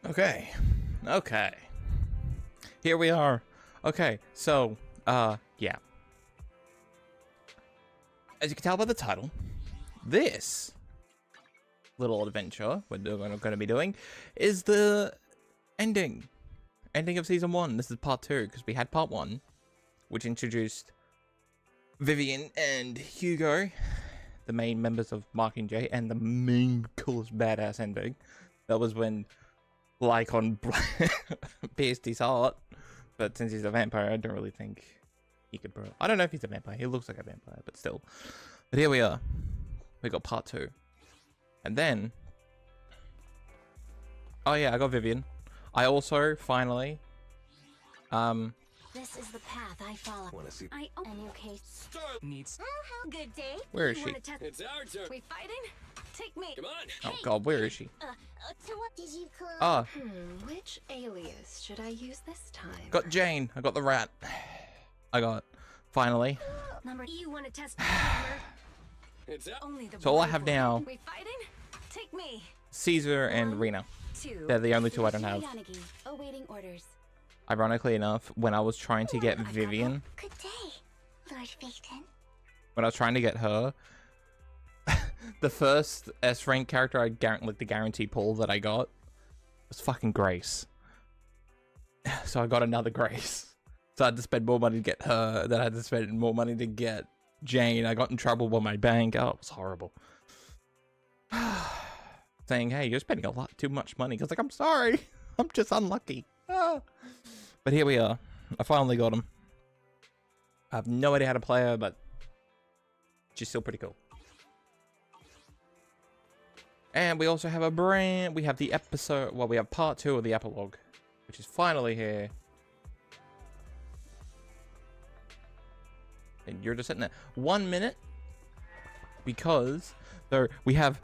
Okay. Okay. Here we are. Okay, so, yeah. As you can tell by the title, this little adventure we're going to be doing is the ending of season 1. This is part 2 because we had part 1, which introduced Vivian and Hugo, the main members of Mockingjay, and the main coolest badass ending. That was when Lycon pierced his heart, but since he's a vampire, I don't really think he could. I don't know if he's a vampire. He looks like a vampire, but still. But here we are. We got part 2, and then. Oh yeah, I got Vivian. I also finally. This is the path I follow. Want to see? I own a new case. Start needs. Good day. Where is she? It's our turn. We fighting? Take me. Come on. Oh god, where is she? So what did you call? Ah, Which alias should I use this time? got Jane. I got the rat. I got finally. Number. You want to test my armor? It's out. Only the. So all I have rifle. now. We fighting? Take me. Caesar and Rena. 2. They're the only two I don't have. Awaiting orders. Ironically enough, when I was trying to get Vivian, Good day, Lord Phaeton. when I was trying to get her, the first S rank character I like the guarantee pull that I got was fucking Grace. So I got another Grace. So I had to spend more money to get her, then I had to spend more money to get Jane. I got in trouble with my bank. Oh, it was horrible. Saying, hey, you're spending a lot too much money. I was like, I'm sorry. I'm just unlucky. Ah. But here we are. I finally got him. I have no idea how to play her, but she's still pretty cool. And we also have we have the episode, well, we have part 2 of the epilogue, which is finally here. And you're just sitting there. 1 minute. Because we have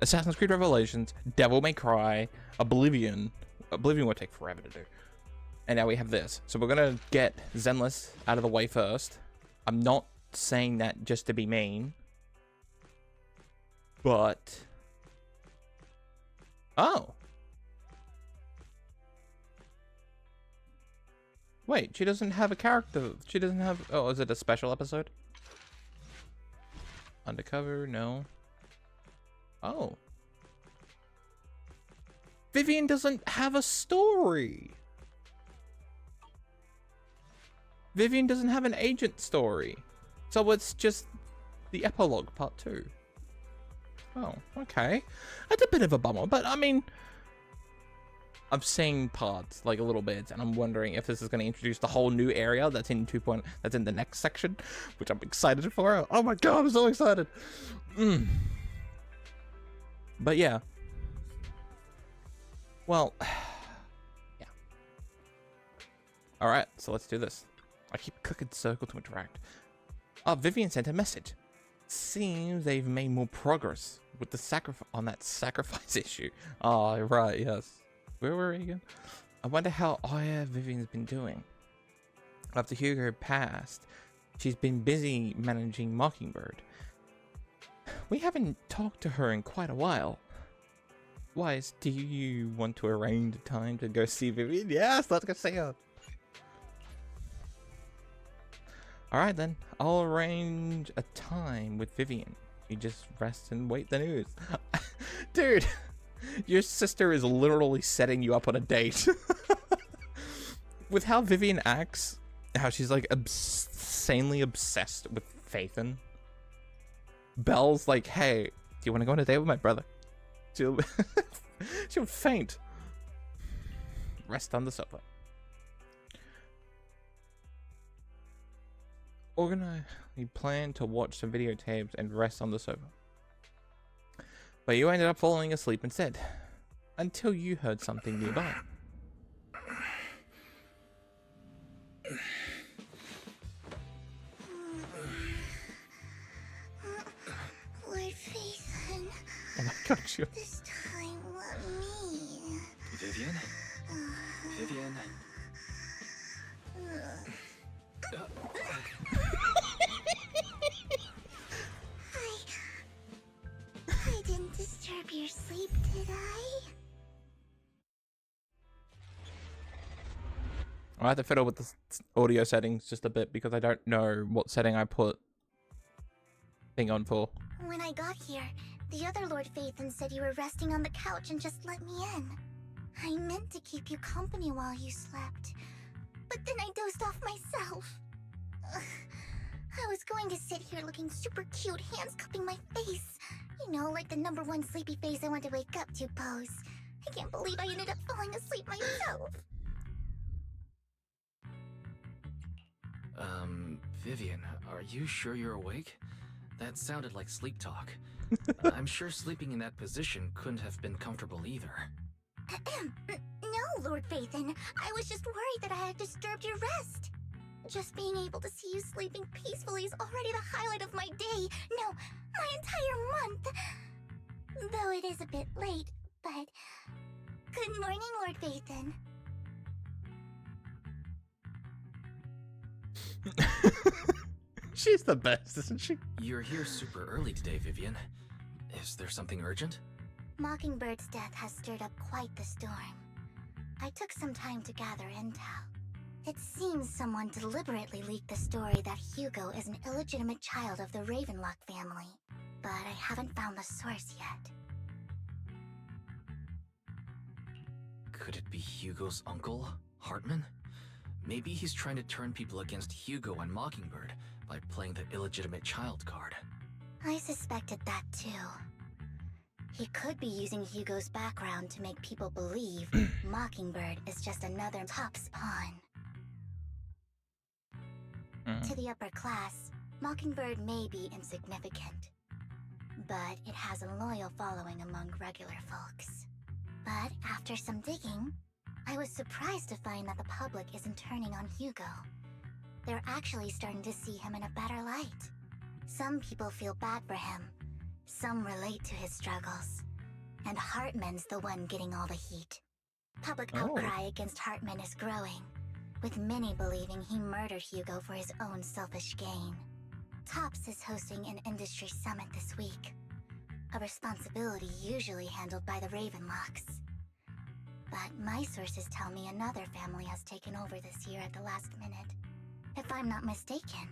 Assassin's Creed Revelations, Devil May Cry, Oblivion. Oblivion will take forever to do. And now we have this. So we're going to get Zenless out of the way first. I'm not saying that just to be mean. But. Oh. Wait, she doesn't have a character. She doesn't have. Oh, is it a special episode? Undercover? No. Oh. Vivian doesn't have a story. Vivian doesn't have an agent story. So it's just the epilogue part 2. Oh, okay. That's a bit of a bummer, but I mean, I'm seeing parts, like a little bit, and I'm wondering if this is going to introduce the whole new area that's in that's in the next section, which I'm excited for. Oh my god, I'm so excited. But yeah. Well, yeah. Alright, so let's do this. I keep clicking circle to interact. Oh, Vivian sent a message. Seems they've made more progress with the sacrifice issue. Oh, right, yes. Where were we again? I wonder how Vivian's been doing. After Hugo passed, she's been busy managing Mockingbird. We haven't talked to her in quite a while. Wise, do you want to arrange a time to go see Vivian? Yes, let's go see her. Alright then, I'll arrange a time with Vivian. You just rest and wait the news. Dude, your sister is literally setting you up on a date. With how Vivian acts, how she's like insanely obsessed with Phaeton. Belle's like, hey, do you want to go on a date with my brother? She'll faint. Rest on the sofa. We planned to watch some videotapes and rest on the sofa. But you ended up falling asleep instead. Until you heard something nearby. Lord Phaeton. Oh my god, you. This time, let me. Vivian? Vivian? I didn't disturb your sleep, did I? I have to fiddle with the audio settings just a bit because I don't know what setting I put thing on for. When I got here, the other Lord Phaethon said you were resting on the couch and just let me in. I meant to keep you company while you slept, but then I dozed off myself. Ugh. I was going to sit here looking super cute, hands cupping my face. You know, like the #1 sleepy face I want to wake up to pose. I can't believe I ended up falling asleep myself. Vivian, are you sure you're awake? That sounded like sleep talk. I'm sure sleeping in that position couldn't have been comfortable either. No, Lord Phaethon. I was just worried that I had disturbed your rest. Just being able to see you sleeping peacefully is already the highlight of my day. No, my entire month. Though it is a bit late, but... Good morning, Lord Phaethon. She's the best, isn't she? You're here super early today, Vivian. Is there something urgent? Mockingbird's death has stirred up quite the storm. I took some time to gather intel. It seems someone deliberately leaked the story that Hugo is an illegitimate child of the Ravenlock family, but I haven't found the source yet. Could it be Hugo's uncle, Hartman? Maybe he's trying to turn people against Hugo and Mockingbird by playing the illegitimate child card. I suspected that too. He could be using Hugo's background to make people believe Mockingbird is just another Top's pawn. To the upper class, Mockingbird may be insignificant, but it has a loyal following among regular folks. But after some digging, I was surprised to find that the public isn't turning on Hugo. They're actually starting to see him in a better light. Some people feel bad for him, some relate to his struggles, and Hartman's the one getting all the heat. Public outcry against Hartman is growing, with many believing he murdered Hugo for his own selfish gain. Tops is hosting an industry summit this week, a responsibility usually handled by the Ravenlocks. But my sources tell me another family has taken over this year at the last minute. If I'm not mistaken,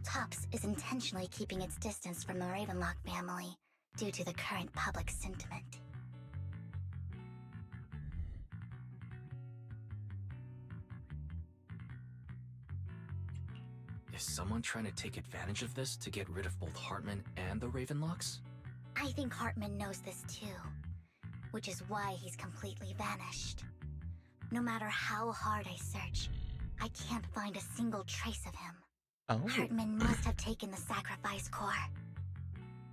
Tops is intentionally keeping its distance from the Ravenlock family due to the current public sentiment. Is someone trying to take advantage of this to get rid of both Hartman and the Ravenlocks? I think Hartman knows this too, which is why he's completely vanished. No matter how hard I search, I can't find a single trace of him. Hartman must have taken the sacrifice core.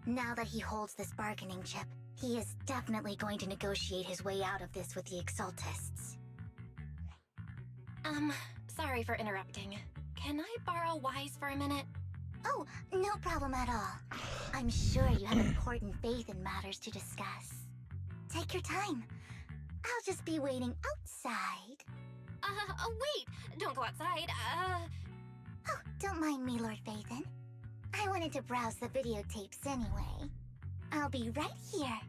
Now that he holds this bargaining chip, he is definitely going to negotiate his way out of this with the Exaltists. Sorry for interrupting. Can I borrow Wise for a minute? Oh, no problem at all. I'm sure you have important faith in matters to discuss. Take your time. I'll just be waiting outside. Wait! Don't go outside, Oh, don't mind me, Lord Phaethon. I wanted to browse the videotapes anyway. I'll be right here.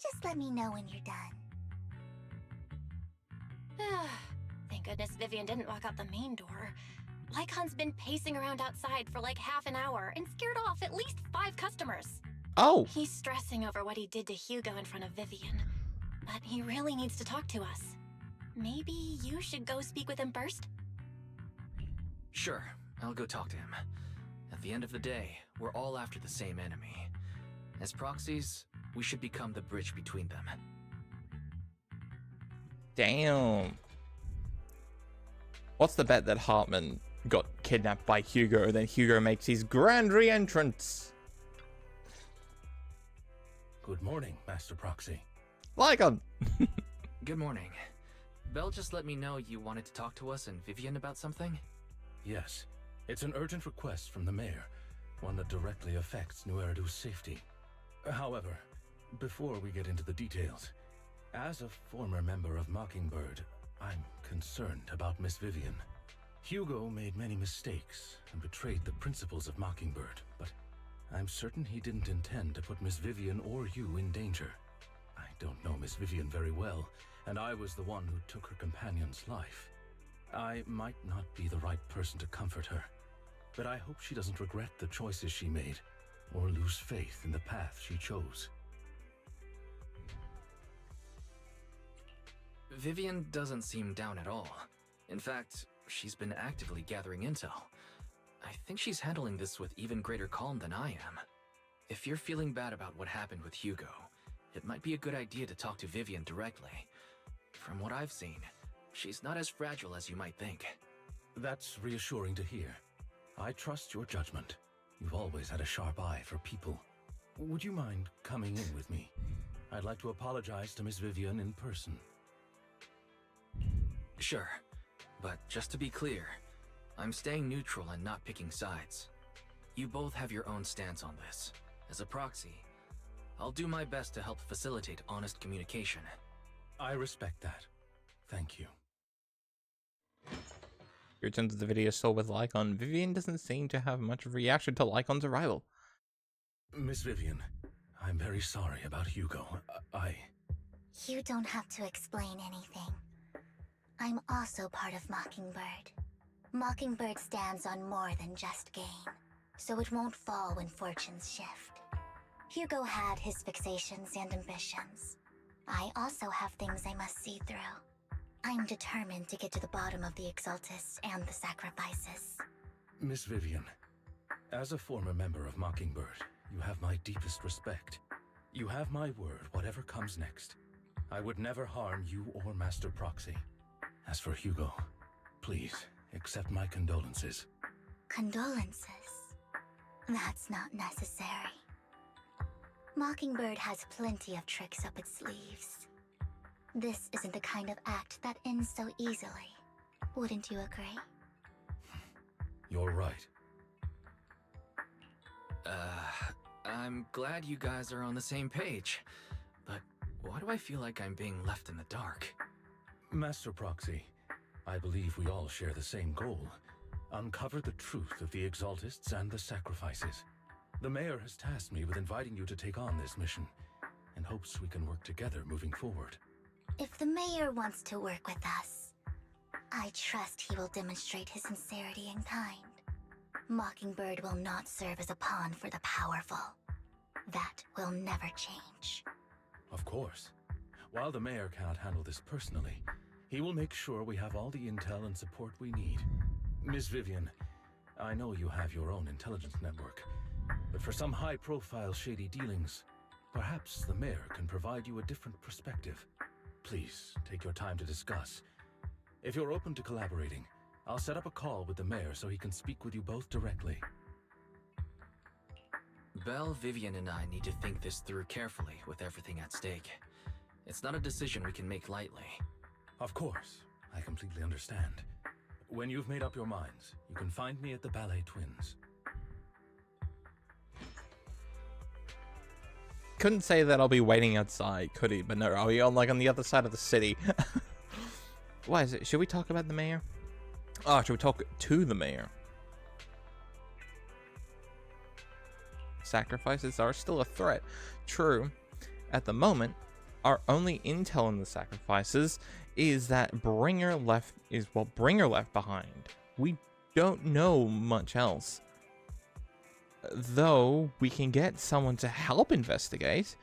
Just let me know when you're done. Thank goodness Vivian didn't walk out the main door. Lycon's been pacing around outside for like half an hour and scared off at least 5 customers. Oh! He's stressing over what he did to Hugo in front of Vivian, but he really needs to talk to us. Maybe you should go speak with him first? Sure, I'll go talk to him. At the end of the day, we're all after the same enemy. As proxies, we should become the bridge between them. Damn. What's the bet that Hartman got kidnapped by Hugo and then Hugo makes his grand re-entrance? Good morning, Master Proxy. Lycon! Good morning. Belle just let me know you wanted to talk to us and Vivian about something? Yes, it's an urgent request from the mayor, one that directly affects New Eridu's safety. However, before we get into the details, as a former member of Mockingbird, I'm concerned about Miss Vivian. Hugo made many mistakes and betrayed the principles of Mockingbird, but I'm certain he didn't intend to put Miss Vivian or you in danger. I don't know Miss Vivian very well, and I was the one who took her companion's life. I might not be the right person to comfort her, but I hope she doesn't regret the choices she made or lose faith in the path she chose. Vivian doesn't seem down at all. In fact, she's been actively gathering intel. I think she's handling this with even greater calm than I am. If you're feeling bad about what happened with Hugo, it might be a good idea to talk to Vivian directly. From what I've seen, she's not as fragile as you might think. That's reassuring to hear. I trust your judgment. You've always had a sharp eye for people. Would you mind coming in with me? I'd like to apologize to Miss Vivian in person. Sure, but just to be clear, I'm staying neutral and not picking sides. You both have your own stance on this. As a proxy, I'll do my best to help facilitate honest communication. I respect that. Thank you. Your return to the video store with Lycon. Vivian doesn't seem to have much of a reaction to Lycon's arrival. Miss Vivian, I'm very sorry about Hugo. You don't have to explain anything. I'm also part of Mockingbird. Mockingbird stands on more than just gain, so it won't fall when fortunes shift. Hugo had his fixations and ambitions. I also have things I must see through. I'm determined to get to the bottom of the Exaltists and the sacrifices. Miss Vivian, as a former member of Mockingbird, you have my deepest respect. You have my word, whatever comes next. I would never harm you or Master Proxy. As for Hugo, please accept my condolences. Condolences? That's not necessary. Mockingbird has plenty of tricks up its sleeves. This isn't the kind of act that ends so easily. Wouldn't you agree? You're right. I'm glad you guys are on the same page, but why do I feel like I'm being left in the dark? Master Proxy, I believe we all share the same goal. Uncover the truth of the Exaltists and the sacrifices. The Mayor has tasked me with inviting you to take on this mission, and hopes we can work together moving forward. If the Mayor wants to work with us, I trust he will demonstrate his sincerity in kind. Mockingbird will not serve as a pawn for the powerful. That will never change. Of course. While the Mayor cannot handle this personally, he will make sure we have all the intel and support we need. Miss Vivian, I know you have your own intelligence network, but for some high-profile shady dealings, perhaps the Mayor can provide you a different perspective. Please, take your time to discuss. If you're open to collaborating, I'll set up a call with the Mayor so he can speak with you both directly. Belle, Vivian, and I need to think this through carefully with everything at stake. It's not a decision we can make lightly. Of course, I completely understand. When you've made up your minds, you can find me at the Ballet Twins. Couldn't say that I'll be waiting outside, could he? But no, I'll be on the other side of the city. Why is it? Should we talk about the Mayor? Oh, should we talk to the Mayor? Sacrifices are still a threat. True. At the moment, our only intel in the sacrifices is that Bringer left behind. We don't know much else. Though we can get someone to help investigate,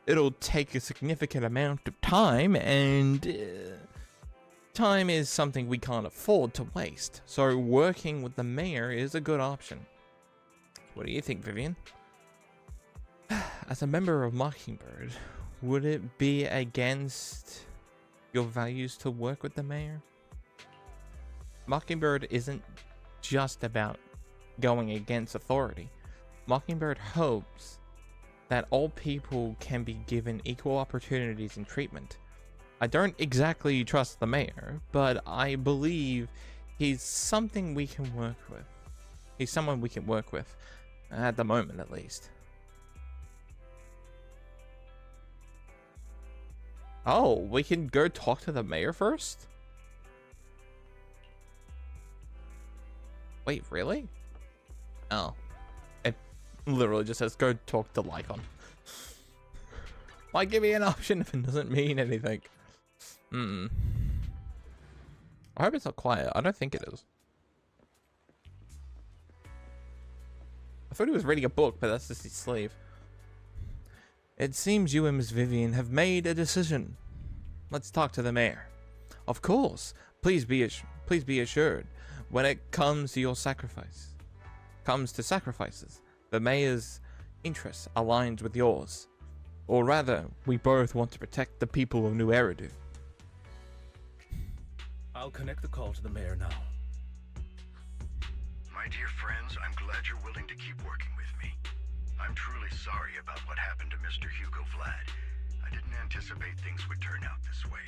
it'll take a significant amount of time, and time is something we can't afford to waste. So working with the Mayor is a good option. What do you think, Vivian? As a member of Mockingbird, would it be against your values to work with the Mayor? Mockingbird isn't just about going against authority. Mockingbird hopes that all people can be given equal opportunities and treatment. I don't exactly trust the Mayor, but I believe he's something we can work with. He's someone we can work with, at the moment at least. Oh, we can go talk to the Mayor first? Wait, really? Oh. It literally just says go talk to Lycon. Why give me an option if it doesn't mean anything? I hope it's not quiet. I don't think it is. I thought he was reading a book, but that's just his sleeve. It seems you and Miss Vivian have made a decision. Let's talk to the mayor. Of course. Please be assured. When it comes to sacrifices, the mayor's interests aligns with yours. Or rather, we both want to protect the people of New Eridu. I'll connect the call to the mayor now. My dear friends, I'm glad you're willing to keep working with me. I'm truly sorry about what happened to Mr. Hugo Vlad. I didn't anticipate things would turn out this way.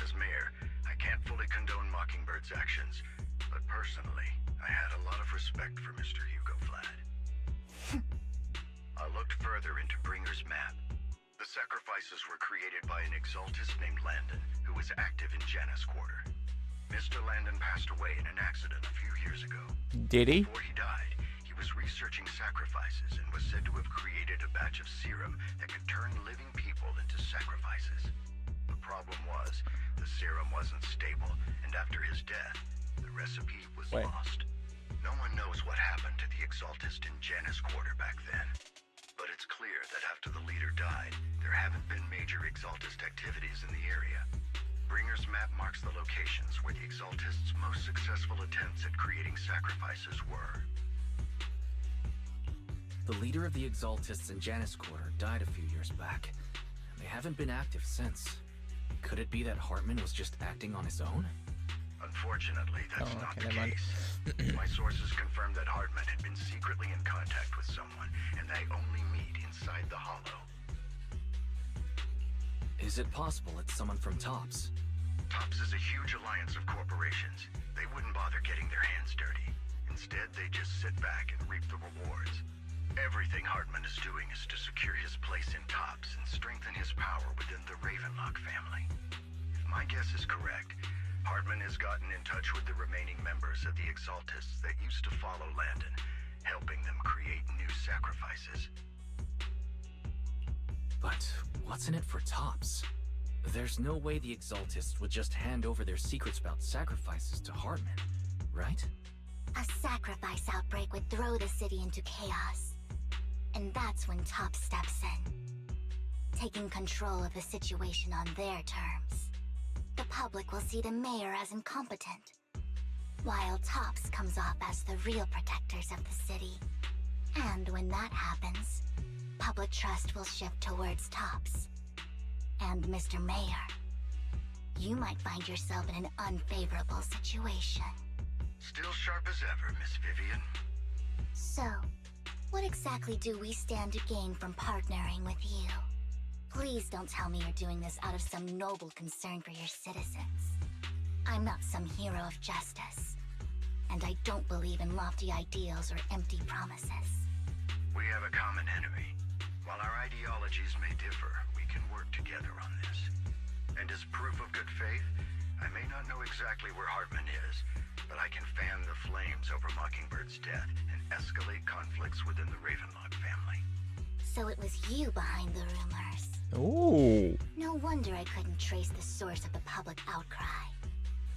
As mayor, I can't fully condone Mockingbird's actions, but personally, I had a lot of respect for Mr. Hugo Vlad. I looked further into Bringer's map. The sacrifices were created by an exaltist named Landon, who was active in Janus Quarter. Mr. Landon passed away in an accident a few years ago. Did he? Before he died, he was researching sacrifices and was said to have created a batch of serum that could turn living people into sacrifices. The problem was, the serum wasn't stable, and after his death, the recipe was lost. No one knows what happened to the exaltist in Janus Quarter back then. But it's clear that after the leader died, there haven't been major exaltist activities in the area. Bringer's map marks the locations where the exaltists' most successful attempts at creating sacrifices were. The leader of the exaltists in Janus Quarter died a few years back. They haven't been active since. Could it be that Hartman was just acting on his own? Unfortunately, that's not the case. My sources confirmed that Hartman had been secretly in contact with someone, and they only meet inside the Hollow. Is it possible it's someone from TOPS? TOPS is a huge alliance of corporations. They wouldn't bother getting their hands dirty. Instead, they just sit back and reap the rewards. Everything Hartman is doing is to secure his place in TOPS and strengthen his power within the Ravenlock family. If my guess is correct, Hartman has gotten in touch with the remaining members of the Exaltists that used to follow Landon, helping them create new sacrifices. But what's in it for TOPS? There's no way the Exaltists would just hand over their secrets about sacrifices to Hartman, right? A sacrifice outbreak would throw the city into chaos. And that's when TOPS steps in, taking control of the situation on their terms. The public will see the mayor as incompetent, while TOPS comes off as the real protectors of the city. And when that happens, public trust will shift towards TOPS. And Mr. Mayor, you might find yourself in an unfavorable situation. Still sharp as ever, Miss Vivian. So, what exactly do we stand to gain from partnering with you? Please don't tell me you're doing this out of some noble concern for your citizens. I'm not some hero of justice, and I don't believe in lofty ideals or empty promises. We have a common enemy. While our ideologies may differ, we can work together on this. And as proof of good faith, I may not know exactly where Hartman is, but I can fan the flames over Mockingbird's death and escalate conflicts within the Ravenlock family. So it was you behind the rumors. Ooh. No wonder I couldn't trace the source of the public outcry.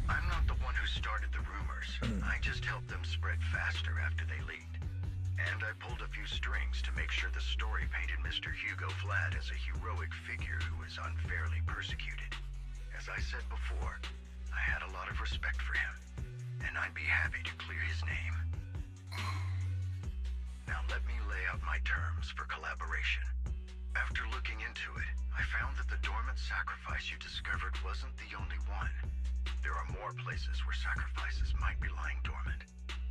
I'm not the one who started the rumors. I just helped them spread faster after they leaked. And I pulled a few strings to make sure the story painted Mr. Hugo Vlad as a heroic figure who was unfairly persecuted. As I said before, I had a lot of respect for him, and I'd be happy to clear his name. Now let me lay out my terms for collaboration. After looking into it, I found that the dormant sacrifice you discovered wasn't the only one. There are more places where sacrifices might be lying dormant.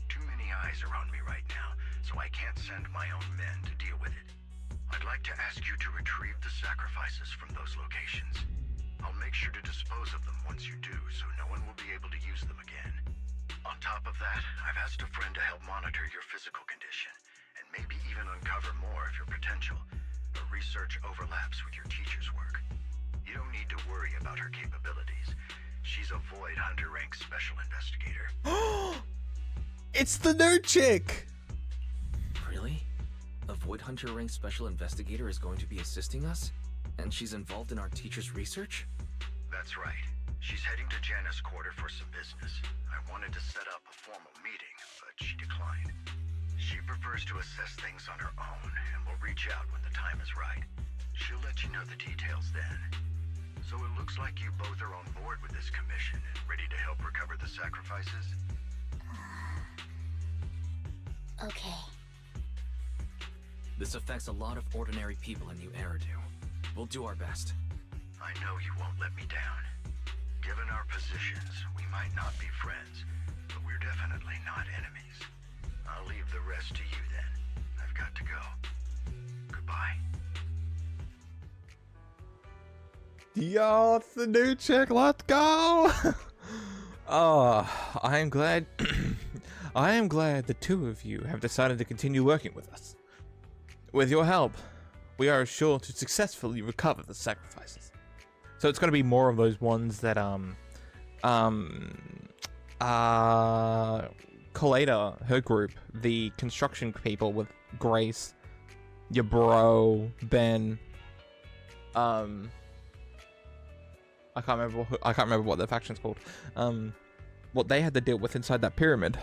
Too many eyes are on me right now, so I can't send my own men to deal with it. I'd like to ask you to retrieve the sacrifices from those locations. I'll make sure to dispose of them once you do, so no one will be able to use them again. On top of that, I've asked a friend to help monitor your physical condition, and maybe even uncover more of your potential. Her research overlaps with your teacher's work. You don't need to worry about her capabilities. She's a Void Hunter rank special investigator. It's the nerd chick! Really? A Void Hunter rank special investigator is going to be assisting us? And she's involved in our teacher's research? That's right. She's heading to Janna's quarter for some business. I wanted to set up a formal meeting, but she declined. She prefers to assess things on her own, and will reach out when the time is right. She'll let you know the details then. So it looks like you both are on board with this commission and ready to help recover the sacrifices? Okay. This affects a lot of ordinary people in New Eridu. We'll do our best. I know you won't let me down. Given our positions, we might not be friends, but we're definitely not enemies. I'll leave the rest to you then. I've got to go. Goodbye. Yo, it's the new chick. Let's go. I am glad. I am glad the two of you have decided to continue working with us. With your help, we are sure to successfully recover the sacrifices. So it's going to be more of those ones that Colada, her group, the construction people with Grace, your bro, Ben, I can't remember what their faction's called. What they had to deal with inside that pyramid,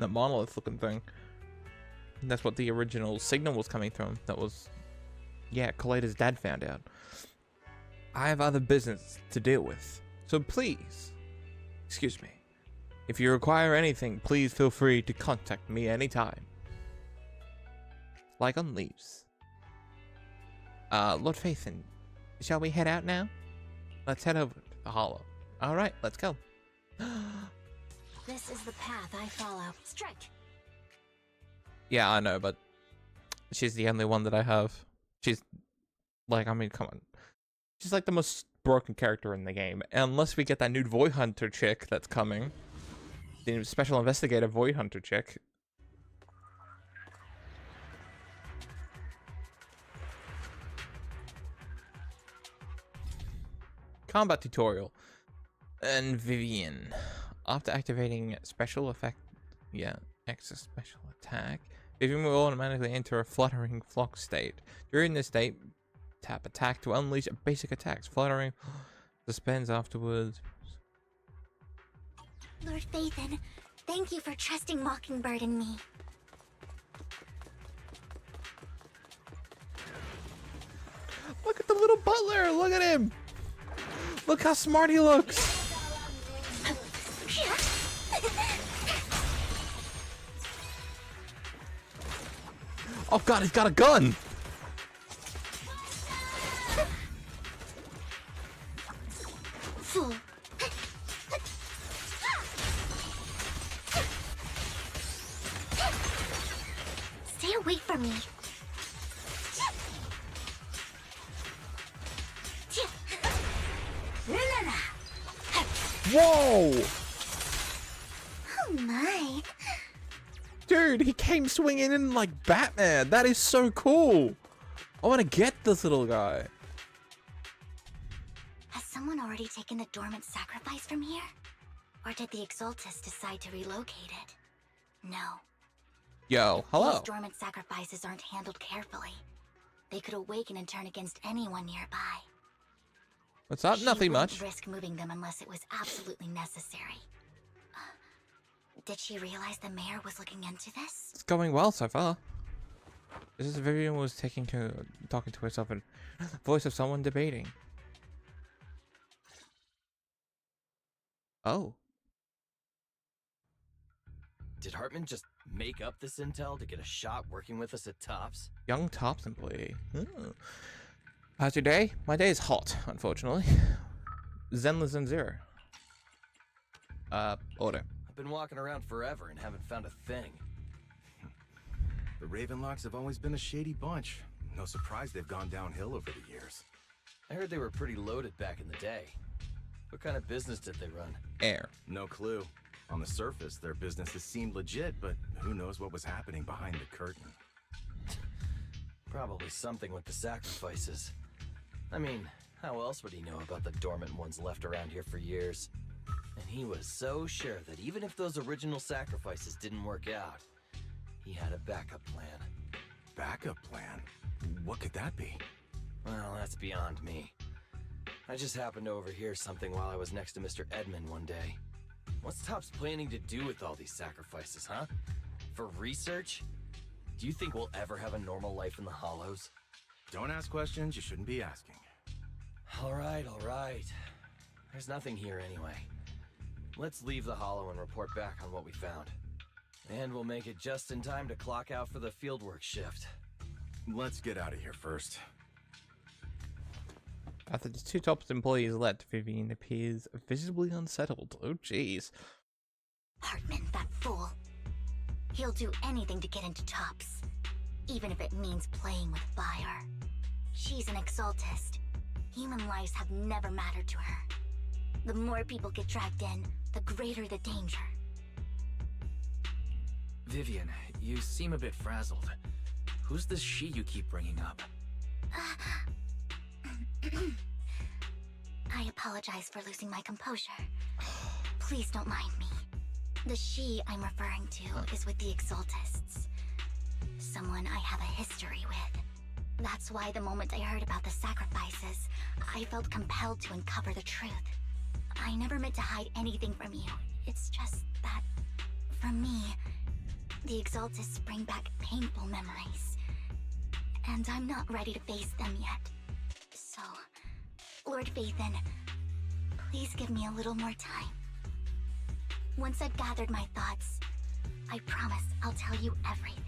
that monolith looking thing. And that's what the original signal was coming from. That was, yeah, Colada's dad found out. I have other business to deal with, so please, excuse me. If you require anything, please feel free to contact me anytime. Like on leaves. Lord Phaethon, shall we head out now? Let's head over to the hollow. Alright, let's go. This is the path I follow. Strike! Yeah, I know, but she's the only one that I have. She's, like, I mean, come on. She's like the most broken character in the game. Unless we get that new Void Hunter chick that's coming. The new Special Investigator Void Hunter chick. Combat tutorial. And Vivian. After activating special effect, extra special attack, Vivian will automatically enter a fluttering flock state. During this state, tap attack to unleash basic attacks. Fluttering suspends afterwards. Lord Phaethon, thank you for trusting Mockingbird and me. Look at the little butler! Look at him! Look how smart he looks! Oh god, he's got a gun! Fool. Stay away from me. Whoa! Oh my. Dude, he came swinging in like Batman. That is so cool. I want to get this little guy. Has someone already taken the dormant sacrifice from here? Or did the Exaltus decide to relocate it? No. Yo, hello. These dormant sacrifices aren't handled carefully. They could awaken and turn against anyone nearby. What's up? She Nothing wouldn't much. risk moving them unless it was absolutely necessary. Did she realize the mayor was looking into this? It's going well so far. This is Vivian was talking to herself in voice of someone debating. Oh. Did Hartman just make up this intel to get a shot working with us at Tops? Young Tops employee. How's your day? My day is hot, unfortunately. Zenless and Zero. Order. I've been walking around forever and haven't found a thing. The Ravenlocks have always been a shady bunch. No surprise they've gone downhill over the years. I heard they were pretty loaded back in the day. What kind of business did they run? Air. No clue. On the surface, their businesses seemed legit, but who knows what was happening behind the curtain. Probably something with the sacrifices. I mean, how else would he know about the dormant ones left around here for years? And he was so sure that even if those original sacrifices didn't work out, he had a backup plan. Backup plan? What could that be? Well, that's beyond me. I just happened to overhear something while I was next to Mr. Edmund one day. What's Topps planning to do with all these sacrifices, huh? For research? Do you think we'll ever have a normal life in the Hollows? Don't ask questions you shouldn't be asking. Alright. There's nothing here anyway. Let's leave the Hollow and report back on what we found. And we'll make it just in time to clock out for the fieldwork shift. Let's get out of here first. After the two Topps employees left, Vivian appears visibly unsettled. Oh, jeez. Hartman, that fool. He'll do anything to get into Topps, even if it means playing with fire. She's an exaltist. Human lives have never mattered to her. The more people get dragged in, the greater the danger. Vivian, you seem a bit frazzled. Who's this she you keep bringing up? I apologize for losing my composure. Please don't mind me. The she I'm referring to is with the Exaltists. Someone I have a history with. That's why the moment I heard about the sacrifices, I felt compelled to uncover the truth. I never meant to hide anything from you. It's just that, for me, the Exaltists bring back painful memories. And I'm not ready to face them yet. So, Lord Vathan, please give me a little more time. Once I've gathered my thoughts, I promise I'll tell you everything.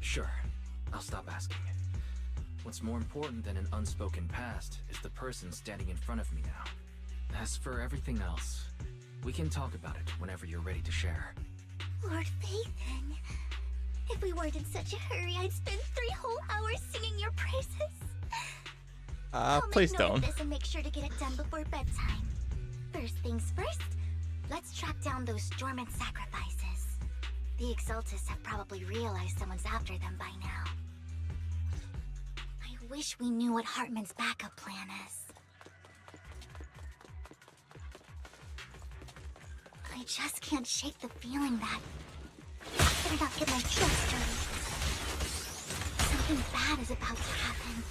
Sure, I'll stop asking. What's more important than an unspoken past is the person standing in front of me now. As for everything else, we can talk about it whenever you're ready to share. Lord Vathan, if we weren't in such a hurry, I'd spend 3 whole hours singing your praises. Please I'll make note don't. of this and make sure to get it done before bedtime. First things first, let's track down those dormant sacrifices. The Exaltists have probably realized someone's after them by now. I wish we knew what Hartman's backup plan is. I just can't shake the feeling that I better not get my trust dirty. Something bad is about to happen.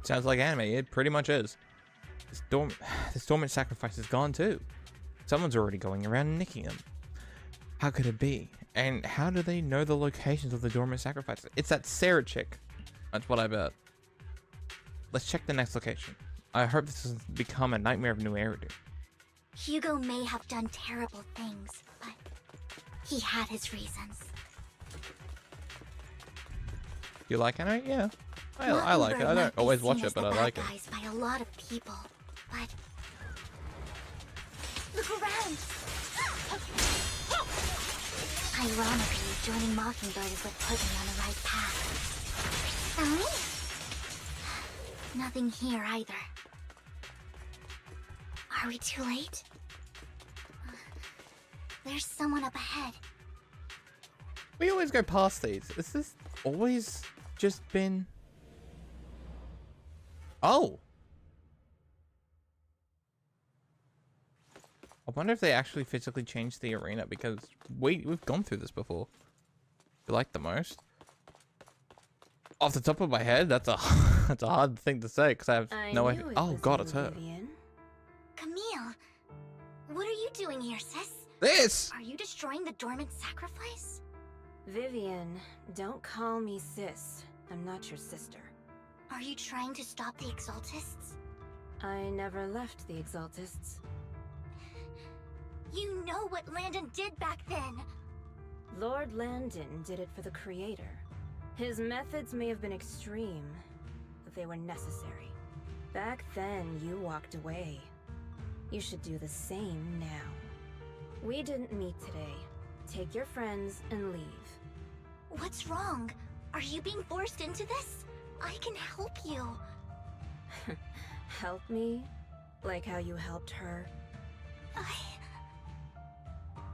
Sounds like anime. It pretty much is. This dormant sacrifice is gone too. Someone's already going around nicking them. How could it be? And how do they know the locations of the dormant sacrifices? It's that Sarah chick. That's what I bet. Let's check the next location. I hope this doesn't become a nightmare of New Eridu. Hugo may have done terrible things, but he had his reasons. You like anime? Yeah. I like it. I don't always watch it, but I like it. Guys by a lot of people, but look around. Ironically, joining Mockingbird is what put me on the right path. Nothing here either. Are we too late? There's someone up ahead. We always go past these. Is this always just been... Oh! I wonder if they actually physically changed the arena, because we've gone through this before. You like the most? Off the top of my head, that's a that's a hard thing to say because I have no idea. Oh god, it's her. Camille, what are you doing here, sis? This! Are you destroying the dormant sacrifice? Vivian, don't call me sis. I'm not your sister. Are you trying to stop the Exaltists? I never left the Exaltists. You know what Landon did back then. Lord Landon did it for the Creator. His methods may have been extreme, but they were necessary. Back then, you walked away. You should do the same now. We didn't meet today. Take your friends and leave. What's wrong? Are you being forced into this? I can help you. Help me? Like how you helped her?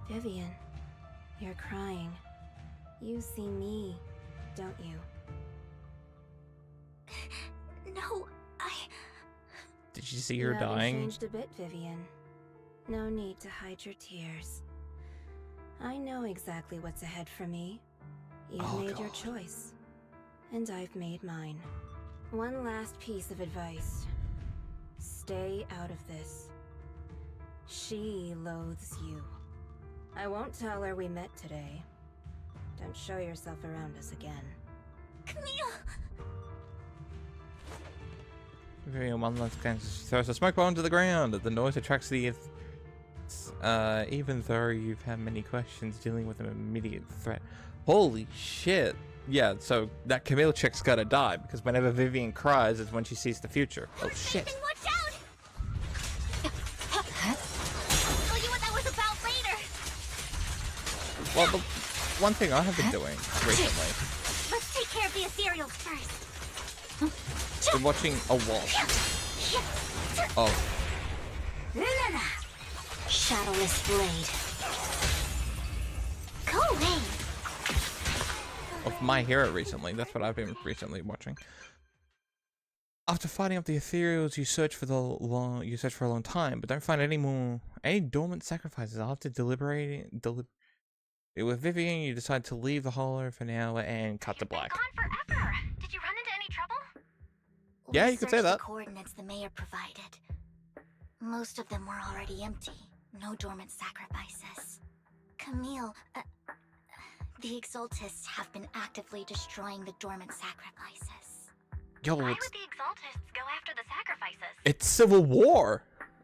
Vivian, you're crying. You see me, don't you? No, Did you see her You haven't dying? changed a bit, Vivian. No need to hide your tears. I know exactly what's ahead for me. You've Oh, made your God. choice, and I've made mine. One last piece of advice. Stay out of this. She loathes you. I won't tell her we met today. Don't show yourself around us again. Camille! Vivian, one last glance, throws a smoke bomb to the ground. The noise attracts the... even though you've had many questions dealing with an immediate threat. Holy shit. Yeah, so that Camille chick's gotta die, because whenever Vivian cries is when she sees the future. Oh shit. Nathan, watch out! Tell you what that was about later! Well, the one thing I have been doing recently Let's take care of the ethereals first. is watching a wasp. Oh, Shadowless blade. Go away! of My Hero recently. That's what I've been recently watching. After fighting up the ethereals, you search for a long time, but don't find any dormant sacrifices. After deliberating with Vivian, you decide to leave the hollow for now and cut to black. Gone forever. Did you run into any trouble? Yeah, We you could say searched that. the coordinates the mayor provided. Most of them were already empty. No dormant sacrifices. Camille, the Exaltists have been actively destroying the dormant sacrifices. Yo, Why would the Exaltists go after the sacrifices? it's civil war.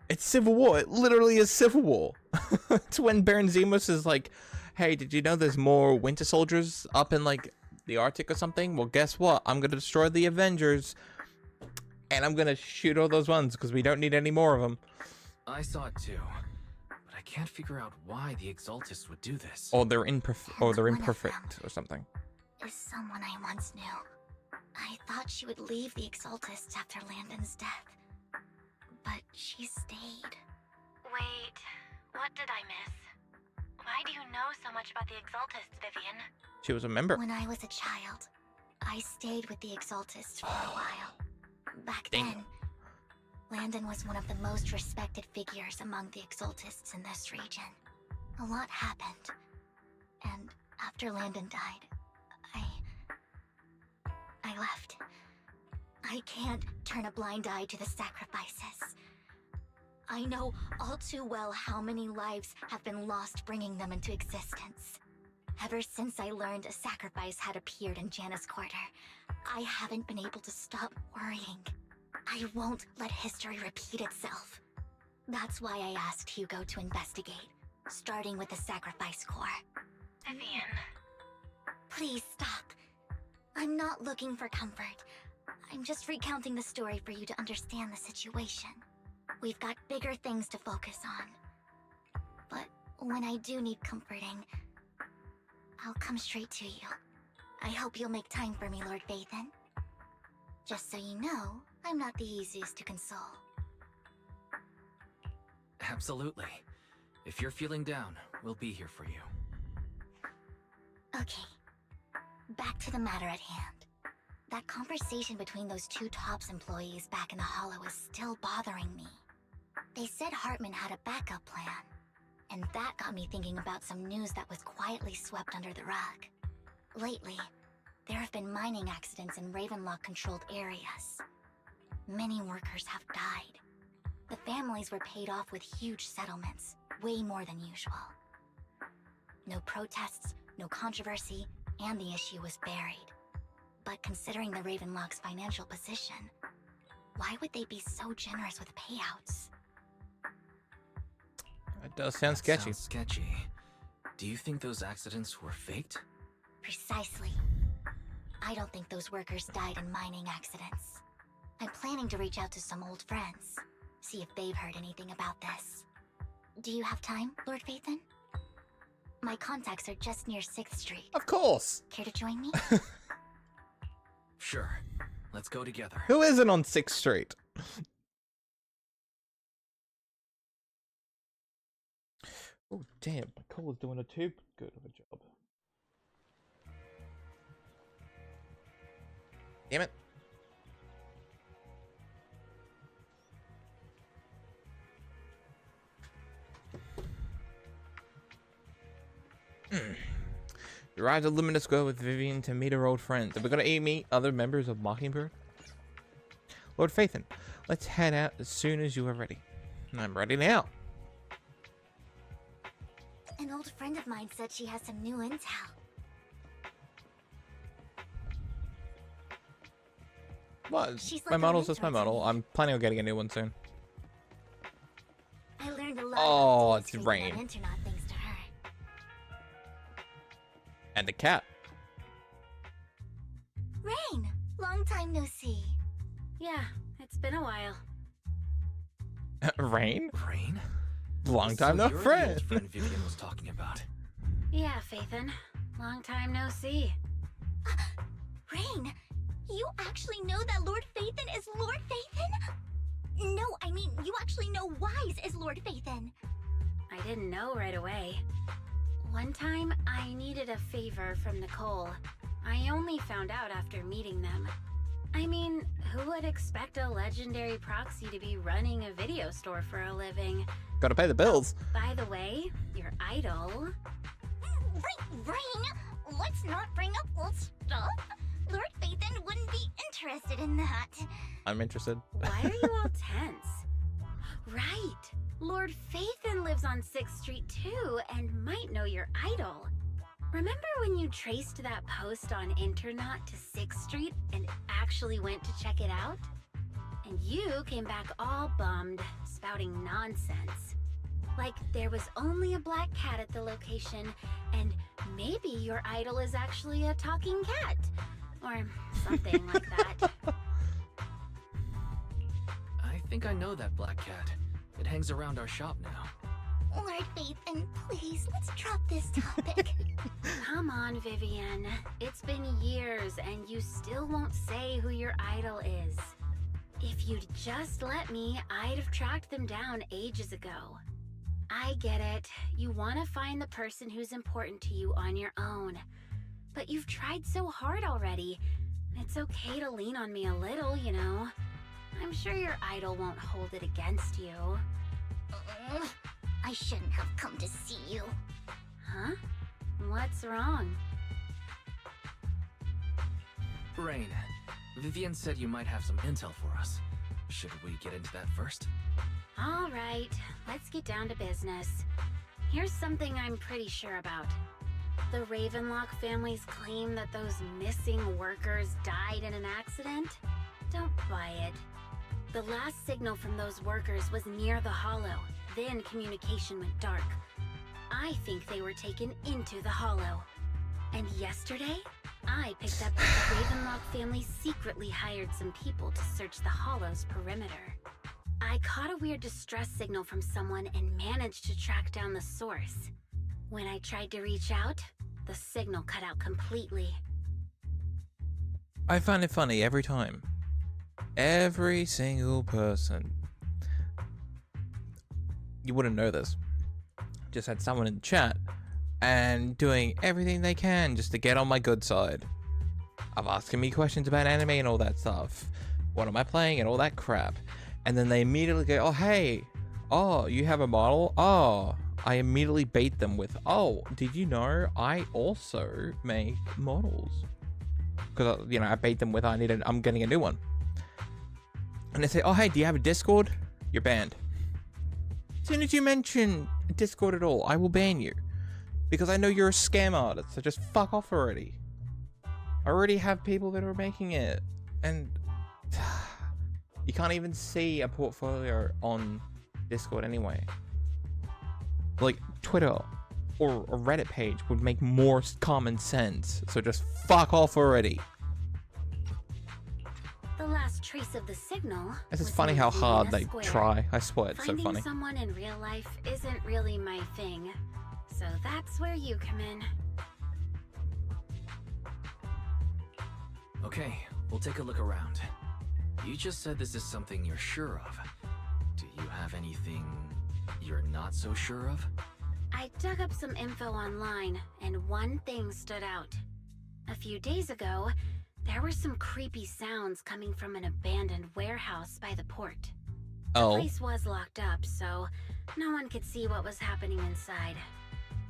It's civil war. It literally is civil war. It's when Baron Zemos is like, hey, did you know there's more winter soldiers up in like the Arctic or something? Well, guess what? I'm gonna destroy the Avengers, and I'm gonna shoot all those ones because we don't need any more of them. I saw it too, but I can't figure out why the Exaltists would do this. Or they're imperfect, or they're One of imperfect them or something. Is someone I once knew. I thought she would leave the Exaltists after Landon's death. But she stayed. Wait, what did I miss? Why do you know so much about the Exaltists, Vivian? She was a member. When I was a child, I stayed with the Exaltists for a while. Back Damn. then, Landon was one of the most respected figures among the Exaltists in this region. A lot happened. And after Landon died, I left. I can't turn a blind eye to the sacrifices. I know all too well how many lives have been lost bringing them into existence. Ever since I learned a sacrifice had appeared in Janus Quarter, I haven't been able to stop worrying. I won't let history repeat itself. That's why I asked Hugo to investigate, starting with the Sacrifice Corps. Vivian. Please stop. I'm not looking for comfort. I'm just recounting the story for you to understand the situation. We've got bigger things to focus on. But when I do need comforting, I'll come straight to you. I hope you'll make time for me, Lord Vathan. Just so you know, I'm not the easiest to console. Absolutely. If you're feeling down, we'll be here for you. Okay. Back to the matter at hand. That conversation between those two TOPS employees back in the Hollow is still bothering me. They said Hartman had a backup plan, and that got me thinking about some news that was quietly swept under the rug. Lately, there have been mining accidents in Ravenlock-controlled areas. Many workers have died. The families were paid off with huge settlements, way more than usual. No protests, no controversy, and the issue was buried. But considering the Ravenlock's financial position, why would they be so generous with payouts? It does sound sketchy. Sounds sketchy. Do you think those accidents were faked? Precisely. I don't think those workers died in mining accidents. I'm planning to reach out to some old friends, see if they've heard anything about this. Do you have time, Lord Vathan? My contacts are just near 6th Street. Of course. Care to join me? Sure. Let's go together. Who isn't on 6th Street? Oh, damn. My cola's doing a too good of a job. Damn it. You arrived at Luminous Square with Vivian to meet her old friends. Are we gonna meet other members of Mockingbird? Lord Phaethon, let's head out as soon as you are ready. I'm ready now. An old friend of mine said she has some new intel. What? She's My like a model's just my mentor to model. me. I'm planning on getting a new one soon. I learned a lot Oh, about it's demonstrating Rain. on internet thanks to her. And the cat. Rain! Long time no see. Yeah, it's been a while. Rain? Rain? Long So time no you're the friend. old friend Vivian was talking about. Yeah, Phaethon. Long time no see. Rain! You actually know that Lord Phaethon is Lord Phaethon? No, I mean, you actually know Wise is Lord Phaethon. I didn't know right away. One time, I needed a favor from Nicole. I only found out after meeting them. I mean, who would expect a legendary proxy to be running a video store for a living? Gotta pay the bills. By the way, your idol... Rain! Let's not bring up old stuff. Lord Phaethon wouldn't be interested in that. I'm interested. Why are you all tense? Right! Lord Phaethon lives on 6th Street too, and might know your idol. Remember when you traced that post on Internet to 6th Street and actually went to check it out? And you came back all bummed, spouting nonsense. Like there was only a black cat at the location, and maybe your idol is actually a talking cat. Or something like that. I think I know that black cat. It hangs around our shop now. Lord Phaethon, please, let's drop this topic. Come on, Vivian. It's been years and you still won't say who your idol is. If you'd just let me, I'd have tracked them down ages ago. I get it. You want to find the person who's important to you on your own. But you've tried so hard already. It's okay to lean on me a little, you know. I'm sure your idol won't hold it against you. I shouldn't have come to see you. Huh? What's wrong? Rain, Vivian said you might have some intel for us. Should we get into that first? All right, let's get down to business. Here's something I'm pretty sure about. The Ravenlock family's claim that those missing workers died in an accident? Don't buy it. The last signal from those workers was near the Hollow. Then communication went dark. I think they were taken into the Hollow. And yesterday, I picked up that the Ravenlock family secretly hired some people to search the Hollow's perimeter. I caught a weird distress signal from someone and managed to track down the source. When I tried to reach out, the signal cut out completely. I find it funny every time. Every single person. You wouldn't know this. Just had someone in chat and doing everything they can just to get on my good side. Of asking me questions about anime and all that stuff. What am I playing and all that crap. And then they immediately go, oh, hey. Oh, you have a model? Oh. I immediately bait them with, oh, did you know I also make models? Because, you know, I bait them with, I'm getting a new one. And they say, oh, hey, do you have a Discord? You're banned. As soon as you mention Discord at all, I will ban you. Because I know you're a scam artist, so just fuck off already. I already have people that are making it. And you can't even see a portfolio on Discord anyway. Like, Twitter or a Reddit page would make more common sense. So just fuck off already. The last trace of the signal. This is was funny in how hard Luna they Square. try. I swear, it's so Finding funny. someone in real life isn't really my thing. So that's where you come in. Okay, we'll take a look around. You just said this is something you're sure of. Do you have anything you're not so sure of? I dug up some info online, and one thing stood out. A few days ago, there were some creepy sounds coming from an abandoned warehouse by the port. The Oh. place was locked up, so no one could see what was happening inside.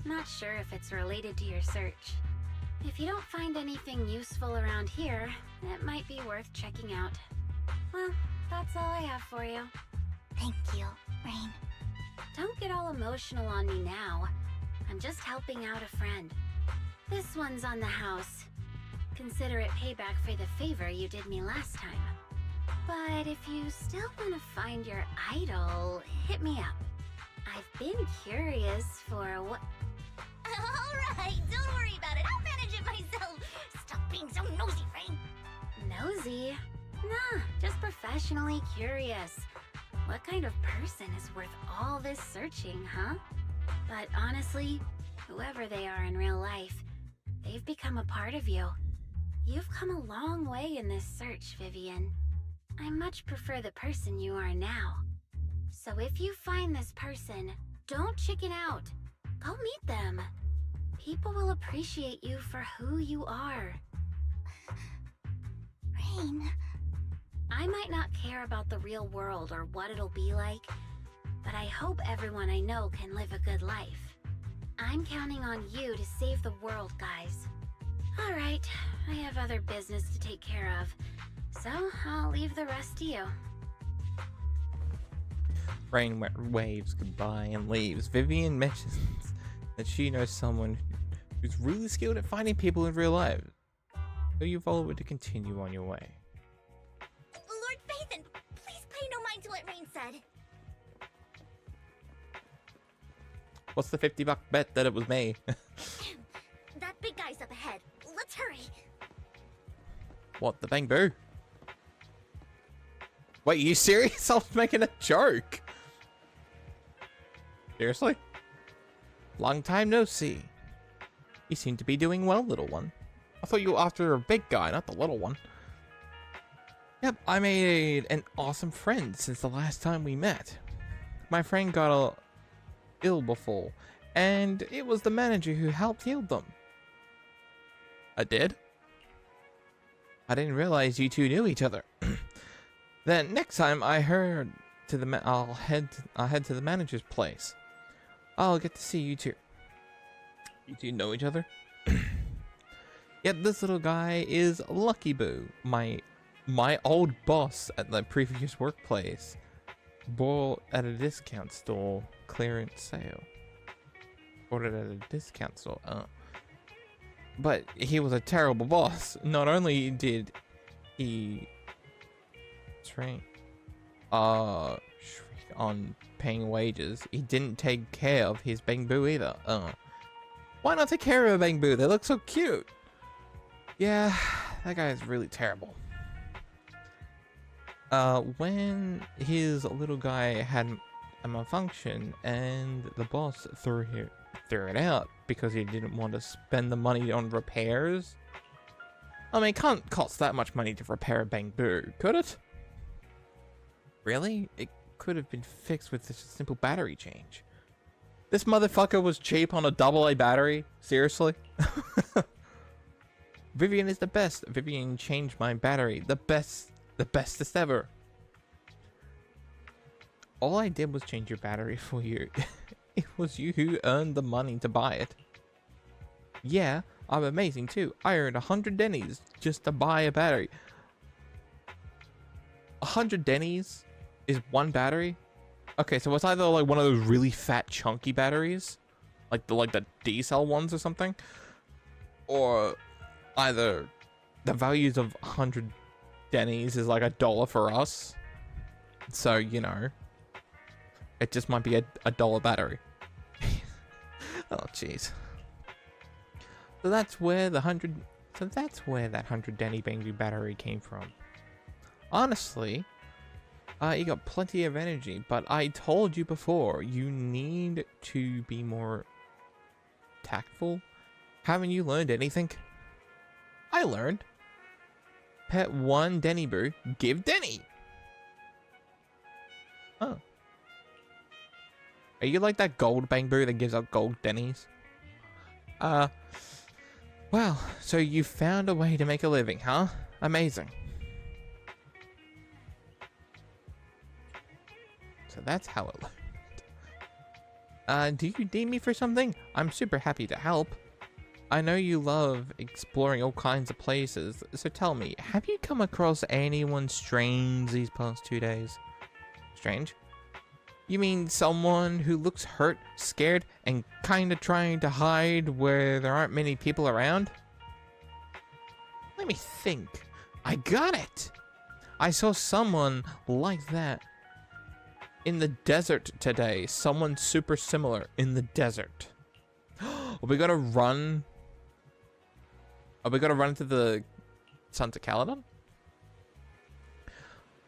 Not sure if it's related to your search. If you don't find anything useful around here, it might be worth checking out. Well, that's all I have for you. Thank you, Rain. Don't get all emotional on me now. I'm just helping out a friend. This one's on the house. Consider it payback for the favor you did me last time. But if you still want to find your idol, hit me up. I've been curious for what... Alright, don't worry about it. I'll manage it myself. Stop being so nosy, Rain. Nosy? Nah, just professionally curious. What kind of person is worth all this searching, huh? But honestly, whoever they are in real life, they've become a part of you. You've come a long way in this search, Vivian. I much prefer the person you are now. So if you find this person, don't chicken out. Go meet them. People will appreciate you for who you are. Rain. I might not care about the real world or what it'll be like, but I hope everyone I know can live a good life. I'm counting on you to save the world, guys. Alright, I have other business to take care of, so I'll leave the rest to you. Rain waves goodbye and leaves. Vivian mentions that she knows someone who's really skilled at finding people in real life. So you follow her to continue on your way. Lord Phaethon, please pay no mind to what Rain said. What's the $50 bet that it was me? That big guy's up ahead. Let's hurry. What, the Bang Boo? Wait, you serious? I was making a joke. Seriously? Long time no see. You seem to be doing well, little one. I thought you were after a big guy, not the little one. Yep, I made an awesome friend since the last time we met. My friend got ill before, and it was the manager who helped heal them. I did? I didn't realize you two knew each other. Then next time I'll head to the manager's place. I'll get to see you two. You two know each other? Yet this little guy is Lucky Boo, my old boss at the previous workplace. Bought at a discount store, clearance sale. Bought it at a discount store. But he was a terrible boss. Not only did he train on paying wages, he didn't take care of his Bang Boo either. Why not take care of a Bang Boo? They look so cute. Yeah, that guy is really terrible. When his little guy had a malfunction and the boss threw it out because he didn't want to spend the money on repairs. I mean, it can't cost that much money to repair a Bang Boo, could it? Really? It could have been fixed with just a simple battery change. This motherfucker was cheap on a AA battery? Seriously? Vivian is the best. Vivian changed my battery. The bestest ever. All I did was change your battery for you. It was you who earned the money to buy it. Yeah, I'm amazing too. I earned 100 Dennies just to buy a battery. 100 Dennies is one battery? Okay, so it's either like one of those really fat chunky batteries, like the D-cell ones or something, or either the values of 100 Dennies is like $1 for us. So, you know, it just might be a $1 battery. Oh, jeez. So that's where that 100 Denny Bang Boo battery came from. Honestly, you got plenty of energy, but I told you before, you need to be more tactful. Haven't you learned anything? I learned. Pet one Denny Boo, give Denny. Oh. Are you like that gold Bang Boo that gives out gold Dennies? Well, so you found a way to make a living, huh? Amazing. So that's how it looked. Do you need me for something? I'm super happy to help. I know you love exploring all kinds of places, so tell me, have you come across anyone strange these past 2 days? Strange? You mean someone who looks hurt, scared, and kinda trying to hide where there aren't many people around? Let me think. I got it! I saw someone like that in the desert today. Someone super similar in the desert. Are we gonna run? Are we gonna run to the Santa Caledon?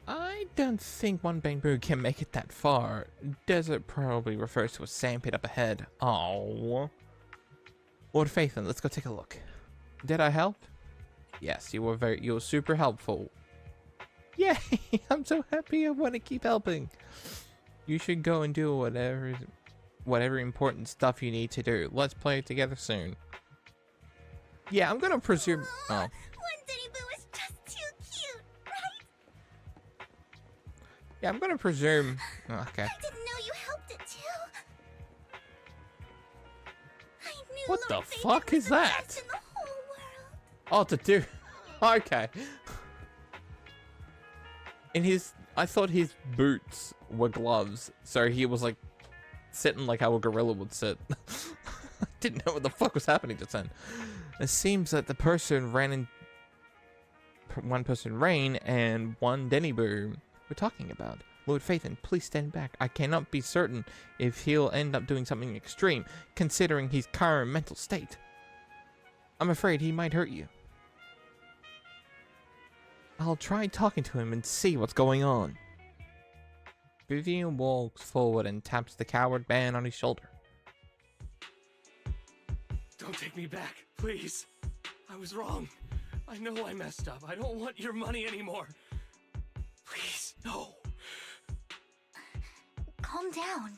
I don't think one bamboo can make it that far. Desert probably refers to a sandpit up ahead. Oh. Lord Phaethon, let's go take a look. Did I help? Yes, you were super helpful. Yay! I'm so happy. I want to keep helping. You should go and do whatever important stuff you need to do. Let's play it together soon. Yeah, I'm gonna presume. Oh. One Denny Boo is just too cute, right? Yeah, I'm gonna presume. Oh, okay. I didn't know you helped it too. I knew What Lord the Phaethon fuck was is the that? best in the whole world. Oh, to do. Okay. In his, I thought his boots were gloves, so he was like sitting like how a gorilla would sit. I didn't know what the fuck was happening just then. It seems that one person Rain and one Denny Boo were talking about. Lord Phaethon, please stand back. I cannot be certain if he'll end up doing something extreme, considering his current mental state. I'm afraid he might hurt you. I'll try talking to him and see what's going on. Vivian walks forward and taps the coward man on his shoulder. Don't take me back, please. I was wrong. I know I messed up. I don't want your money anymore. Please, no. Calm down.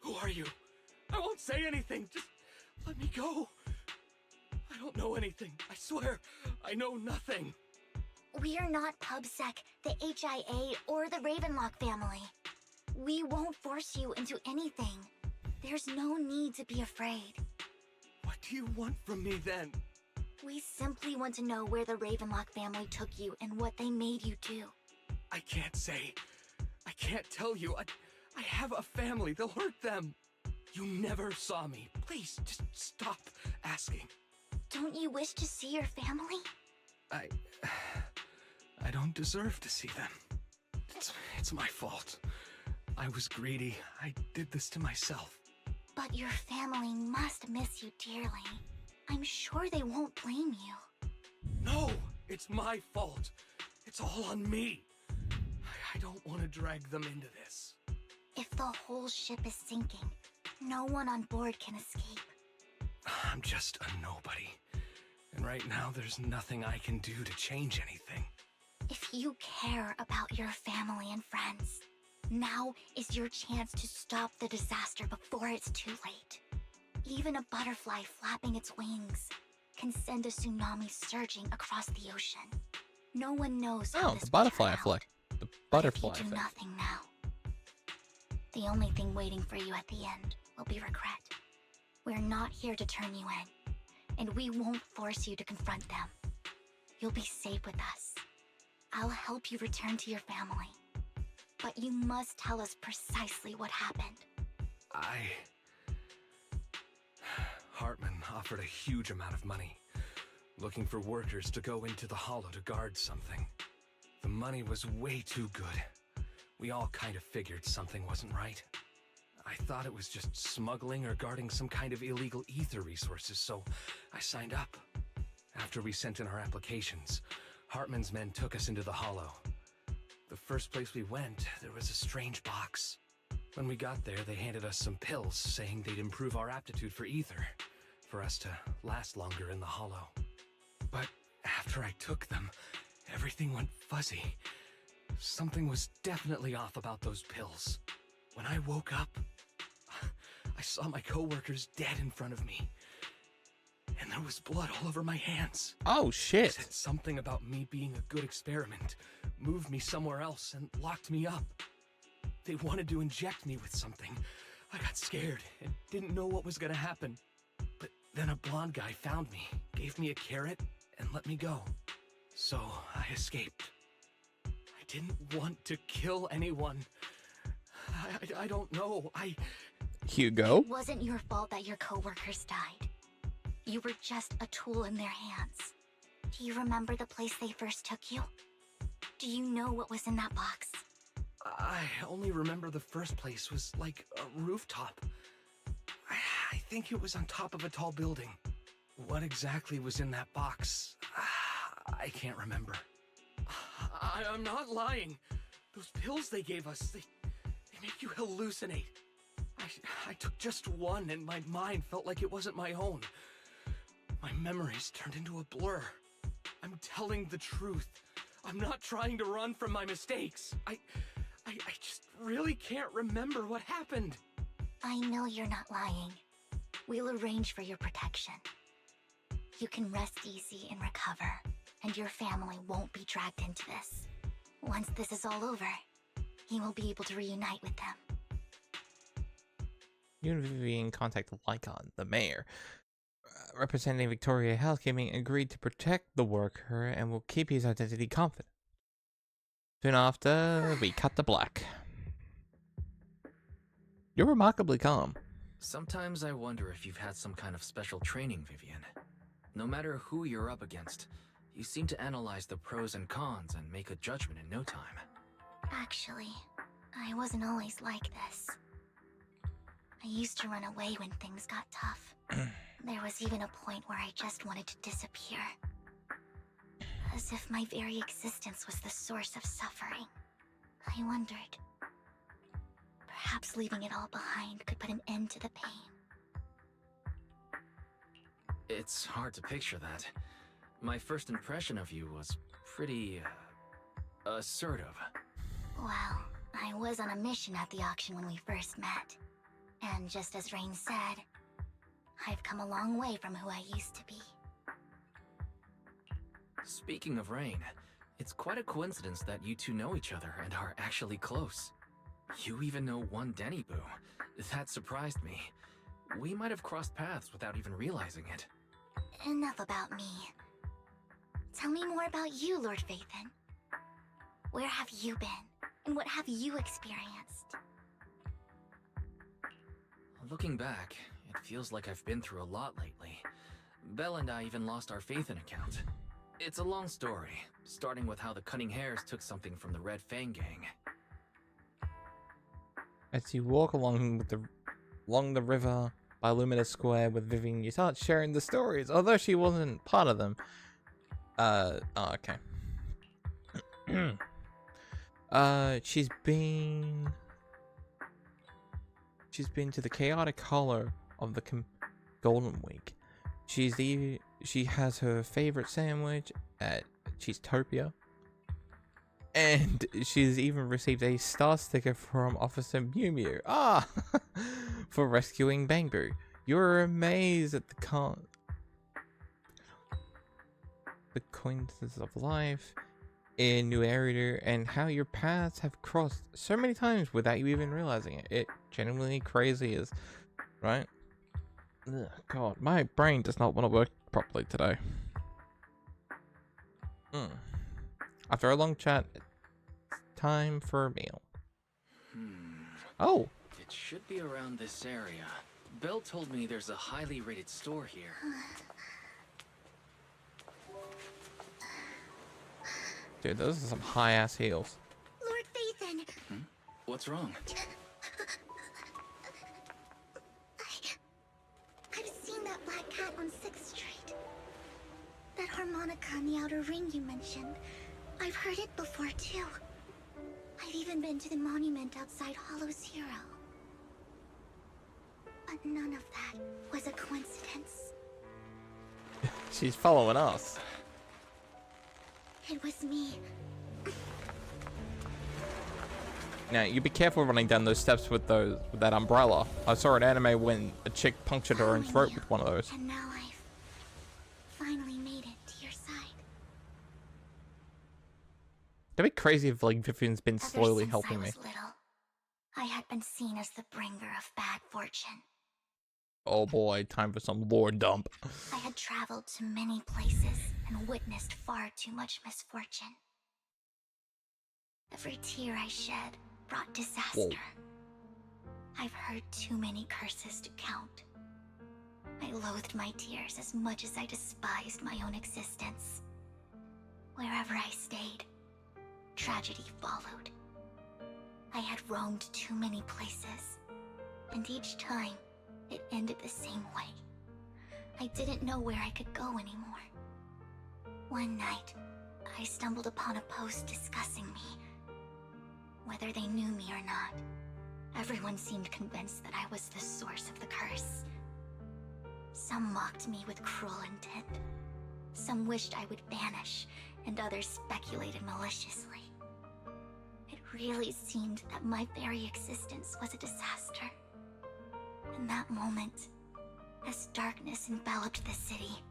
Who are you? I won't say anything. Just let me go. I don't know anything. I swear, I know nothing. We are not PubSec, the HIA, or the Ravenlock family. We won't force you into anything. There's no need to be afraid. What do you want from me then? We simply want to know where the Ravenlock family took you and what they made you do. I can't say. I can't tell you. I have a family. They'll hurt them. You never saw me. Please, just stop asking. Don't you wish to see your family? I don't deserve to see them. It's my fault. I was greedy. I did this to myself. But your family must miss you dearly. I'm sure they won't blame you. No, it's my fault. It's all on me. I don't want to drag them into this. If the whole ship is sinking, no one on board can escape. I'm just a nobody. And right now, there's nothing I can do to change anything. If you care about your family and friends, now is your chance to stop the disaster before it's too late. Even a butterfly flapping its wings can send a tsunami surging across the ocean. No one knows how this the butterfly will turn effect. out. The butterfly But if you do effect. nothing now, the only thing waiting for you at the end will be regret. We're not here to turn you in, and we won't force you to confront them. You'll be safe with us. I'll help you return to your family. But you must tell us precisely what happened. Hartman offered a huge amount of money, looking for workers to go into the hollow to guard something. The money was way too good. We all kind of figured something wasn't right. I thought it was just smuggling or guarding some kind of illegal ether resources, so I signed up. After we sent in our applications, Hartman's men took us into the hollow. The first place we went, there was a strange box. When we got there, they handed us some pills, saying they'd improve our aptitude for ether, for us to last longer in the hollow. But after I took them, everything went fuzzy. Something was definitely off about those pills. When I woke up, I saw my coworkers dead in front of me. And there was blood all over my hands. Oh, shit. They said something about me being a good experiment, moved me somewhere else, and locked me up. They wanted to inject me with something. I got scared and didn't know what was gonna happen. But then a blonde guy found me, gave me a carrot, and let me go. So I escaped. I didn't want to kill anyone. I don't know. Hugo? It wasn't your fault that your coworkers died. You were just a tool in their hands. Do you remember the place they first took you? Do you know what was in that box? I only remember the first place was like a rooftop. I think it was on top of a tall building. What exactly was in that box? I can't remember. I'm not lying. Those pills they gave us, they make you hallucinate. I took just one and my mind felt like it wasn't my own. My memories turned into a blur. I'm telling the truth. I'm not trying to run from my mistakes. I just really can't remember what happened. I know you're not lying. We'll arrange for your protection. You can rest easy and recover, and your family won't be dragged into this. Once this is all over, you will be able to reunite with them. You and Vivian contacted Lycon, the mayor. Representing Victoria Housekeeping agreed to protect the worker and will keep his identity confident. Soon after, we cut to black. You're remarkably calm. Sometimes I wonder if you've had some kind of special training, Vivian. No matter who you're up against, you seem to analyze the pros and cons and make a judgment in no time. Actually, I wasn't always like this. I used to run away when things got tough. There was even a point where I just wanted to disappear. As if my very existence was the source of suffering. I wondered. Perhaps leaving it all behind could put an end to the pain. It's hard to picture that. My first impression of you was pretty, assertive. Well, I was on a mission at the auction when we first met. And just as Rain said, I've come a long way from who I used to be. Speaking of Rain, it's quite a coincidence that you two know each other and are actually close. You even know one Denny Boo. That surprised me. We might have crossed paths without even realizing it. Enough about me. Tell me more about you, Lord Phaethon. Where have you been? And what have you experienced? Looking back, it feels like I've been through a lot lately. Belle and I even lost our Phaethon account. It's a long story, starting with how the Cunning Hares took something from the Red Fang gang. As you walk along the river by Luminous Square with Vivian, you start sharing the stories, although she wasn't part of them. Okay. She's been to the chaotic hollow of the Golden Week. She has her favorite sandwich at Cheesetopia. And she's even received a star sticker from Officer Mew Mew. For rescuing Bangbu. You're amazed at the coincidences of life in New Area and how your paths have crossed so many times without you even realizing it. It genuinely crazy is, right? Ugh, God, my brain does not want to work properly today. After a long chat, it's time for a meal. Oh! It should be around this area. Belle told me there's a highly rated store here. Dude, those are some high-ass heels. Lord Phaethon! What's wrong? I've seen that black cat on 6th Street. That harmonica in the outer ring you mentioned. I've heard it before, too. I've even been to the monument outside Hollow Zero. But none of that was a coincidence. She's following us. It was me. Now, you be careful running down those steps with that umbrella. I saw an anime when a chick punctured her own throat with one of those. And now I've finally made it to your side. That'd be crazy if, like, Vivian's been slowly Ever since helping I me. was little, I had been seen as the bringer of bad fortune. Oh boy, time for some lore dump. I had traveled to many places and witnessed far too much misfortune. Every tear I shed brought disaster. Whoa. I've heard too many curses to count. I loathed my tears as much as I despised my own existence. Wherever I stayed, tragedy followed. I had roamed too many places, and each time, it ended the same way. I didn't know where I could go anymore. One night, I stumbled upon a post discussing me. Whether they knew me or not, everyone seemed convinced that I was the source of the curse. Some mocked me with cruel intent. Some wished I would vanish, and others speculated maliciously. It really seemed that my very existence was a disaster. In that moment, as darkness enveloped the city,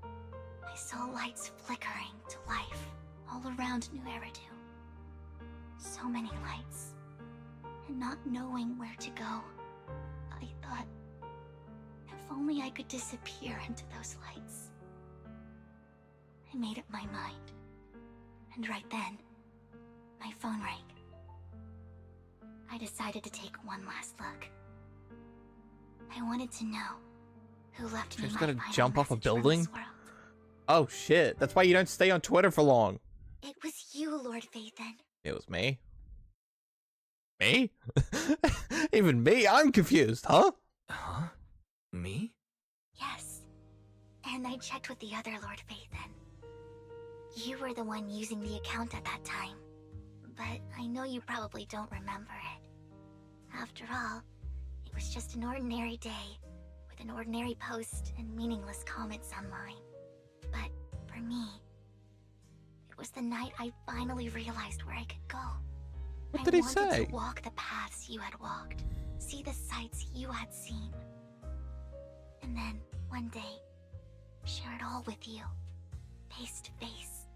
I saw lights flickering to life all around New Eridu. So many lights, and not knowing where to go, I thought, if only I could disappear into those lights. I made up my mind, and right then, my phone rang. I decided to take one last look. I wanted to know who left me She's my gonna final jump off a message from building? this world. Oh shit, that's why you don't stay on Twitter for long. It was you, Lord Phaethon. It was me. Me? Even me? I'm confused, huh? Huh? Me? Yes. And I checked with the other Lord Phaethon. You were the one using the account at that time. But I know you probably don't remember it. After all, it was just an ordinary day, with an ordinary post and meaningless comments online. But for me, it was the night I finally realized where I could go. What did he I wanted say? to walk the paths you had walked, see the sights you had seen. And then, one day, share it all with you, face to face.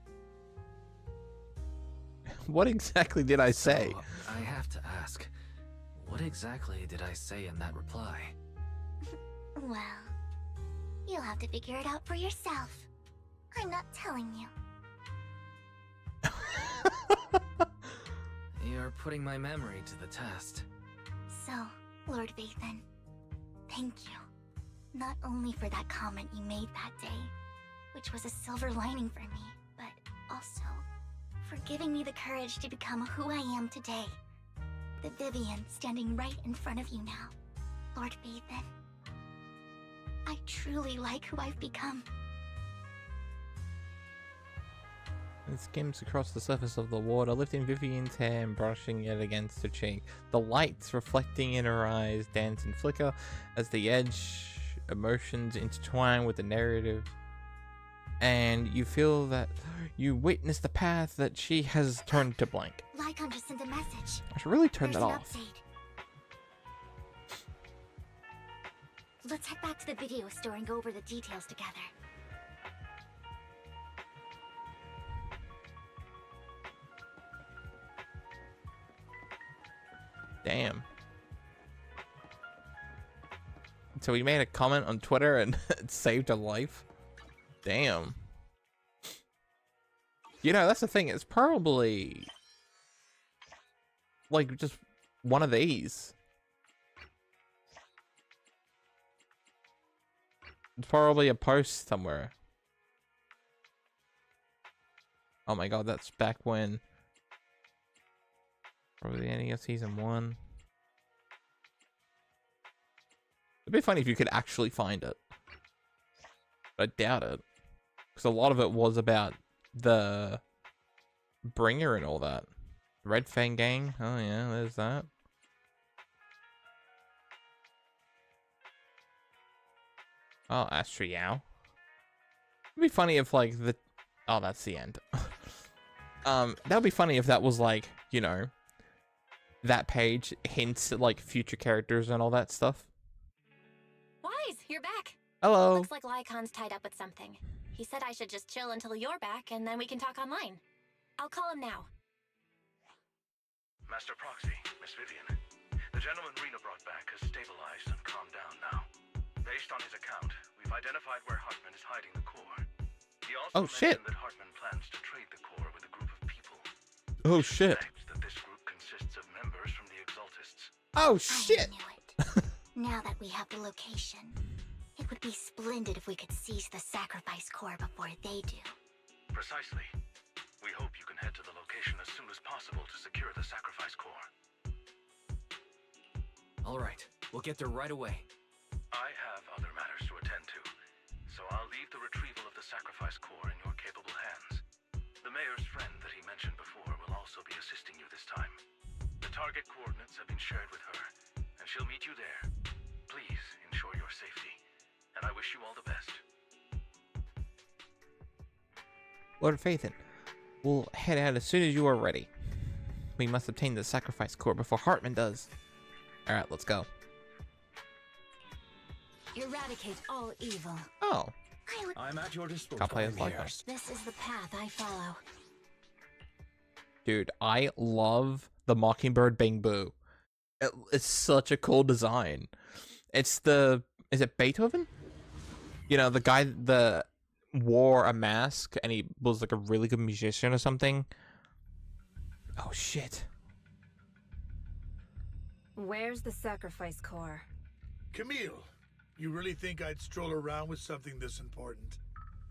What exactly did I say? So, I have to ask, what exactly did I say in that reply? Well, you'll have to figure it out for yourself. I'm not telling you. You're putting my memory to the test. So, Lord Phaethon, thank you. Not only for that comment you made that day, which was a silver lining for me, but also for giving me the courage to become who I am today. The Vivian standing right in front of you now. Lord Phaethon, I truly like who I've become. It skims across the surface of the water, lifting Vivian's hair and brushing it against her cheek. The lights reflecting in her eyes dance and flicker as the edge emotions intertwine with the narrative. And you feel that you witness the path that she has turned to blank. Lycon just sent a message. I should really turn There's that an off. update. Let's head back to the video store and go over the details together. Damn. So he made a comment on Twitter and it saved her life? Damn. You know, that's the thing. It's probably like just one of these. It's probably a post somewhere. Oh my god, that's back when. Probably the ending of season 1. It'd be funny if you could actually find it. But I doubt it. Because a lot of it was about the bringer and all that. Red Fang Gang. Oh yeah, there's that. Oh, Astriao. It'd be funny if like the... Oh, that's the end. That'd be funny if that was like, you know, that page hints at like future characters and all that stuff. Wise, you're back. Hello. Looks like Lycon's tied up with something. He said I should just chill until you're back, and then we can talk online. I'll call him now. Master Proxy, Miss Vivian. The gentleman Rena brought back has stabilized and calmed down now. Based on his account, we've identified where Hartman is hiding the core. He also mentioned that Hartman plans to trade the core with a group of people. Oh shit. That this group consists of members from the Exaltists. Oh shit. I knew it. Now that we have the location, it would be splendid if we could seize the sacrifice core before they do. Precisely. We hope you can head to the location as soon as possible to secure the sacrifice core. All right, we'll get there right away. I have other matters to attend to, so I'll leave the retrieval of the sacrifice core in your capable hands. The mayor's friend that he mentioned before will also be assisting you this time. The target coordinates have been shared with her, and she'll meet you there. Please ensure your safety, and I wish you all the best. Lord Phaethon, we'll head out as soon as you are ready. We must obtain the sacrifice core before Hartman does. Alright, let's go. Eradicate all evil. Oh. I'm at your disposal. Can't play as like that. This is the path I follow. Dude, I love the Mockingbird Bing Boo. It's such a cool design. It's the... Is it Beethoven? You know, the guy that wore a mask and he was like a really good musician or something. Oh, shit. Where's the sacrifice core? Camille, you really think I'd stroll around with something this important?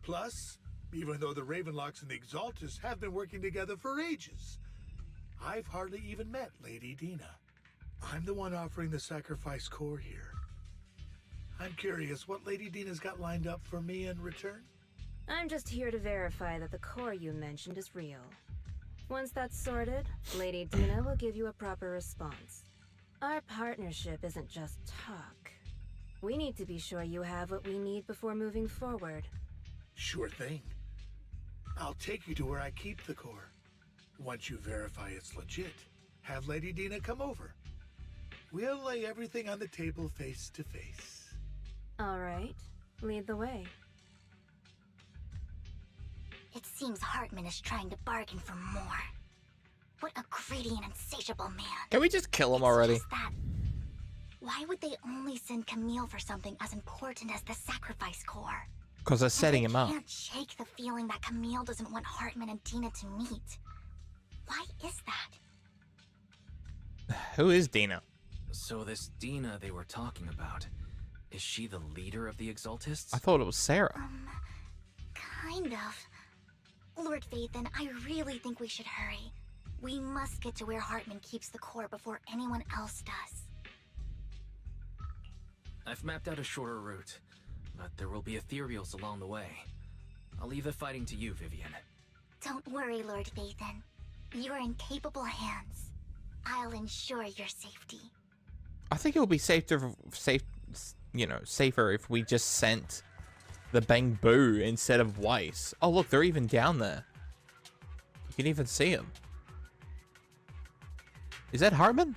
Plus, even though the Ravenlocks and the Exaltists have been working together for ages, I've hardly even met Lady Dina. I'm the one offering the sacrifice core here. I'm curious what Lady Dina's got lined up for me in return? I'm just here to verify that the core you mentioned is real. Once that's sorted, Lady Dina will give you a proper response. Our partnership isn't just talk. We need to be sure you have what we need before moving forward. Sure thing. I'll take you to where I keep the core. Once you verify it's legit, have Lady Dina come over. We'll lay everything on the table face to face. All right, lead the way. It seems Hartman is trying to bargain for more. What a greedy and insatiable man. Can we just kill him already? Just that. Why would they only send Camille for something as important as the sacrifice core? Because they're setting him up. I can't shake the feeling that Camille doesn't want Hartman and Dina to meet. Why is that? Who is Dina? So this Dina they were talking about, is she the leader of the Exaltists? I thought it was Sarah. Kind of. Lord Phaethon, I really think we should hurry. We must get to where Hartman keeps the core before anyone else does. I've mapped out a shorter route, but there will be ethereals along the way. I'll leave the fighting to you, Vivian. Don't worry, Lord Phaethon. You're in capable hands. I'll ensure your safety. I think it would be safer if we just sent the Bang Boo instead of Weiss. Oh, look, they're even down there. You can even see him. Is that Hartman?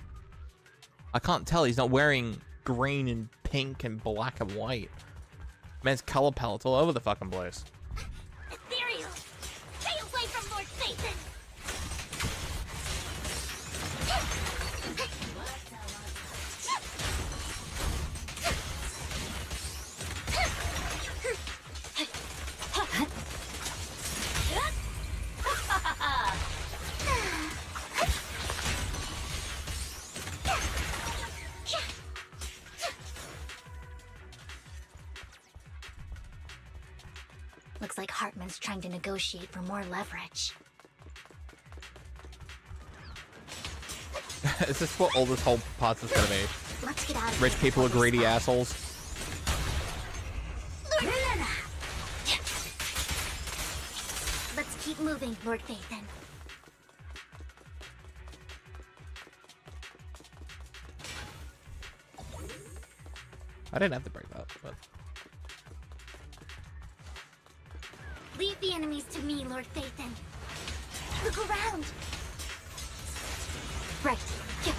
I can't tell. He's not wearing green and pink and black and white. Man's color palette's all over the fucking place. Ethereal! Stay away from Lord Phaethon! Looks like Hartman's trying to negotiate for more leverage. Is this what all this whole part is gonna be? Let's get out of Rich here people are before they greedy spot. assholes. Let's keep moving, Lord Phaethon. I didn't have to break that, but... Leave the enemies to me, Lord Phaethon. Look around. Right. Yeah.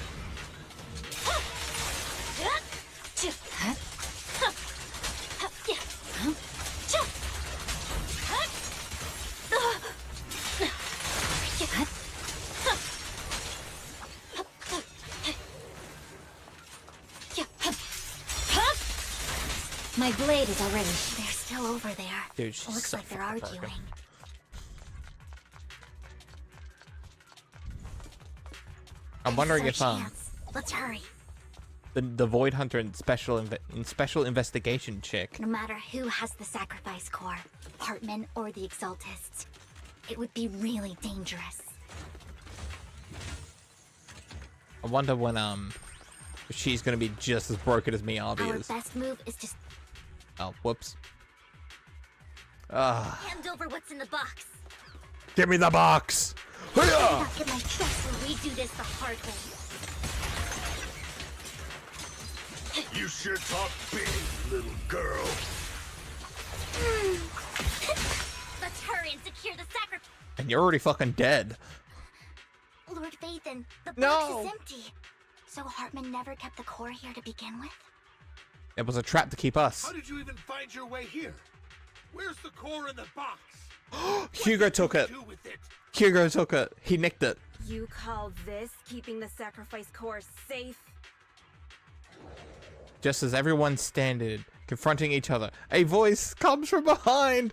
decided already. They're still over there. Dude, she's Looks so like they're fucking arguing. broken. I'm wondering This is if our chance. Let's hurry. the Void Hunter and special investigation chick. No matter who has the sacrifice core, Hartman or the Exaltists, it would be really dangerous. I wonder when she's gonna be just as broken as Miyabi Our is. best move is to Oh, whoops. Ah, hand over what's in the box. give me the box. I'll get my trust when we do this the hard way. You sure talk big, little girl. Let's hurry and secure the sacrifice. And you're already fucking dead. Lord Vathan, the box No. is empty. So Hartman never kept the core here to begin with? It was a trap to keep us. How did you even find your way here? Where's the core in the box? Hugo took it. Do with it? Hugo took it. He nicked it. You call this keeping the sacrifice core safe? Just as everyone's standing, confronting each other, a voice comes from behind.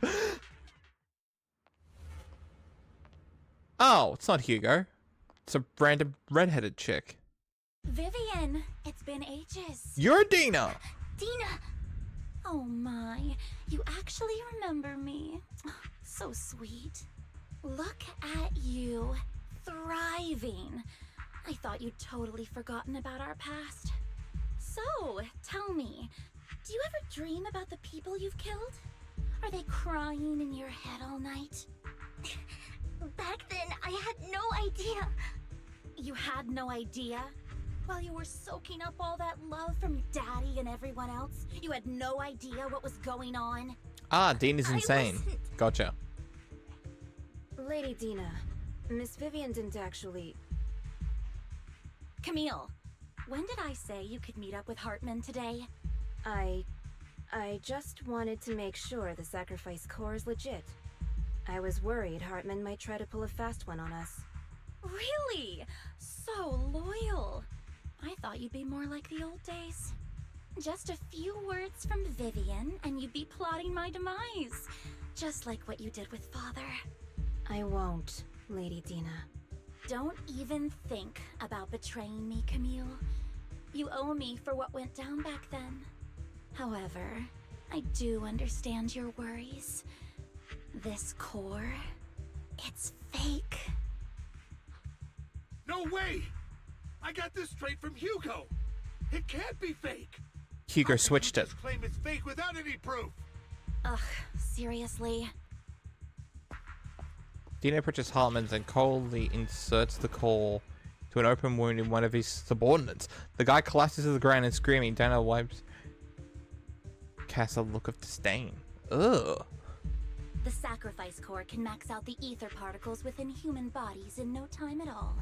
Oh, it's not Hugo. It's a random redheaded chick. Vivian, it's been ages. You're Dina. Dina! Oh my, you actually remember me. So sweet. Look at you, thriving. I thought you'd totally forgotten about our past. So, tell me, do you ever dream about the people you've killed? Are they crying in your head all night? Back then, I had no idea. You had no idea? While you were soaking up all that love from Daddy and everyone else, you had no idea what was going on? Ah, Dina's I insane. wasn't. Gotcha. Lady Dina, Miss Vivian didn't actually... Camille, when did I say you could meet up with Hartman today? I just wanted to make sure the sacrifice core is legit. I was worried Hartman might try to pull a fast one on us. Really? So loyal. I thought you'd be more like the old days. Just a few words from Vivian and you'd be plotting my demise. Just like what you did with Father. I won't, Lady Dina. Don't even think about betraying me, Camille. You owe me for what went down back then. However, I do understand your worries. This core, it's fake. No way! I got this straight from Hugo. It can't be fake. Hugo switched it. Just claim it's fake without any proof. Ugh, seriously? Dina approaches Hartman's and coldly inserts the core to an open wound in one of his subordinates. The guy collapses to the ground and screaming. Dina wipes. Casts a look of disdain. Ugh. The sacrifice core can max out the ether particles within human bodies in no time at all.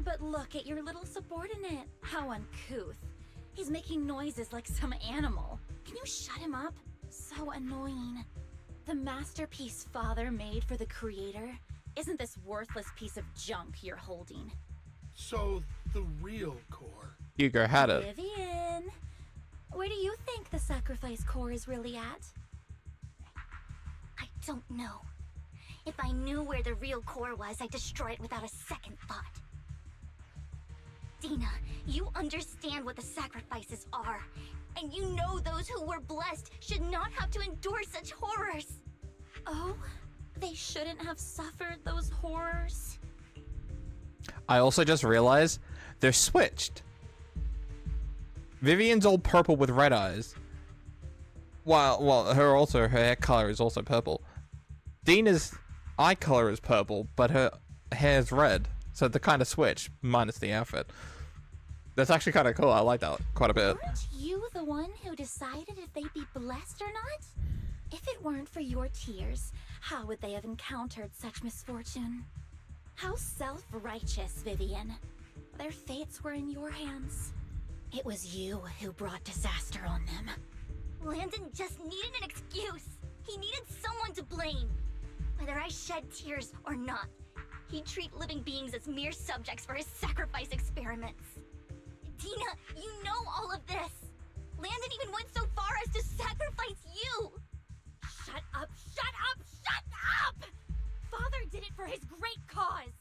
But look at your little subordinate. How uncouth. He's making noises like some animal. Can you shut him up? So annoying. The masterpiece Father made for the Creator isn't this worthless piece of junk you're holding. So, the real core. Hugo had it. Vivian, where do you think the sacrifice core is really at? I don't know. If I knew where the real core was, I'd destroy it without a second thought. Dina, you understand what the sacrifices are. And you know those who were blessed should not have to endure such horrors. Oh, they shouldn't have suffered those horrors. I also just realized they're switched. Vivian's all purple with red eyes. Well, her hair color is also purple. Dina's eye color is purple, but her hair's red. So they're kind of switched, minus the outfit. That's actually kind of cool. I like that quite a bit. Weren't you the one who decided if they'd be blessed or not? If it weren't for your tears, how would they have encountered such misfortune? How self-righteous, Vivian. Their fates were in your hands. It was you who brought disaster on them. Landon just needed an excuse. He needed someone to blame. Whether I shed tears or not, he'd treat living beings as mere subjects for his sacrifice experiments. Dina, you know all of this. Landon even went so far as to sacrifice you! Shut up, shut up, shut up! Father did it for his great cause!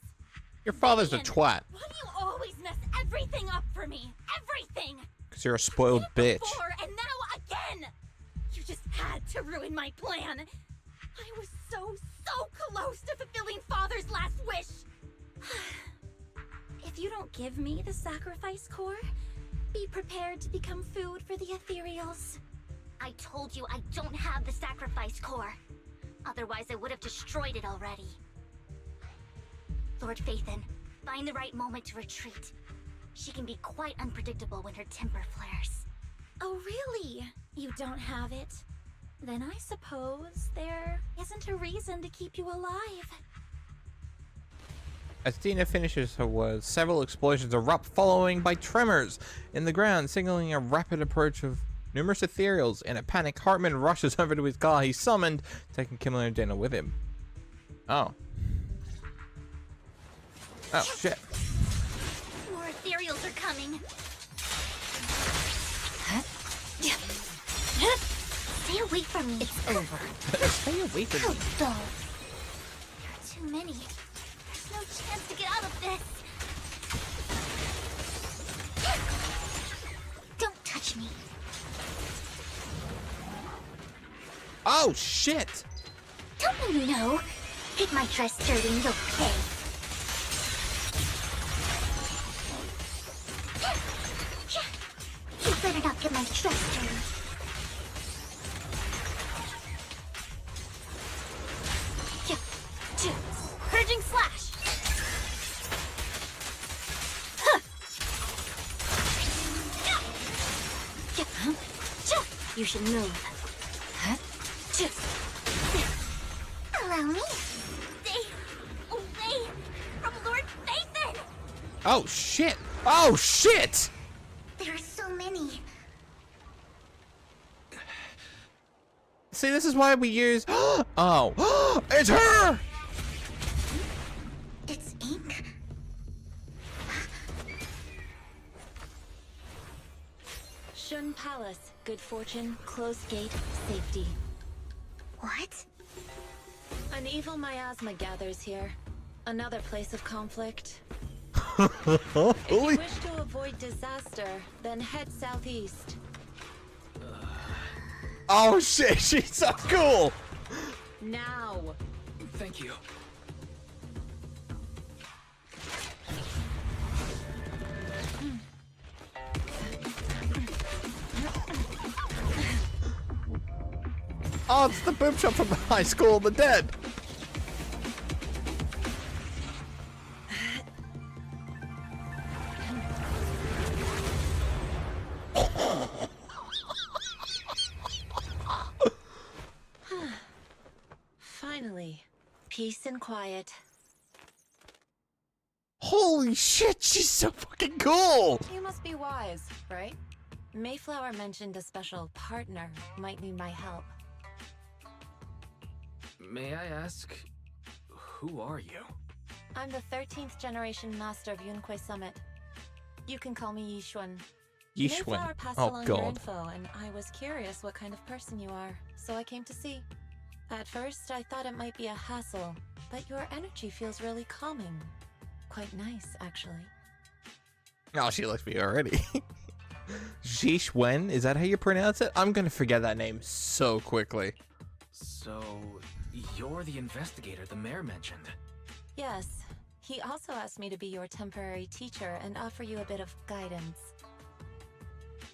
Your father's a Vivian, twat. Why do you always mess everything up for me? Everything! Because you're a spoiled bitch. Before and now again! You just had to ruin my plan! I was so close to fulfilling Father's last wish! If you don't give me the sacrifice core, be prepared to become food for the ethereals. I told you I don't have the sacrifice core. Otherwise, I would have destroyed it already. Lord Phaethon, find the right moment to retreat. She can be quite unpredictable when her temper flares. Oh, really? You don't have it? Then I suppose there isn't a reason to keep you alive. As Dina finishes her words, several explosions erupt, following by tremors in the ground, signaling a rapid approach of numerous ethereals. In a panic, Hartman rushes over to his car he summoned, taking Kimberly and Dina with him. Oh. Oh, shit. More ethereals are coming. Stay away from me. It's over. Stay away from me. How dull. There are too many. There's no chance to get out of this. Don't touch me. Oh, shit! Don't you know? Get my dress dirty and you'll pay. You better not get my dress dirty. Purging slash! You should move. Allow me. Stay away from Lord Phaethon! Oh, shit! Oh, shit! There are so many. See, this is why we use... Oh. It's her! It's ink. Shun Palace, good fortune, closed gate, safety. What? An evil miasma gathers here. Another place of conflict. If you wish to avoid disaster, then head southeast. Oh shit, she's so cool! Now! Thank you. Oh, it's the boob shop from High School of the Dead! Finally, peace and quiet. Holy shit, she's so fucking cool! You must be wise, right? Mayflower mentioned a special partner might need my help. May I ask, who are you? I'm the 13th generation master of Yunque Summit. You can call me Yishuan. Yishuan. Mayflower passed Oh along your god. info, and I was curious what kind of person you are, so I came to see. At first, I thought it might be a hassle, but your energy feels really calming. Quite nice, actually. Oh, she likes me already. Yishuan, is that how you pronounce it? I'm gonna forget that name so quickly. So, you're the investigator the mayor mentioned. Yes. He also asked me to be your temporary teacher and offer you a bit of guidance.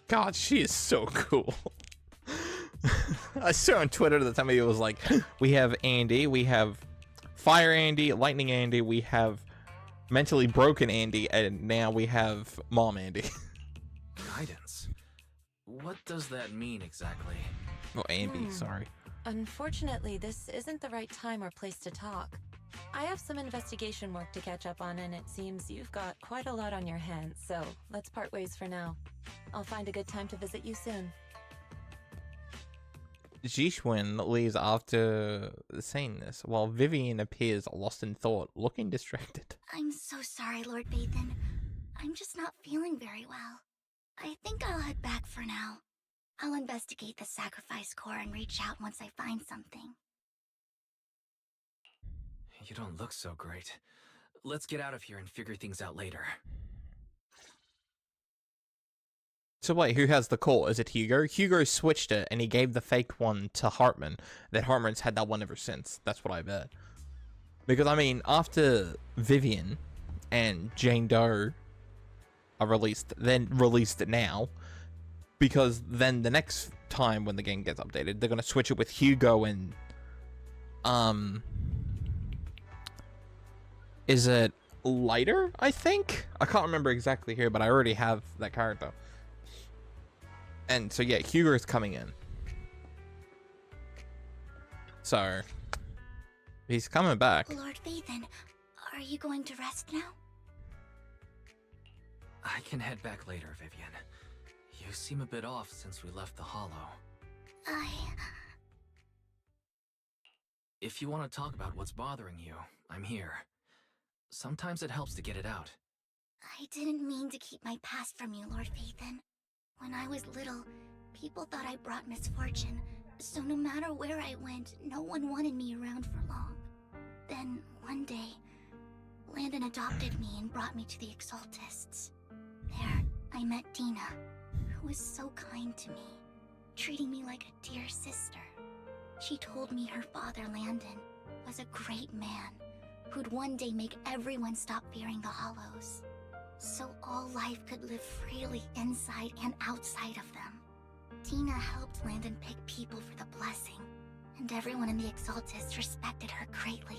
God, she is so cool. I saw on Twitter that somebody was like, we have Andy, we have Fire Andy, Lightning Andy, we have Mentally Broken Andy, and now we have Mom Andy. Guidance? What does that mean exactly? Oh, Andy, sorry. Unfortunately, this isn't the right time or place to talk. I have some investigation work to catch up on, and it seems you've got quite a lot on your hands, so let's part ways for now. I'll find a good time to visit you soon. Yishuan leaves after saying this, while Vivian appears lost in thought, looking distracted. I'm so sorry, Lord Phaethon. I'm just not feeling very well. I think I'll head back for now. I'll investigate the sacrifice core and reach out once I find something. You don't look so great. Let's get out of here and figure things out later. So wait, who has the core? Is it Hugo? Hugo switched it and he gave the fake one to Hartman. That Hartman's had that one ever since. That's what I bet. Because I mean, after Vivian and Jane Doe are released, then released it now, because then the next time when the game gets updated, they're gonna switch it with Hugo and is it Lighter? I think I can't remember exactly here, but I already have that character. And so yeah, Hugo is coming in. So he's coming back. Lord Vathan, are you going to rest now? I can head back later, Vivian. You seem a bit off since we left the Hollow. If you want to talk about what's bothering you, I'm here. Sometimes it helps to get it out. I didn't mean to keep my past from you, Lord Vathan. When I was little, people thought I brought misfortune, so no matter where I went, no one wanted me around for long. Then, one day, Landon adopted me and brought me to the Exaltists. There, I met Dina, who was so kind to me, treating me like a dear sister. She told me her father, Landon, was a great man, who'd one day make everyone stop fearing the Hollows, so all life could live freely inside and outside of them. Dina helped Landon pick people for the blessing, and everyone in the Exaltists respected her greatly.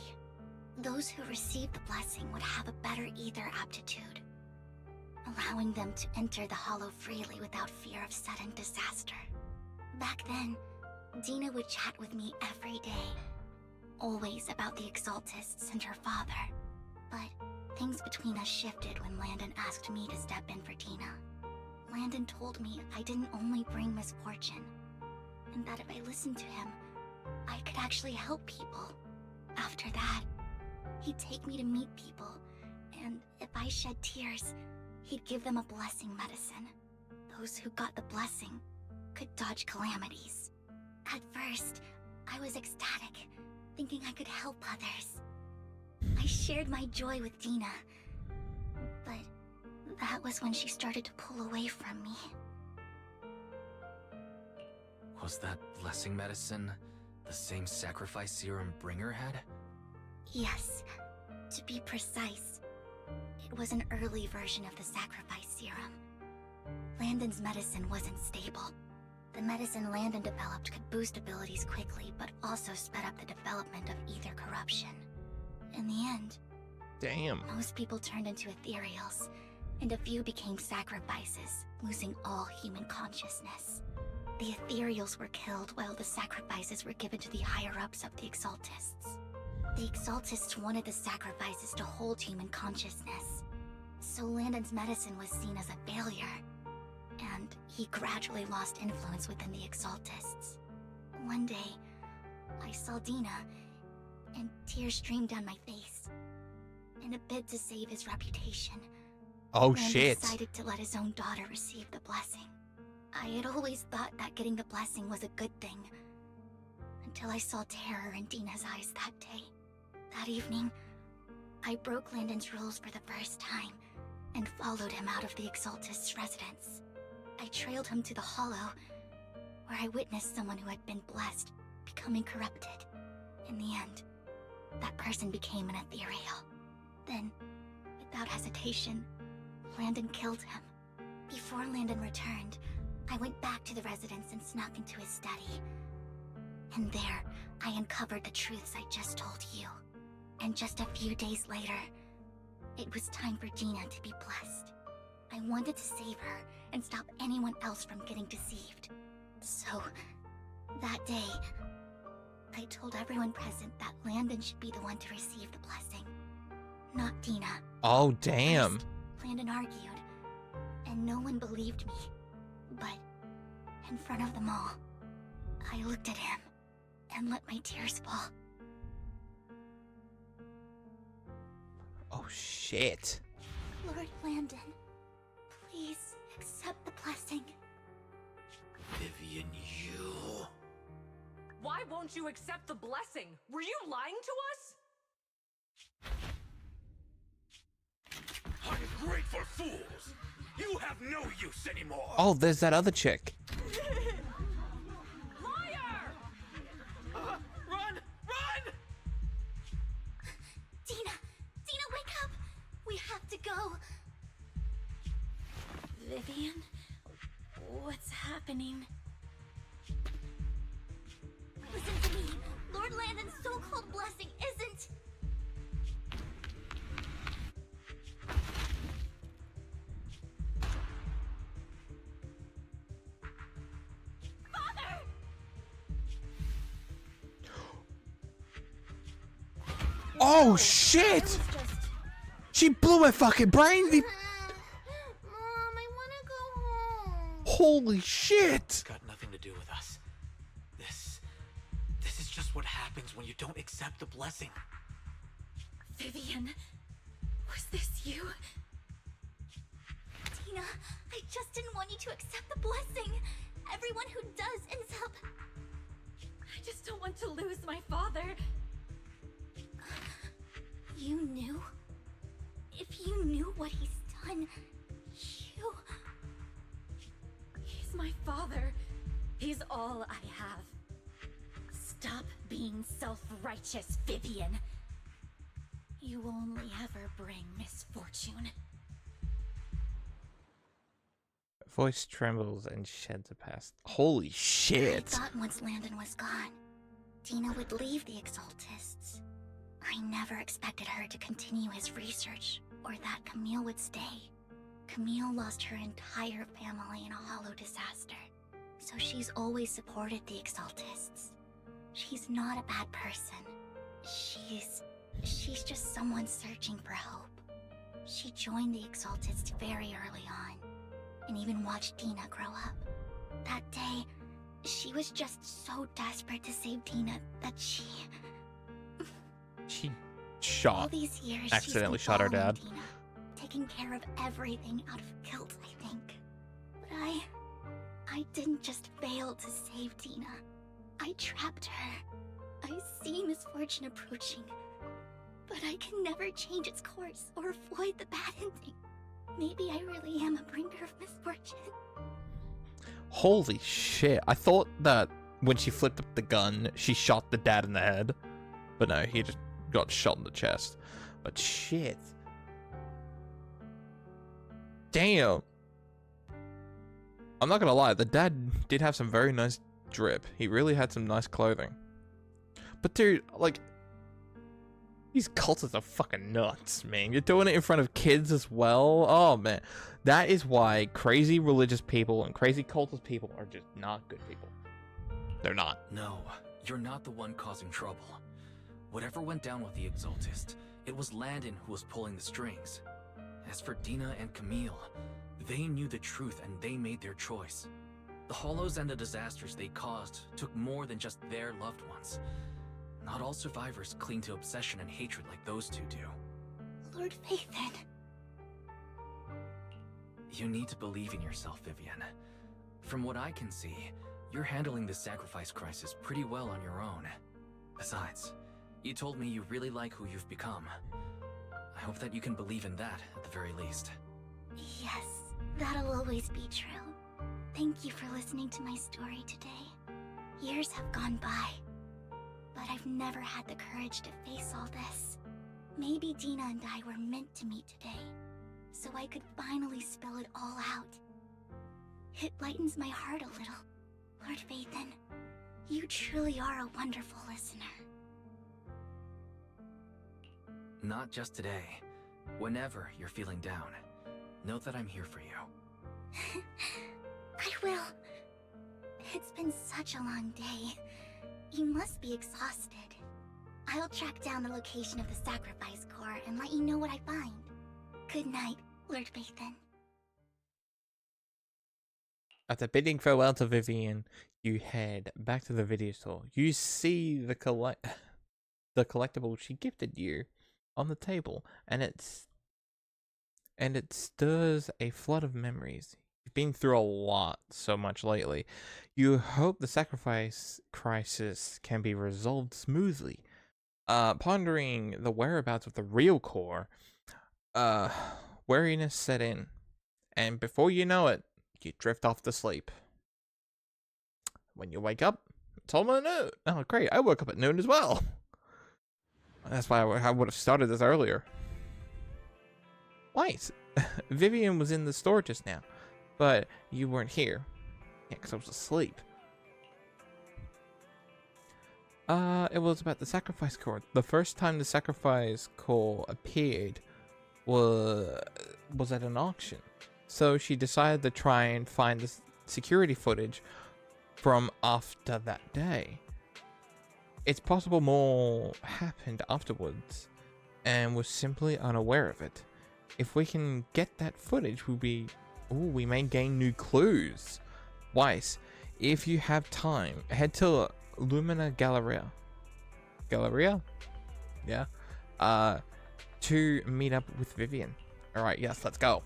Those who received the blessing would have a better ether aptitude, allowing them to enter the Hollow freely without fear of sudden disaster. Back then, Dina would chat with me every day, always about the Exaltists and her father. But things between us shifted when Landon asked me to step in for Dina. Landon told me I didn't only bring misfortune, and that if I listened to him, I could actually help people. After that, he'd take me to meet people, and if I shed tears, he'd give them a blessing medicine. Those who got the blessing could dodge calamities. At first, I was ecstatic, thinking I could help others. I shared my joy with Dina, but that was when she started to pull away from me. Was that blessing medicine the same sacrifice serum Bringer had? Yes, to be precise, it was an early version of the sacrifice serum. Landon's medicine wasn't stable. The medicine Landon developed could boost abilities quickly, but also sped up the development of ether corruption. In the end, Damn. most people turned into ethereals, and a few became sacrifices, losing all human consciousness. The ethereals were killed while the sacrifices were given to the higher-ups of the Exaltists. The Exaltists wanted the sacrifices to hold human consciousness, so Landon's medicine was seen as a failure, and he gradually lost influence within the Exaltists. One day, I saw Dina, and tears streamed down my face. In a bid to save his reputation, Oh Landon shit. decided to let his own daughter receive the blessing. I had always thought that getting the blessing was a good thing, until I saw terror in Dina's eyes that day. That evening, I broke Landon's rules for the first time, and followed him out of the Exaltist's residence. I trailed him to the Hollow, where I witnessed someone who had been blessed becoming corrupted. In the end, that person became an ethereal. Then, without hesitation, Landon killed him. Before Landon returned, I went back to the residence and snuck into his study. And there, I uncovered the truths I just told you. And just a few days later, it was time for Dina to be blessed. I wanted to save her and stop anyone else from getting deceived. So, that day, I told everyone present that Landon should be the one to receive the blessing, not Dina. Oh damn. First, Landon argued, and no one believed me. But, in front of them all, I looked at him and let my tears fall. Oh shit. Lord Landon, please accept the blessing. Vivian, you... Why won't you accept the blessing? Were you lying to us? Ungrateful fools! You have no use anymore! Oh, there's that other chick. Liar! Run! Run! Dina! Dina, wake up! We have to go! Vivian? What's happening? Listen to me! Lord Landon's so-called blessing isn't... Father! Oh shit! She blew her fucking brain. Mom, I wanna go home. Holy shit! It's got nothing to do with us. This is just what happens when you don't accept the blessing. Vivian? Was this you? Dina, I just didn't want you to accept the blessing. Everyone who does ends up... I just don't want to lose my father. You knew? If you knew what he's done, you... He's my father. He's all I have. Stop being self-righteous, Vivian. You will only ever bring misfortune. Voice trembles and sheds a past. Holy shit! I thought once Landon was gone, Dina would leave the Exaltists. I never expected her to continue his research, or that Camille would stay. Camille lost her entire family in a hollow disaster, so she's always supported the Exaltists. She's not a bad person. She's just someone searching for hope. She joined the Exaltists very early on, and even watched Dina grow up. That day, she was just so desperate to save Dina that she shot. all these years Accidentally she's been shot her following dad. Dina, taking care of everything out of guilt, I think. But I didn't just fail to save Dina. I trapped her. I see misfortune approaching, but I can never change its course or avoid the bad ending. Maybe I really am a bringer of misfortune. Holy shit! I thought that when she flipped up the gun, she shot the dad in the head, but no, he just got shot in the chest. But shit. Damn. I'm not gonna lie, the dad did have some very nice drip. He really had some nice clothing. But dude, like, these cultists are fucking nuts, man. You're doing it in front of kids as well. Oh man, that is why crazy religious people and crazy cultist people are just not good people. They're not. No, you're not the one causing trouble. Whatever went down with the Exaltist, it was Landon who was pulling the strings. As for Dina and Camille, they knew the truth and they made their choice. The hollows and the disasters they caused took more than just their loved ones. Not all survivors cling to obsession and hatred like those two do. Lord Phaethon. You need to believe in yourself, Vivian. From what I can see, you're handling this sacrifice crisis pretty well on your own. Besides, you told me you really like who you've become. I hope that you can believe in that, at the very least. Yes, that'll always be true. Thank you for listening to my story today. Years have gone by, but I've never had the courage to face all this. Maybe Dina and I were meant to meet today, so I could finally spill it all out. It lightens my heart a little. Lord Phaethon, you truly are a wonderful listener. Not just today. Whenever you're feeling down, know that I'm here for you. I will. It's been such a long day. You must be exhausted. I'll track down the location of the sacrifice core and let you know what I find. Good night, Lord Phaethon. After bidding farewell to Vivian, you head back to the video store. You see the collectible she gifted you on the table, and it stirs a flood of memories. You've been through a lot so much lately. You hope the sacrifice crisis can be resolved smoothly. Pondering the whereabouts of the real core, weariness set in. And before you know it, you drift off to sleep. When you wake up, it's almost noon. Oh, great. I woke up at noon as well. That's why I would have started this earlier. Wait. Vivian was in the store just now, but you weren't here. Yeah, because I was asleep. It was about the sacrifice core. The first time the sacrifice core appeared was at an auction. So she decided to try and find the security footage from after that day. It's possible more happened afterwards and was simply unaware of it. If we can get that footage, we may gain new clues. Weiss, if you have time, head to Lumina Galleria. Galleria? Yeah. To meet up with Vivian. Alright, yes, let's go.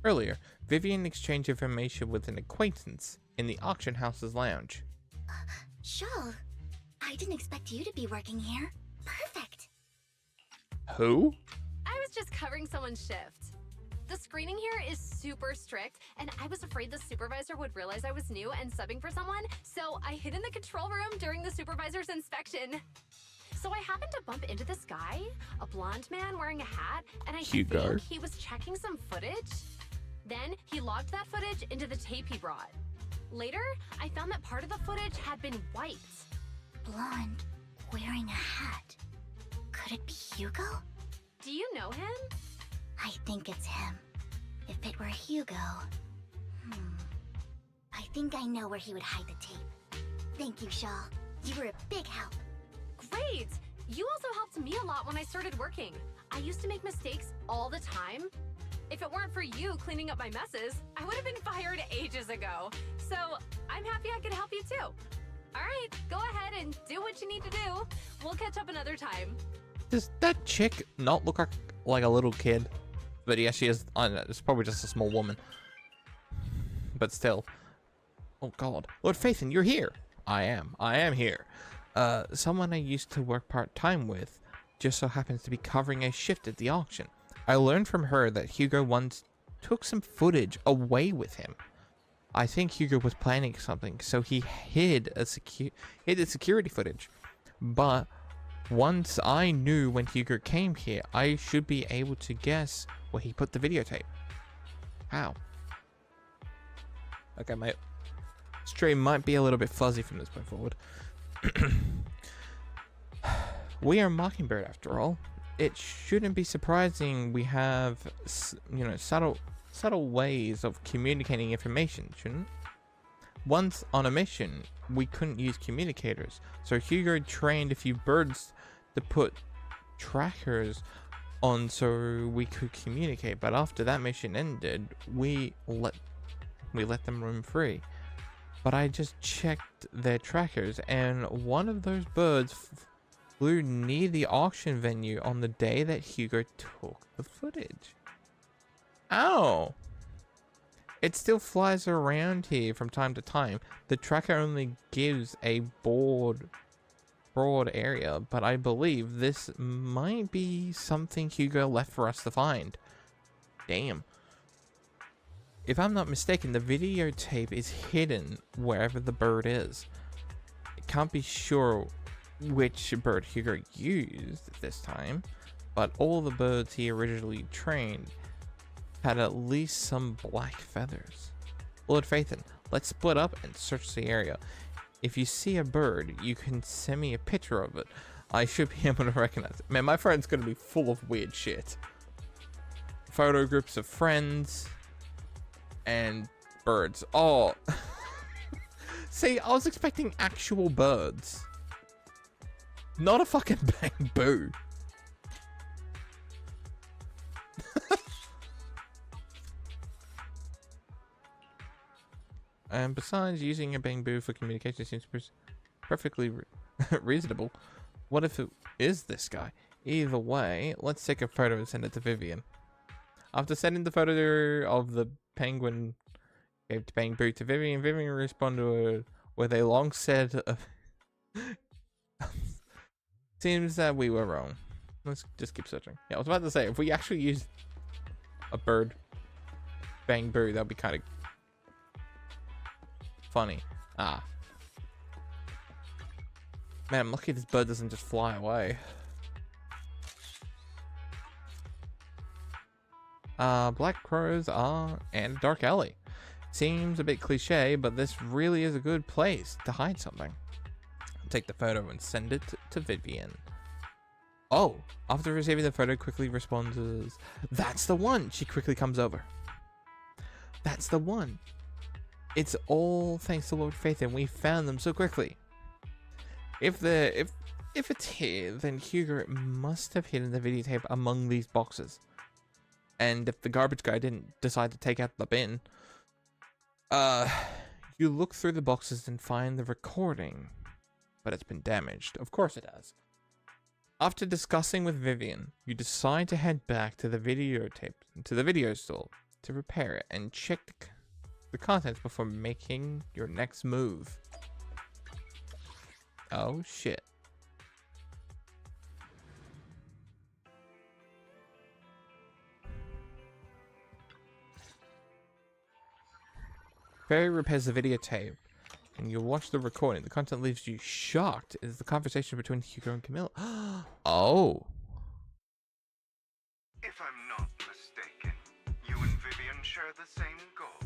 Earlier, Vivian exchanged information with an acquaintance in the auction house's lounge. Shawl, I didn't expect you to be working here. Perfect. Who? I was just covering someone's shift. The screening here is super strict, and I was afraid the supervisor would realize I was new and subbing for someone, so I hid in the control room during the supervisor's inspection. So I happened to bump into this guy, a blonde man wearing a hat, and I think he was checking some footage. Then he logged that footage into the tape he brought. Later, I found that part of the footage had been wiped. Blonde, wearing a hat. Could it be Hugo? Do you know him? I think it's him. If it were Hugo... I think I know where he would hide the tape. Thank you, Shaw. You were a big help. Great! You also helped me a lot when I started working. I used to make mistakes all the time. If it weren't for you cleaning up my messes, I would have been fired ages ago. So I'm happy I could help you too. All right, go ahead and do what you need to do. We'll catch up another time. Does that chick not look like a little kid? But yeah, she is. I don't know, it's probably just a small woman. But still. Oh God, Lord Phaethon, you're here. I am here. Someone I used to work part-time with just so happens to be covering a shift at the auction. I learned from her that Hugo once took some footage away with him. I think Hugo was planning something, so he hid the security footage. But once I knew when Hugo came here, I should be able to guess where he put the videotape. How? Okay, my stream might be a little bit fuzzy from this point forward. We are Mockingbird after all. It shouldn't be surprising we have, you know, subtle ways of communicating information, shouldn't it? Once on a mission, we couldn't use communicators, so Hugo trained a few birds to put trackers on so we could communicate. But after that mission ended, we let them roam free. But I just checked their trackers, and one of those birds flew near the auction venue on the day that Hugo took the footage. Oh! It still flies around here from time to time. The tracker only gives a broad area, but I believe this might be something Hugo left for us to find. Damn. If I'm not mistaken, the videotape is hidden wherever the bird is. I can't be sure which bird Hugo used this time, but all the birds he originally trained had at least some black feathers. Lord Phaethon, let's split up and search the area. If you see a bird, you can send me a picture of it. I should be able to recognize it. Man, my friend's gonna be full of weird shit. Photo groups of friends and birds. Oh. See, I was expecting actual birds. Not a fucking bamboo. And besides, using a bamboo for communication seems perfectly reasonable. What if it is this guy? Either way, let's take a photo and send it to Vivian. After sending the photo of the penguin gave to Bang Boo to Vivian, Vivian responded with a long set of... Seems that we were wrong. Let's just keep searching. Yeah, I was about to say, if we actually use a bird Bang Boo, that'd be kind of funny. Ah. Man, I'm lucky this bird doesn't just fly away. Black crows are and dark alley. Seems a bit cliche, but this really is a good place to hide something. Take the photo and send it to Vivian. Oh, after receiving the photo, quickly responds, "That's the one." She quickly comes over. That's the one. It's all thanks to Lord Faith, and we found them so quickly. If it's here, then Hugo must have hidden the videotape among these boxes. And if the garbage guy didn't decide to take out the bin, you look through the boxes and find the recording, but it's been damaged. Of course it has. After discussing with Vivian, you decide to head back to the video store to repair it and check the contents before making your next move. Oh shit. Barry repairs the videotape, and you watch the recording. The content leaves you shocked. It is the conversation between Hugo and Camille. Oh. If I'm not mistaken, you and Vivian share the same goal.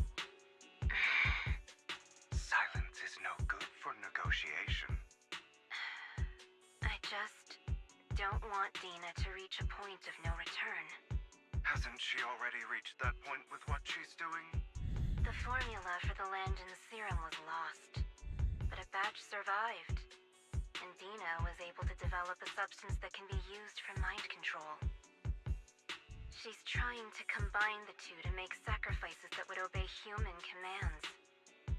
Silence is no good for negotiation. I just don't want Dina to reach a point of no return. Hasn't she already reached that point with what she's doing? The formula for the Landon serum was lost, but a batch survived, and Dina was able to develop a substance that can be used for mind control. She's trying to combine the two to make sacrifices that would obey human commands.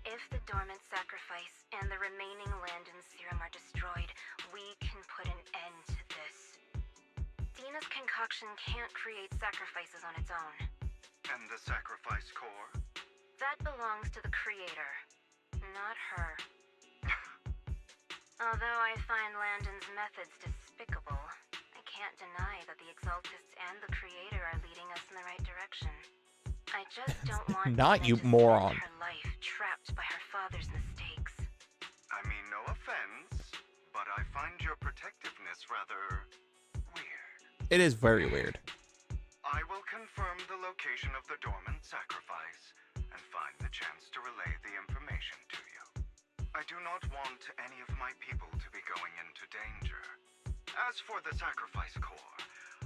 If the dormant sacrifice and the remaining Landon serum are destroyed, we can put an end to this. Dina's concoction can't create sacrifices on its own. And the sacrifice core? That belongs to the creator, not her. Although I find Landon's methods despicable, I can't deny that the Exaltists and the creator are leading us in the right direction. I just don't want Not Dina you to moron. spend her life trapped by her father's mistakes. I mean, no offense, but I find your protectiveness rather weird. It is very weird. I will confirm the location of the dormant sacrifice and find the chance to relay the information to you. I do not want any of my people to be going into danger. As for the sacrifice core,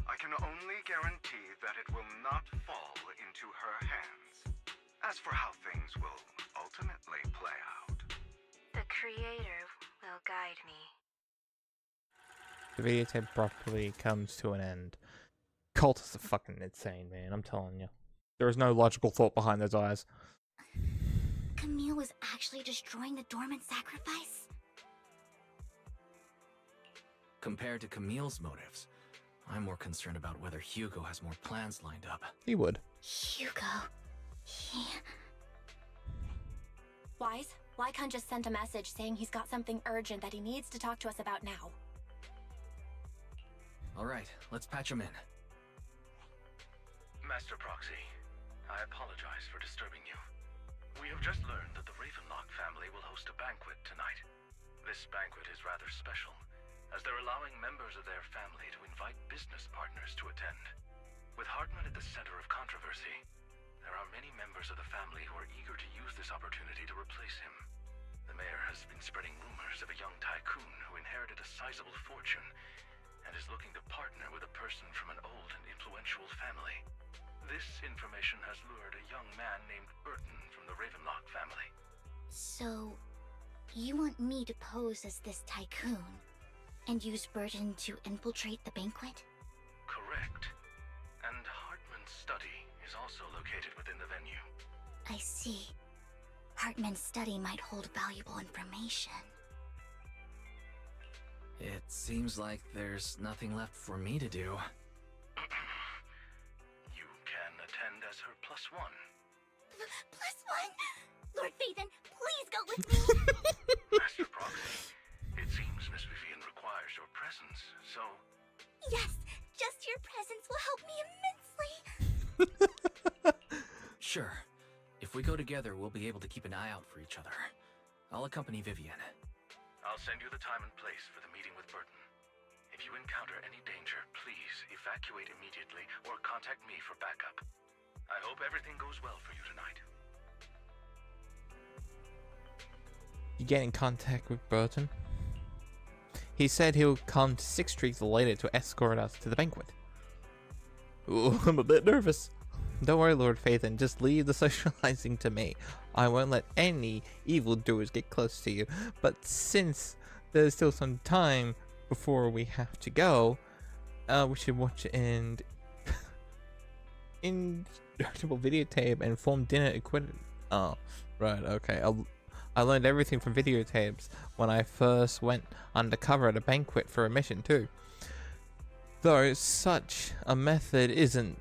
I can only guarantee that it will not fall into her hands. As for how things will ultimately play out, The creator will guide me. The videotape properly comes to an end. Cultists are fucking insane, man. I'm telling you. There is no logical thought behind those eyes. Camille was actually destroying the dormant sacrifice? Compared to Camille's motives, I'm more concerned about whether Hugo has more plans lined up. He would. Hugo... Wise, Lycon just sent a message saying he's got something urgent that he needs to talk to us about now. Alright, let's patch him in. Master Proxy, I apologize for disturbing you. We have just learned that the Ravenlock family will host a banquet tonight. This banquet is rather special, as they're allowing members of their family to invite business partners to attend. With Hartman at the center of controversy, there are many members of the family who are eager to use this opportunity to replace him. The mayor has been spreading rumors of a young tycoon who inherited a sizable fortune and is looking to partner with a person from an old and influential family. This information has lured a young man named Burton from the Ravenlock family. So, you want me to pose as this tycoon and use Burton to infiltrate the banquet? Correct. And Hartman's study is also located within the venue. I see. Hartman's study might hold valuable information. It seems like there's nothing left for me to do. You can attend as her +1. +1? Lord Phaethon, please go with me! Master Proxy, it seems Miss Vivian requires your presence, so... Yes, just your presence will help me immensely! Sure. If we go together, we'll be able to keep an eye out for each other. I'll accompany Vivian. I'll send you the time and place for the meeting with Burton. If you encounter any danger, please evacuate immediately or contact me for backup. I hope everything goes well for you tonight. You get in contact with Burton. He said he'll come to 6th Street later to escort us to the banquet. Ooh, I'm a bit nervous. Don't worry, Lord Phaethon, just leave the socializing to me. I won't let any evildoers get close to you, but since there's still some time before we have to go, we should watch an indestructible videotape and form dinner equipment. Oh, right, okay. I learned everything from videotapes when I first went undercover at a banquet for a mission too. Though such a method isn't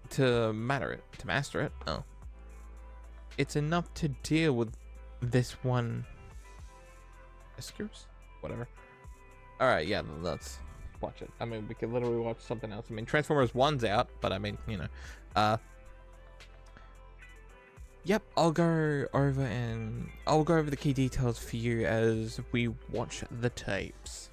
to master it. Oh, it's enough to deal with this one. Whiskers, whatever. All right, yeah, let's watch it. I mean, we could literally watch something else. I mean, Transformers 1's out, but I mean, you know, yep, I'll go over the key details for you as we watch the tapes.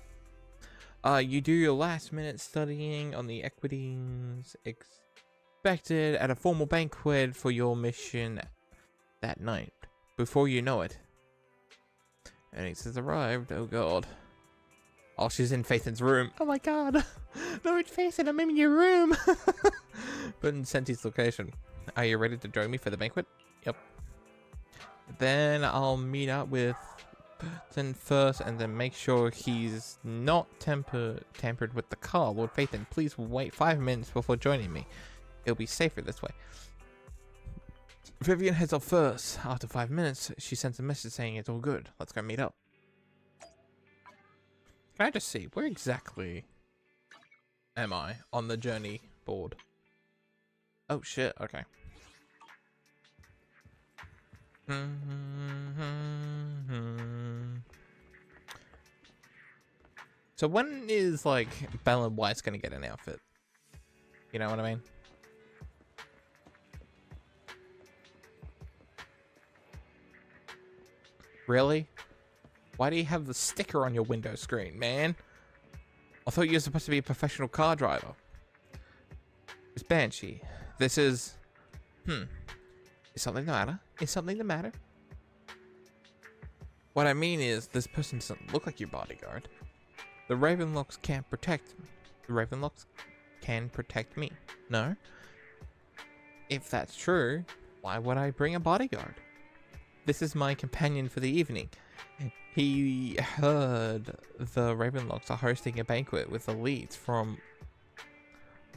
You do your last minute studying on the equities expected at a formal banquet for your mission that night. Before you know it, Onyx has arrived. Oh god. Oh, she's in Phaethon's room. Oh my god. Lord Phaethon, I'm in your room. But in Senti's location. Are you ready to join me for the banquet? Yep. Then I'll meet up with Burton first and then make sure he's not tampered with the car. Lord Phaethon, please wait 5 minutes before joining me. It'll be safer this way. Vivian heads off first. After 5 minutes, she sends a message saying it's all good. Let's go meet up. Can I just see, where exactly am I on the journey board? Oh shit, okay. So when is like Bella White's gonna get an outfit? You know what I mean? Really? Why do you have the sticker on your window screen, man? I thought you were supposed to be a professional car driver. It's Banshee. This is... Is something the matter? Is something the matter? What I mean is, this person doesn't look like your bodyguard. The Ravenlocks can't protect me. The Ravenlocks can protect me. No? If that's true, why would I bring a bodyguard? This is my companion for the evening. He heard the Ravenlocks are hosting a banquet with elites from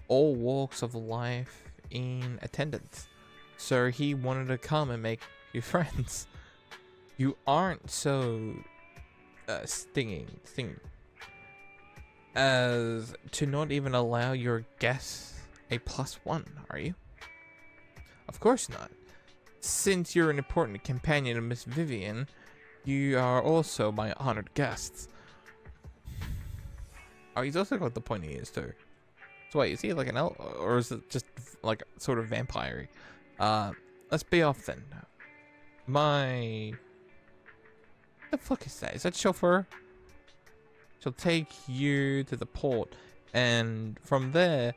all walks of life in attendance. So he wanted to come and make you friends. You aren't so stinging as to not even allow your guests a +1, are you? Of course not. Since you're an important companion of Miss Vivian, you are also my honored guests. Oh, he's also got the pointy ears too. So wait, is he like an elf, or is it just like sort of vampire-y? Let's be off then. What the fuck is that? Is that chauffeur? She'll take you to the port, and from there,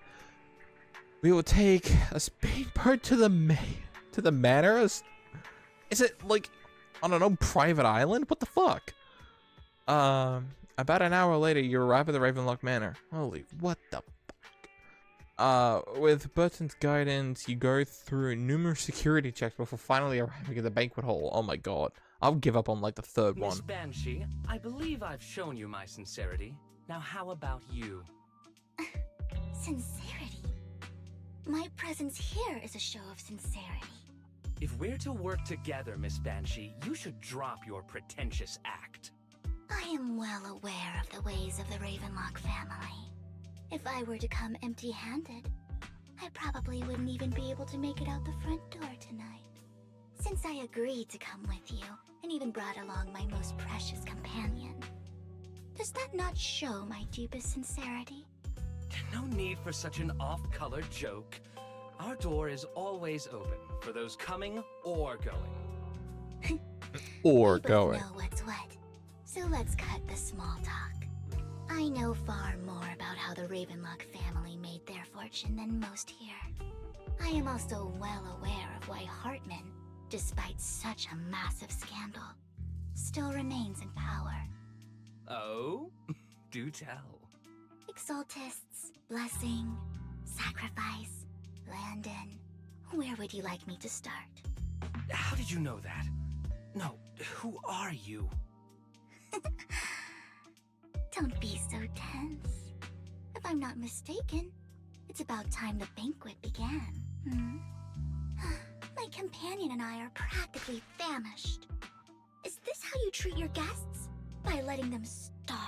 we will take a speedboat to the manor. Is it like on an old private island? What the fuck? About an hour later, you arrive at the Ravenlock Manor. Holy, what the fuck? With Burton's guidance, you go through numerous security checks before finally arriving at the banquet hall. Oh my god. I'll give up on like the third one. Miss Banshee, I believe I've shown you my sincerity. Now how about you? Sincerity? My presence here is a show of sincerity. If we're to work together, Miss Banshee, you should drop your pretentious act. I am well aware of the ways of the Ravenlock family. If I were to come empty-handed, I probably wouldn't even be able to make it out the front door tonight. Since I agreed to come with you, and even brought along my most precious companion, does that not show my deepest sincerity? No need for such an off-color joke. Our door is always open for those coming or going. Or We both going. know what's what, so let's cut the small talk. I know far more about how the Ravenlock family made their fortune than most here. I am also well aware of why Hartman, despite such a massive scandal, still remains in power. Oh? Do tell. Exaltists, blessing, sacrifice, Landon. Where would you like me to start? How did you know that? No, who are you? Don't be so tense. If I'm not mistaken, it's about time the banquet began. My companion and I are practically famished. Is this how you treat your guests? By letting them starve?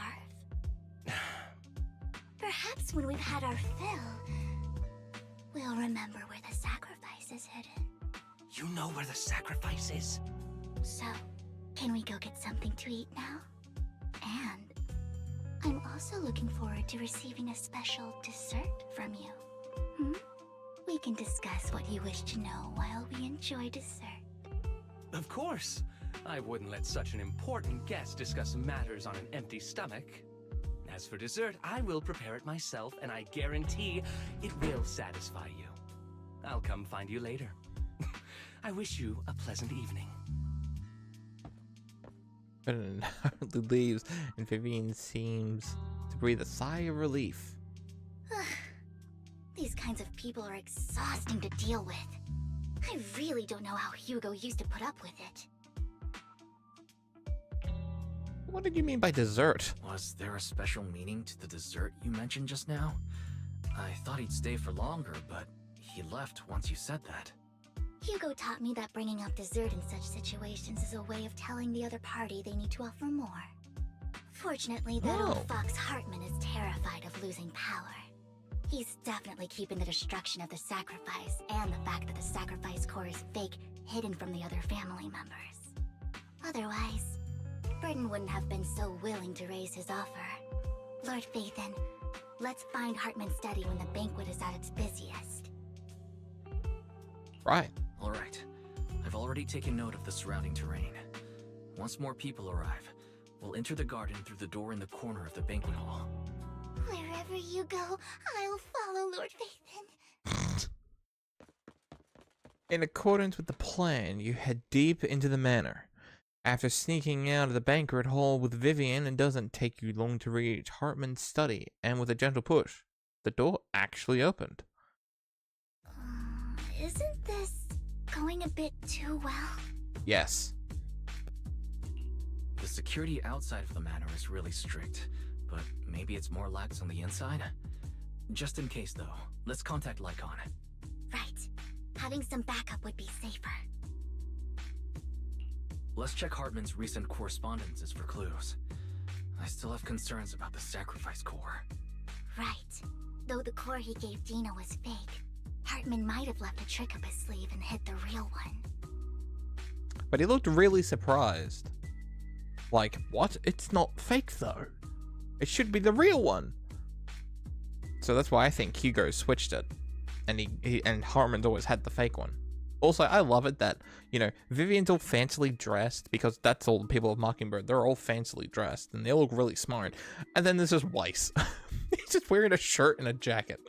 Perhaps when we've had our fill, we'll remember where the sacrifice is hidden. You know where the sacrifice is? So, can we go get something to eat now? And I'm also looking forward to receiving a special dessert from you. We can discuss what you wish to know while we enjoy dessert. Of course. I wouldn't let such an important guest discuss matters on an empty stomach. As for dessert, I will prepare it myself, and I guarantee it will satisfy you. I'll come find you later. I wish you a pleasant evening. And Hartley leaves, and Vivian seems to breathe a sigh of relief. These kinds of people are exhausting to deal with. I really don't know how Hugo used to put up with it. What did you mean by dessert? Was there a special meaning to the dessert you mentioned just now? I thought he'd stay for longer, but he left once you said that. Hugo taught me that bringing up dessert in such situations is a way of telling the other party they need to offer more. Fortunately, that old fox Hartman is terrified of losing power. He's definitely keeping the destruction of the sacrifice and the fact that the sacrifice core is fake hidden from the other family members. Otherwise, Burton wouldn't have been so willing to raise his offer. Lord Phaethon, let's find Hartman's study when the banquet is at its busiest. Right. All right. I've already taken note of the surrounding terrain. Once more people arrive, we'll enter the garden through the door in the corner of the banquet hall. Wherever you go, I'll follow, Lord Phaethon. In accordance with the plan, you head deep into the manor. After sneaking out of the banquet hall with Vivian, it doesn't take you long to reach Hartman's study, and with a gentle push, the door actually opened. Isn't this going a bit too well? Yes. The security outside of the manor is really strict, but maybe it's more lax on the inside? Just in case, though, let's contact Lycon. Right. Having some backup would be safer. Let's check Hartman's recent correspondences for clues. I still have concerns about the sacrifice core. Right. Though the core he gave Dina was fake, Hartman might have left a trick up his sleeve and hid the real one. But he looked really surprised. Like, what? It's not fake, though. It should be the real one. So that's why I think Hugo switched it. And Hartman's always had the fake one. Also, I love it that, you know, Vivian's all fancily dressed, because that's all the people of Mockingbird. They're all fancily dressed, and they look really smart. And then there's just Weiss. He's just wearing a shirt and a jacket.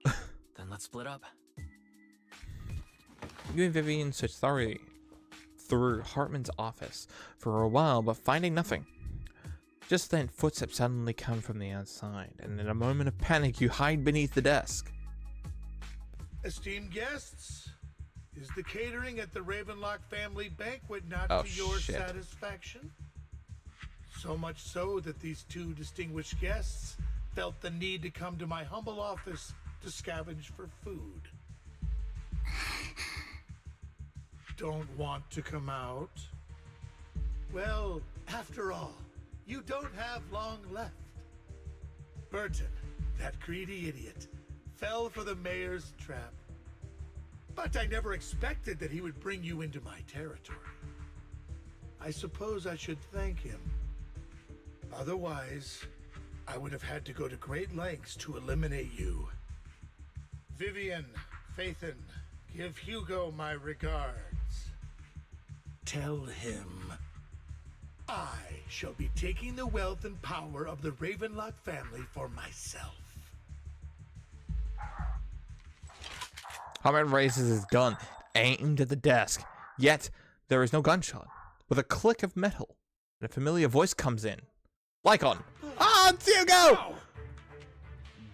Then let's split up. You and Vivian search thoroughly through Hartman's office for a while, but finding nothing. Just then, footsteps suddenly come from the outside, and in a moment of panic, you hide beneath the desk. Esteemed guests, is the catering at the Ravenlock family banquet not Oh, to your shit. satisfaction? So much so that these two distinguished guests felt the need to come to my humble office to scavenge for food. don't want to come out? Well, after all, you don't have long left. Burton, that greedy idiot, fell for the mayor's trap. But I never expected that he would bring you into my territory. I suppose I should thank him. Otherwise, I would have had to go to great lengths to eliminate you. Vivian, Phaethon, give Hugo my regards. Tell him I shall be taking the wealth and power of the Ravenlock family for myself. Harmon raises his gun, aimed at the desk. Yet, there is no gunshot. With a click of metal, and a familiar voice comes in. Lycon! Ah, it's Hugo!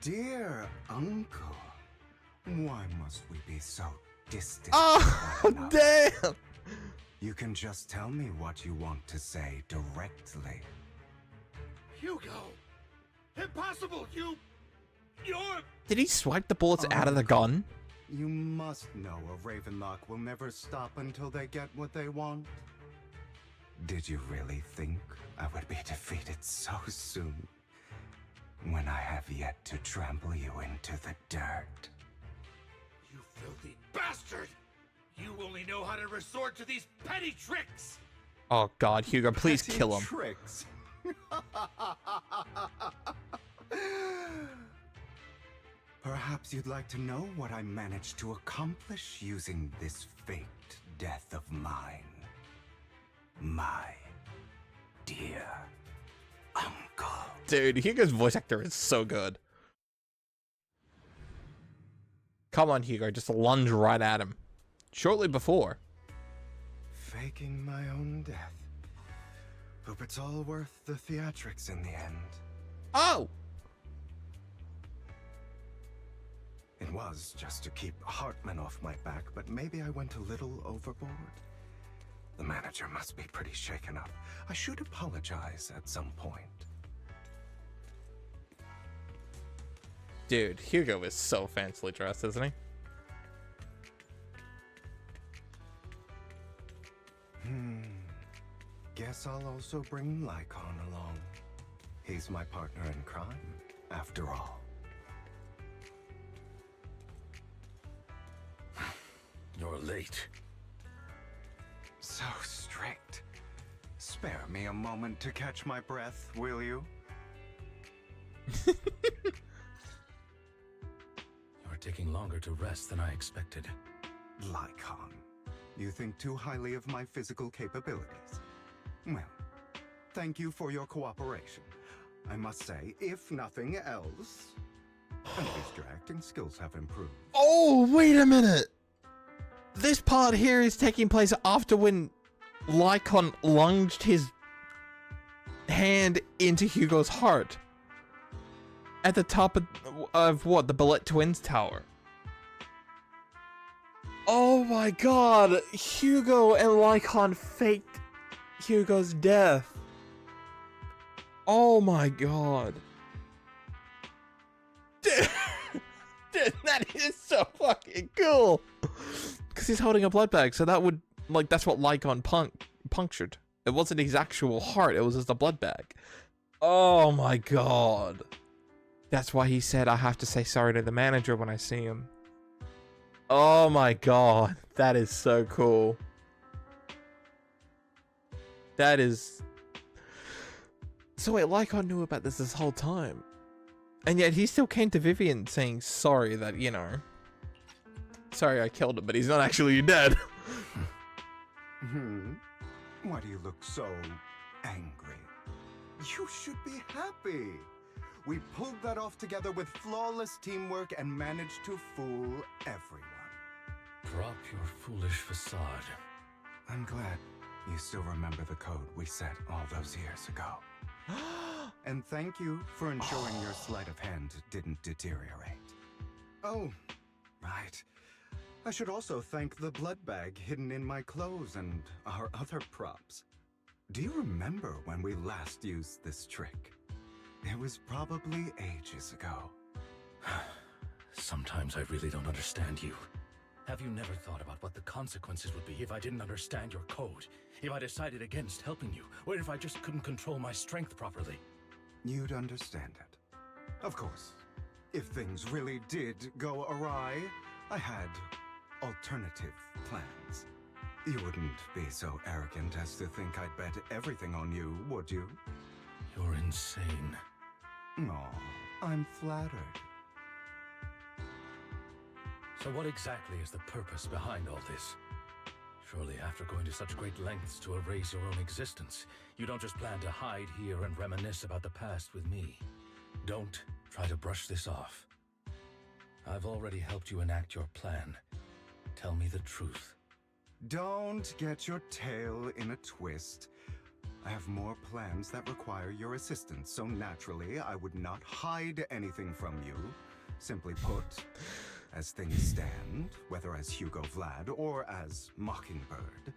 Dear uncle, why must we be so distant? Oh, damn! You can just tell me what you want to say directly. Hugo! Impossible! You're... Did he swipe the bullets out of the gun? You must know a Ravenlock will never stop until they get what they want. Did you really think I would be defeated so soon, when I have yet to trample you into the dirt? You filthy bastard! You only know how to resort to these petty tricks! Oh god, Hugo, please Petty kill him. Tricks. Perhaps you'd like to know what I managed to accomplish using this faked death of mine. My dear uncle. Dude, Hugo's voice actor is so good. Come on, Hugo, just lunge right at him. Shortly before. Faking my own death. Hope it's all worth the theatrics in the end. Oh! It was just to keep Hartman off my back, but maybe I went a little overboard. The manager must be pretty shaken up. I should apologize at some point. Dude, Hugo is so fancily dressed, isn't he? Guess I'll also bring Lycon along. He's my partner in crime, after all. You're late. So strict. Spare me a moment to catch my breath, will you? You're taking longer to rest than I expected. Lycon, you think too highly of my physical capabilities. Well, thank you for your cooperation. I must say, if nothing else, at least your acting skills have improved. Oh, wait a minute! This part here is taking place after when Lycon lunged his hand into Hugo's heart. At the top of what? The Bullet Twins Tower. Oh my god! Hugo and Lycon faked Hugo's death. Oh my god. Dude, that is so fucking cool. Because he's holding a blood bag, so that would, like, that's what Lycon punctured. It wasn't his actual heart, it was just a blood bag. Oh my god. That's why he said, I have to say sorry to the manager when I see him. Oh my god. That is so cool. That is... So wait, Lycon knew about this whole time. And yet he still came to Vivian saying sorry that, you know... Sorry I killed him, but he's not actually dead. Why do you look so angry? You should be happy. We pulled that off together with flawless teamwork and managed to fool everyone. Drop your foolish facade. I'm glad you still remember the code we set all those years ago. And thank you for ensuring your sleight of hand didn't deteriorate. Oh, right. I should also thank the blood bag hidden in my clothes and our other props. Do you remember when we last used this trick? It was probably ages ago. Sometimes I really don't understand you. Have you never thought about what the consequences would be if I didn't understand your code? If I decided against helping you? Or if I just couldn't control my strength properly? You'd understand it. Of course. If things really did go awry, I had alternative plans. You wouldn't be so arrogant as to think I'd bet everything on you, would you? You're insane. Aw, I'm flattered. So what exactly is the purpose behind all this? Surely after going to such great lengths to erase your own existence, you don't just plan to hide here and reminisce about the past with me. Don't try to brush this off. I've already helped you enact your plan. Tell me the truth. Don't get your tail in a twist. I have more plans that require your assistance, so naturally I would not hide anything from you. Simply put, as things stand, whether as Hugo Vlad or as Mockingbird,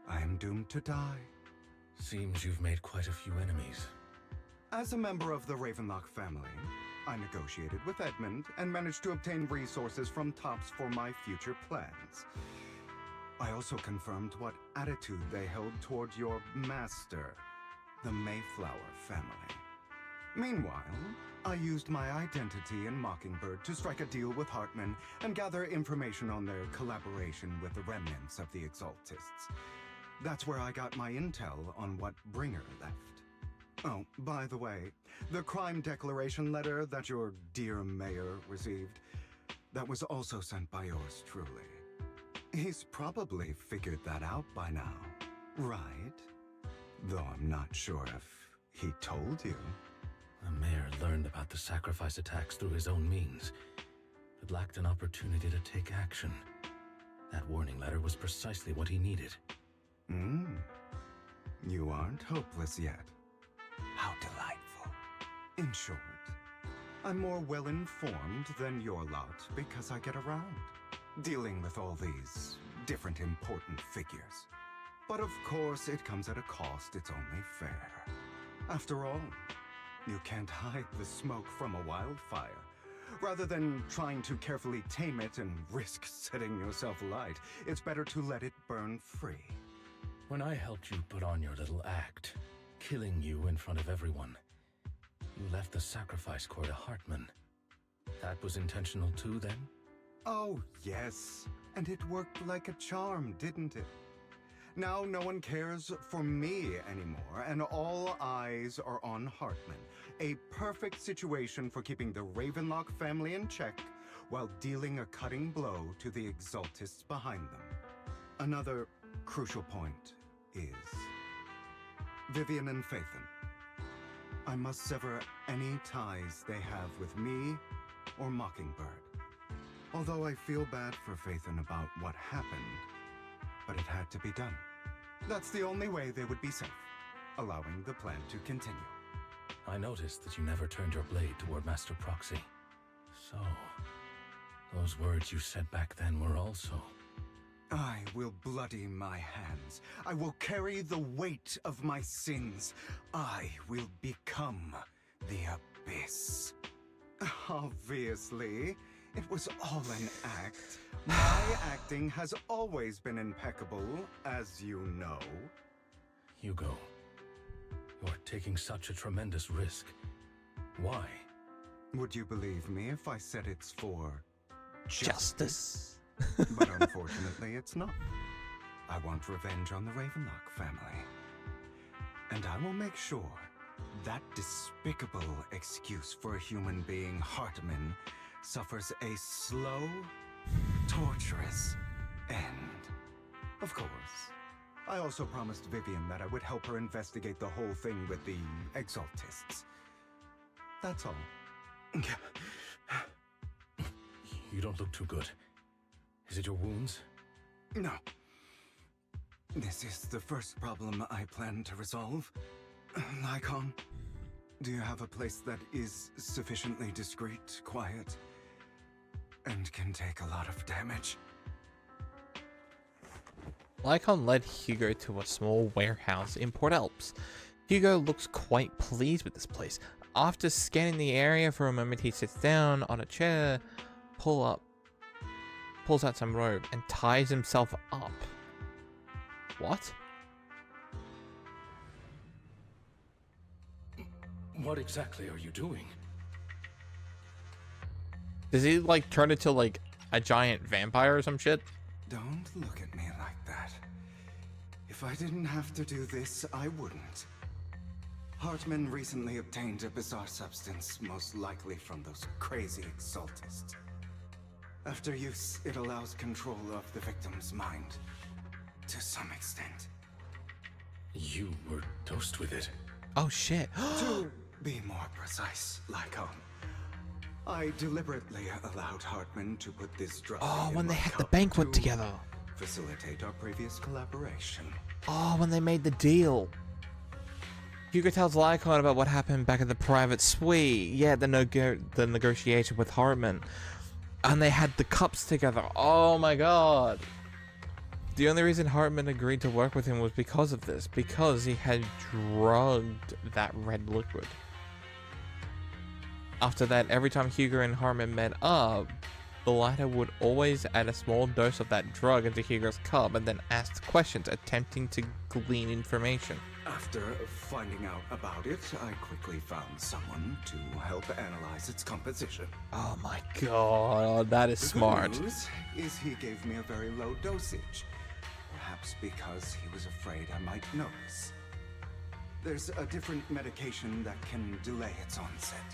I am doomed to die. Seems you've made quite a few enemies. As a member of the Ravenlock family, I negotiated with Edmund and managed to obtain resources from Tops for my future plans. I also confirmed what attitude they held toward your master, the Mayflower family. Meanwhile, I used my identity in Mockingbird to strike a deal with Hartman and gather information on their collaboration with the remnants of the Exaltists. That's where I got my intel on what Bringer left. Oh, by the way, the crime declaration letter that your dear mayor received, that was also sent by yours truly. He's probably figured that out by now, right? Though I'm not sure if he told you. The mayor learned about the sacrifice attacks through his own means, but lacked an opportunity to take action. That warning letter was precisely what he needed. You aren't hopeless yet. How delightful. In short, I'm more well-informed than your lot because I get around, dealing with all these different important figures. But of course, it comes at a cost. It's only fair. After all, you can't hide the smoke from a wildfire. Rather than trying to carefully tame it and risk setting yourself alight, it's better to let it burn free. When I helped you put on your little act, killing you in front of everyone, you left the sacrifice core to Hartman. That was intentional too, then? Oh, yes. And it worked like a charm, didn't it? Now no one cares for me anymore, and all eyes are on Hartman. A perfect situation for keeping the Ravenlock family in check while dealing a cutting blow to the Exaltists behind them. Another crucial point is Vivian and Phaethon. I must sever any ties they have with me or Mockingbird. Although I feel bad for Phaethon about what happened, but it had to be done. That's the only way they would be safe, allowing the plan to continue. I noticed that you never turned your blade toward Master Proxy. So, those words you said back then were also... I will bloody my hands. I will carry the weight of my sins. I will become the Abyss. Obviously, it was all an act. My acting has always been impeccable, as you know. Hugo, you're taking such a tremendous risk. Why? Would you believe me if I said it's for Justice. But unfortunately, it's not. I want revenge on the Ravenlock family. And I will make sure that despicable excuse for a human being, Hartman, suffers a slow, torturous end. Of course, I also promised Vivian that I would help her investigate the whole thing with the Exaltists. That's all. You don't look too good. Is it your wounds? No. This is the first problem I plan to resolve. Lycon, do you have a place that is sufficiently discreet, quiet, and can take a lot of damage? Lycon led Hugo to a small warehouse in Port Alps. Hugo looks quite pleased with this place. After scanning the area for a moment, he sits down on a chair, pull up pulls out some rope and ties himself up. What? What exactly are you doing? Does he like turn into like a giant vampire or some shit? Don't look at me like that. If I didn't have to do this, I wouldn't. Hartman recently obtained a bizarre substance, most likely from those crazy exaltists. After use, it allows control of the victim's mind. To some extent. You were dosed with it. Oh shit. To be more precise, Lycon, I deliberately allowed Hartman to put this drug Oh, in when they my had the cup banquet to together. facilitate our previous collaboration. Oh, when they made the deal. Hugo tells Lycon about what happened back at the private suite. Yeah, the negotiation with Hartman. And they had the cups together. Oh my god. The only reason Hartman agreed to work with him was because of this. Because he had drugged that red liquid. After that, every time Hugo and Hartman met up, the latter would always add a small dose of that drug into Hugo's cup and then ask questions, attempting to glean information. After finding out about it, I quickly found someone to help analyze its composition. Oh my god, that is smart. The good news is he gave me a very low dosage. Perhaps because he was afraid I might notice. There's a different medication that can delay its onset,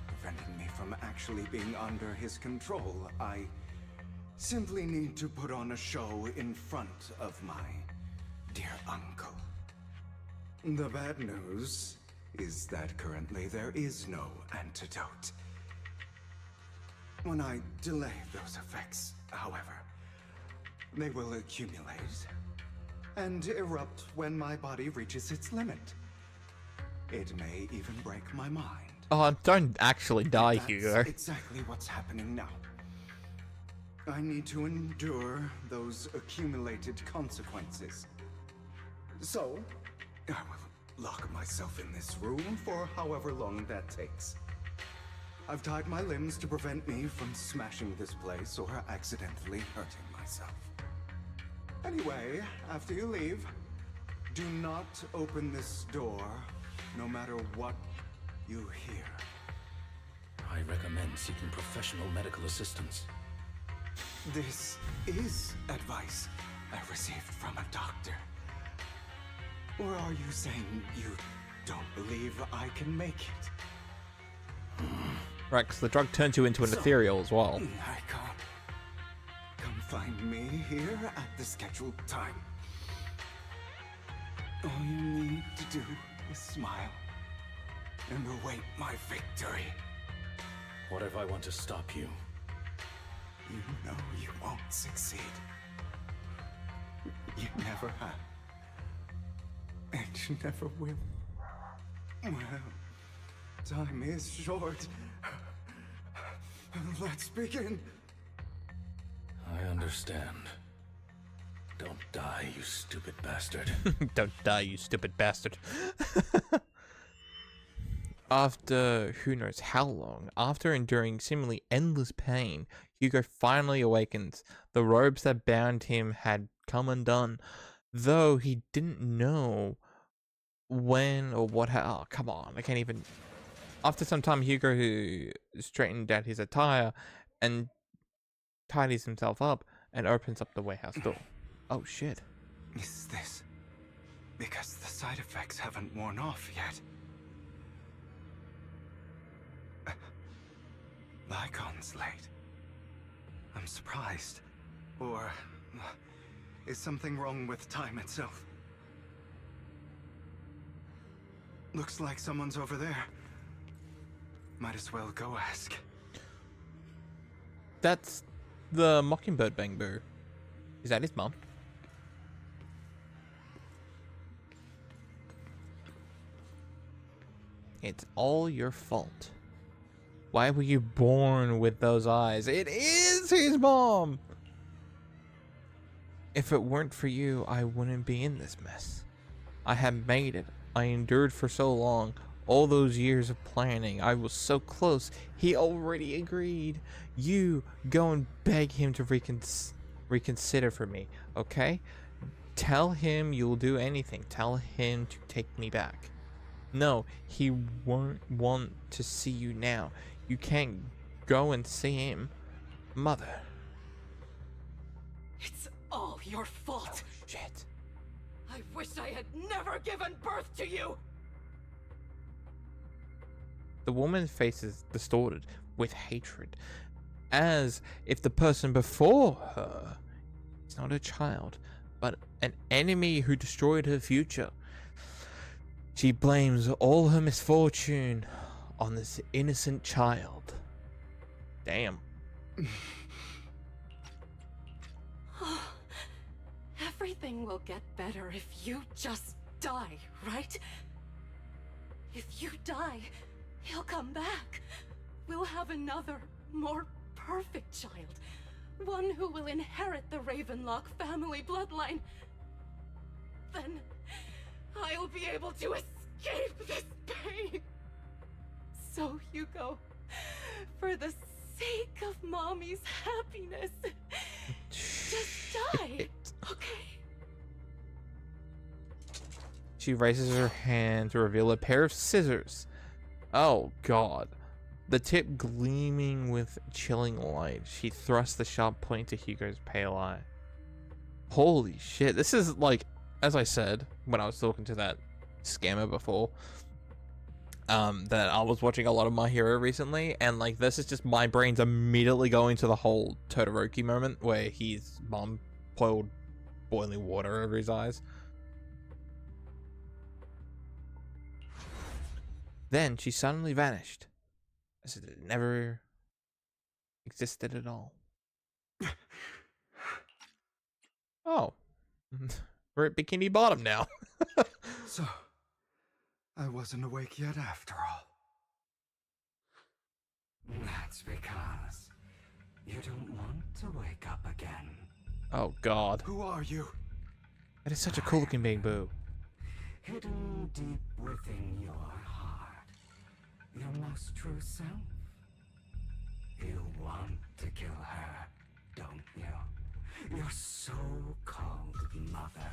preventing me from actually being under his control. I simply need to put on a show in front of my dear uncle. The bad news is that currently there is no antidote. When I delay those effects, however, they will accumulate and erupt when my body reaches its limit. It may even break my mind. Oh, don't actually die, That's Hugo. exactly what's happening now. I need to endure those accumulated consequences. So, I will lock myself in this room for however long that takes. I've tied my limbs to prevent me from smashing this place or accidentally hurting myself. Anyway, after you leave, do not open this door, no matter what you hear. I recommend seeking professional medical assistance. This is advice I received from a doctor. Or are you saying you don't believe I can make it? Right, because the drug turns you into an ethereal as well. I can't. Come find me here at the scheduled time. All you need to do is smile and await my victory. What if I want to stop you? You know you won't succeed. You never have. And you never will. Well, time is short. Let's begin. I understand. Don't die, you stupid bastard. Don't die, you stupid bastard. After who knows how long, after enduring seemingly endless pain, Hugo finally awakens. The robes that bound him had come undone, though he didn't know when or what. Oh, come on, I can't even. After some time, Hugo straightened out his attire and tidies himself up and opens up the warehouse door. Oh shit. Is this because the side effects haven't worn off yet? Lycon's late. I'm surprised. Or is something wrong with time itself? Looks like someone's over there. Might as well go ask. That's the Mockingbird Bang Boo. Is that his mum? It's all your fault. Why were you born with those eyes? It is his mom! If it weren't for you, I wouldn't be in this mess. I have made it. I endured for so long, All those years of planning, I was so close. He already agreed. You go and beg him to reconsider for me, okay? Tell him you'll do anything. Tell him to take me back. No, he won't want to see you now. You can't go and see him. Mother. It's all your fault. Shit. I wish I had never given birth to you. The woman's face is distorted with hatred, as if the person before her is not a child, but an enemy who destroyed her future. She blames all her misfortune on this innocent child. Damn. Everything will get better if you just die, right? If you die, he'll come back. We'll have another, more perfect child. One who will inherit the Ravenlock family bloodline. Then I'll be able to escape this pain. So, Hugo, for the sake of Mommy's happiness, just die, okay? She raises her hand to reveal a pair of scissors. Oh god. The tip gleaming with chilling light. She thrusts the sharp point to Hugo's pale eye. Holy shit. This is like, as I said when I was talking to that scammer before, that I was watching a lot of My Hero recently, and like this is just my brain's immediately going to the whole Todoroki moment where his mom poured boiling water over his eyes. Then she suddenly vanished, as if it never existed at all. Oh, we're at Bikini Bottom now. So, I wasn't awake yet after all. That's because you don't want to wake up again. Oh god. Who are you? That is such a cool looking being, Boo. Hidden deep within your heart, your most true self. You want to kill her, don't you? Your so-called mother.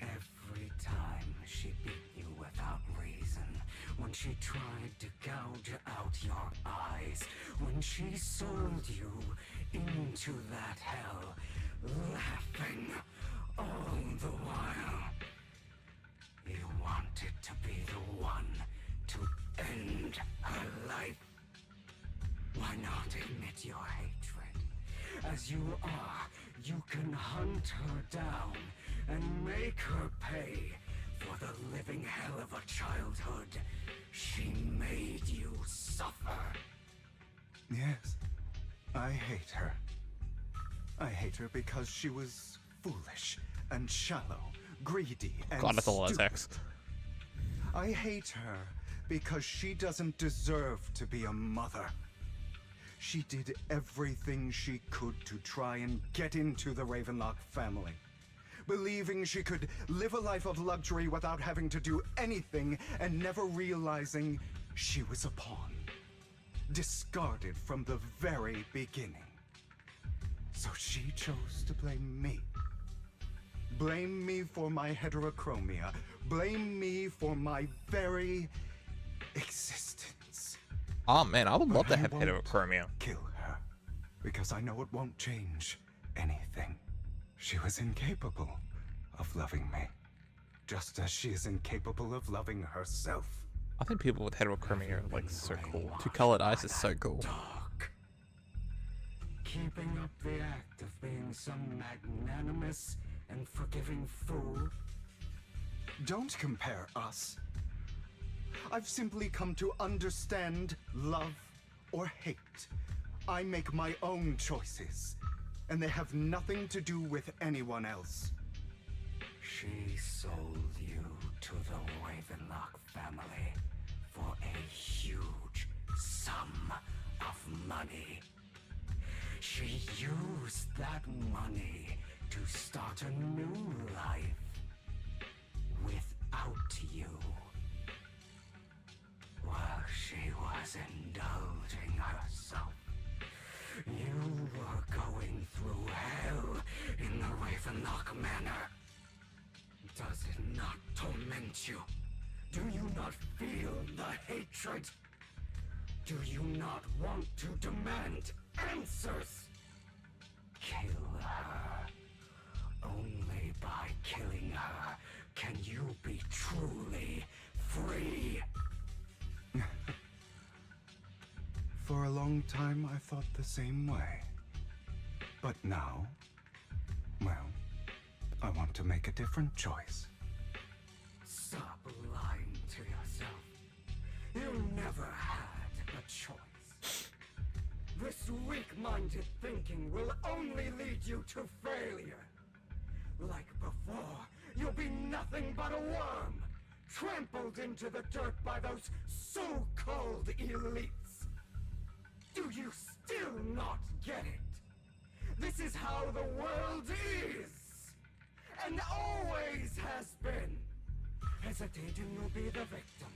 Every time she beat you without reason, when she tried to gouge out your eyes, when she sold you into that hell, laughing all the while. You wanted to be the one to end her life. Why not admit your hatred? As you are, you can hunt her down and make her pay for the living hell of a childhood she made you suffer. Yes, I hate her. I hate her because she was foolish and shallow, greedy and God, that's a lot of stupid. text. I hate her because she doesn't deserve to be a mother. She did everything she could to try and get into the Ravenlock family, believing she could live a life of luxury without having to do anything, and never realizing she was a pawn, discarded from the very beginning. So she chose to blame me. Blame me for my heterochromia. Blame me for my very existence. Oh man, I would love But to I have won't heterochromia. kill her, because I know it won't change anything. She was incapable of loving me, just as she is incapable of loving herself. I think people with heterochromia are like so cool. Two-colored eyes is so cool. Keeping up the act of being some magnanimous and forgiving fool. Don't compare us. I've simply come to understand love or hate. I make my own choices, and they have nothing to do with anyone else. She sold you to the Ravenlock family for a huge sum of money. She used that money to start a new life without you. She was indulging herself. You were going through hell in the Ravenlock Manor. Does it not torment you? Do you not feel the hatred? Do you not want to demand answers? Kill her. Only by killing her can you be truly free. For a long time, I thought the same way. But now, well, I want to make a different choice. Stop lying to yourself. You never had a choice. This weak-minded thinking will only lead you to failure. Like before, you'll be nothing but a worm, trampled into the dirt by those so-called elites. Do you still not get it? This is how the world is, and always has been. Hesitating will be the victim.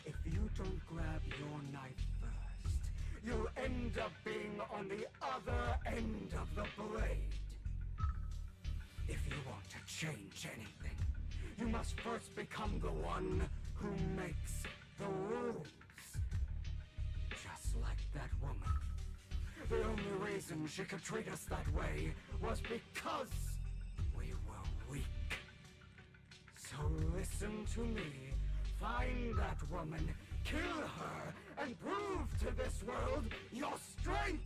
If you don't grab your knife first, you'll end up being on the other end of the blade. If you want to change anything, you must first become the one who makes the rules. Just like that woman. The only reason she could treat us that way was because we were weak. So listen to me. Find that woman, kill her, and prove to this world your strength.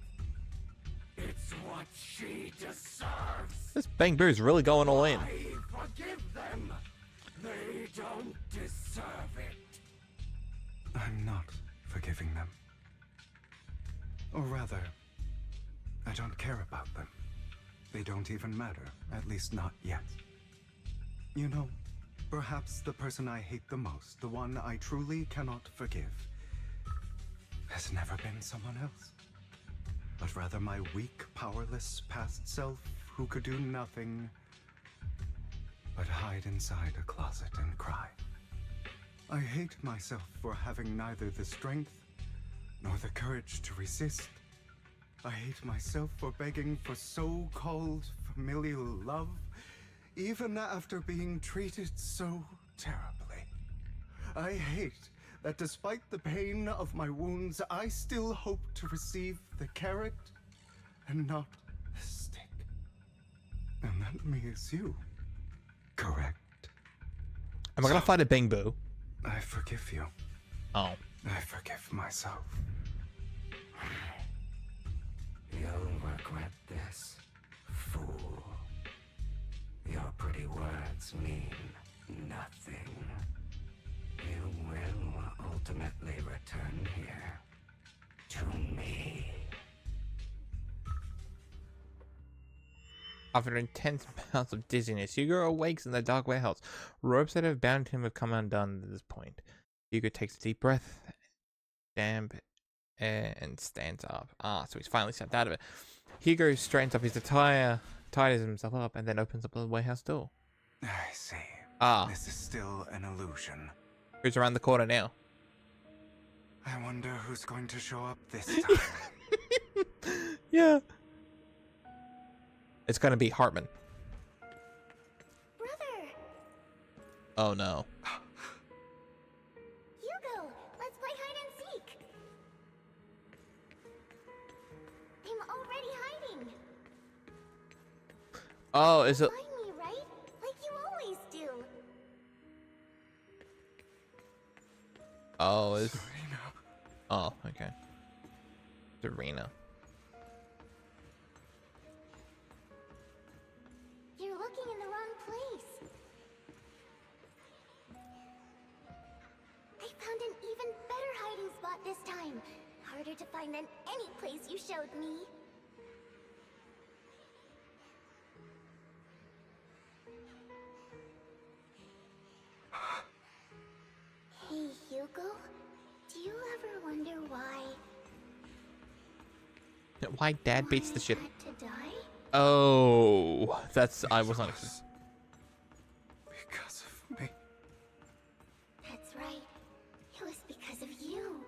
It's what she deserves. This Bang Boo is really going all in. I forgive them. They don't deserve it. I'm not forgiving them. Or rather, I don't care about them. They don't even matter, at least not yet. You know, perhaps the person I hate the most, the one I truly cannot forgive, has never been someone else, but rather my weak, powerless past self who could do nothing but hide inside a closet and cry. I hate myself for having neither the strength nor the courage to resist. I hate myself for begging for so-called familial love, even after being treated so terribly. I hate that despite the pain of my wounds, I still hope to receive the carrot and not the stick. And that means you, correct? Am I gonna fight a Bang Boo? I forgive you. Oh. I forgive myself. You'll regret this, fool. Your pretty words mean nothing. You will ultimately return here to me. After intense bouts of dizziness, Hugo awakes in the dark warehouse. Ropes that have bound him have come undone at this point. Hugo takes a deep breath, damp air, and stands up. Ah, so he's finally stepped out of it. Hugo straightens up his attire, ties himself up, and then opens up the warehouse door. I see. Ah. This is still an illusion. Who's around the corner now? I wonder who's going to show up this time. Yeah. It's gonna be Hartman. Brother! Oh no. Hugo, let's play hide and seek! I'm already hiding! Oh, is it? Find me, right? Like you always do! Oh, is... Oh, okay. Serena. You're looking in the wrong place. I found an even better hiding spot this time. Harder to find than any place you showed me. Hey, Hugo. Do you ever wonder why Why Dad beats the shit? I had to die? Oh, that's... I was not... Because of me. That's right. It was because of you.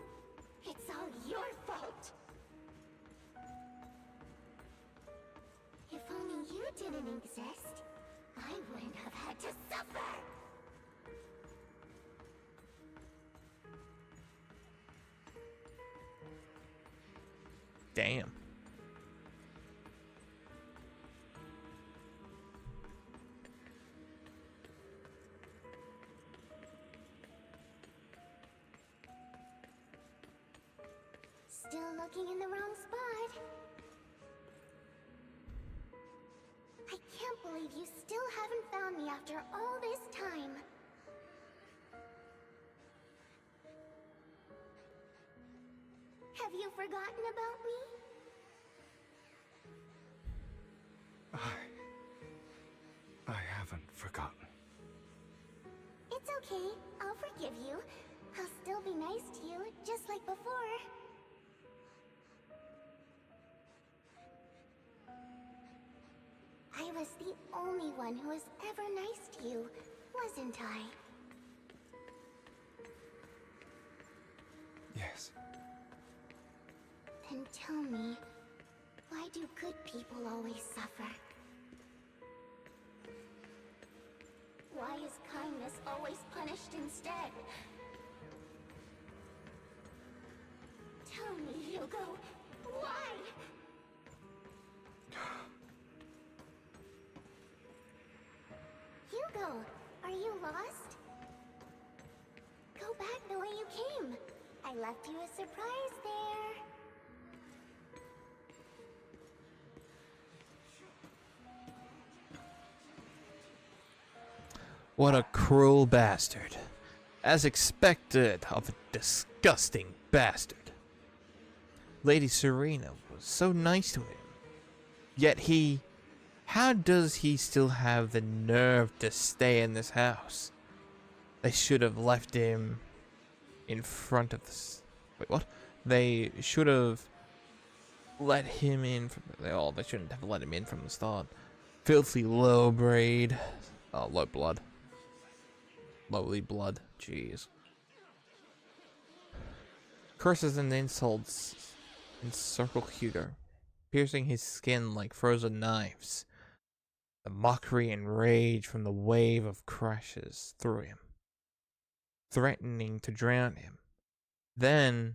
Damn. Still looking in the wrong spot. I can't believe you still haven't found me after all this time. Have you forgotten about me? I haven't forgotten. It's okay. I'll forgive you. I'll still be nice to you, just like before. I was the only one who was ever nice to you, wasn't I? Yes. Then tell me, why do good people always suffer? Why is kindness always punished instead? Tell me, Hugo, why? Hugo, are you lost? Go back the way you came. I left you a surprise there. What a cruel bastard. As expected of a disgusting bastard. Lady Serena was so nice to him. Yet how does he still have the nerve to stay in this house? They should have left him in front of this. Wait, what? They should have let him in from they shouldn't have let him in from the start. Filthy low breed. Oh, low blood. Lowly blood. Jeez. Curses and insults encircle Hugo, piercing his skin like frozen knives. The mockery and rage from the wave of crashes through him, threatening to drown him. Then,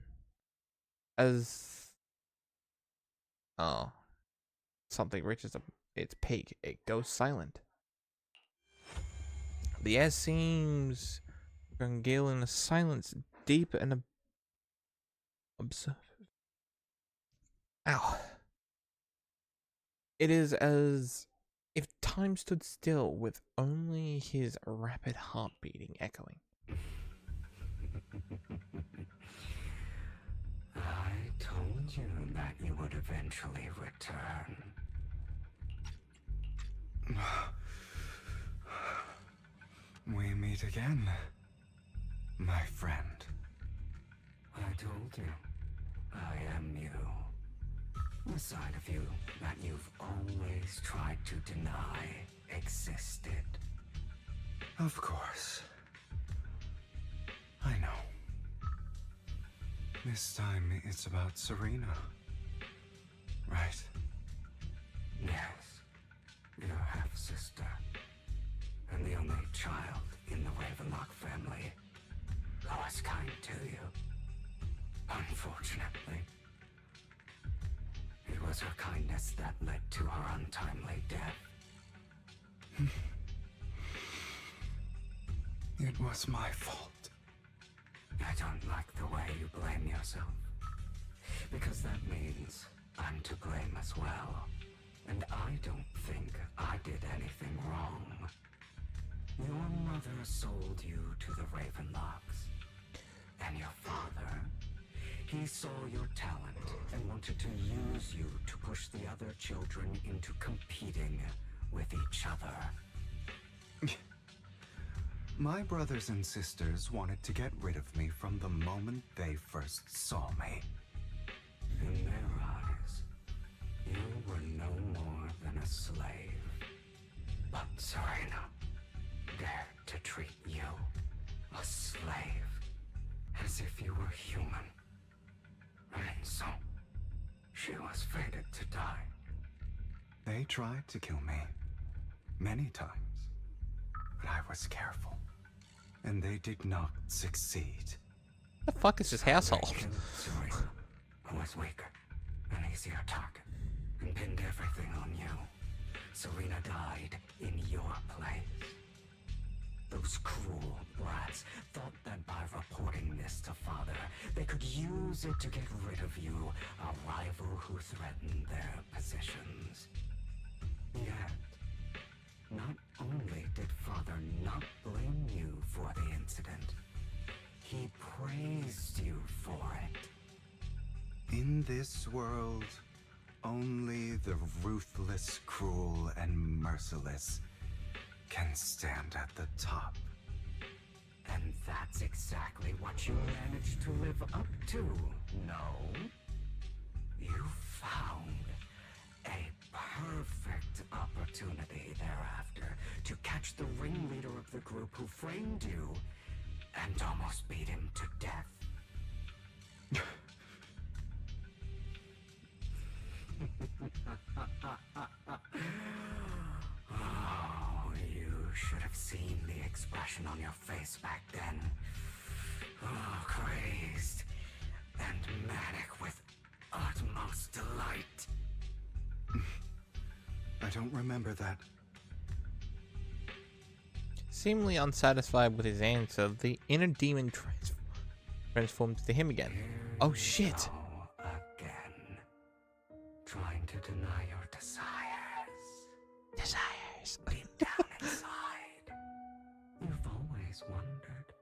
as something reaches its peak, it goes silent. The air seems congealed in a silence deep and observant. Ow. It is as if time stood still with only his rapid heart beating echoing. I told you that you would eventually return. We meet again, my friend. I told you, I am you. The side of you that you've always tried to deny existed. Of course. I know. This time it's about Serena. Right? Yes. Your half-sister. And the only child in the Ravenlock family who was kind to you. Unfortunately, it was her kindness that led to her untimely death. It was my fault. I don't like the way you blame yourself. Because that means I'm to blame as well. And I don't think I did anything wrong. Your mother sold you to the Ravenlocks. And your father, he saw your talent and wanted to use you to push the other children into competing with each other. My brothers and sisters wanted to get rid of me from the moment they first saw me. In their eyes, you were no more than a slave. But Serena dared to treat you, a slave, as if you were human. And so, she was fated to die. They tried to kill me many times, but I was careful, and they did not succeed. The fuck is this household? Serena, who was weaker, an easier target, and pinned everything on you. Serena died in your place. Those cruel brats thought that by reporting this to Father, they could use it to get rid of you, a rival who threatened their positions. Yet, not only did Father not blame you for the incident, he praised you for it. In this world, only the ruthless, cruel, and merciless can stand at the top. And that's exactly what you managed to live up to, no? You found a perfect opportunity thereafter to catch the ringleader of the group who framed you and almost beat him to death. Oh, you should have seen the expression on your face back then. Oh, crazed and manic with utmost delight. I don't remember that. Seemingly unsatisfied with his answer, the inner demon transformed to him again. Oh shit! Again. Trying to deny your desires. Desires. Deep down inside. You've always wondered.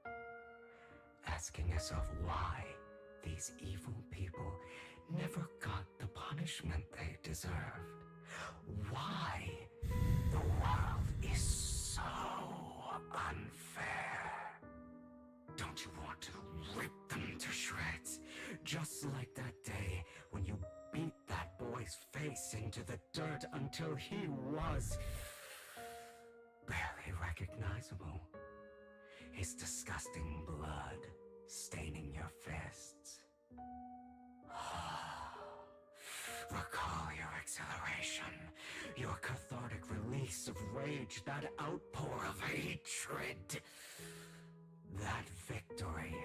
Asking yourself why these evil people never got the punishment they deserved. Why the world is so unfair. Don't you want to rip them to shreds? Just like that day when you beat that boy's face into the dirt until he was barely recognizable. His disgusting blood staining your fists. Recall your exhilaration, your cathartic release of rage, that outpour of hatred. That victory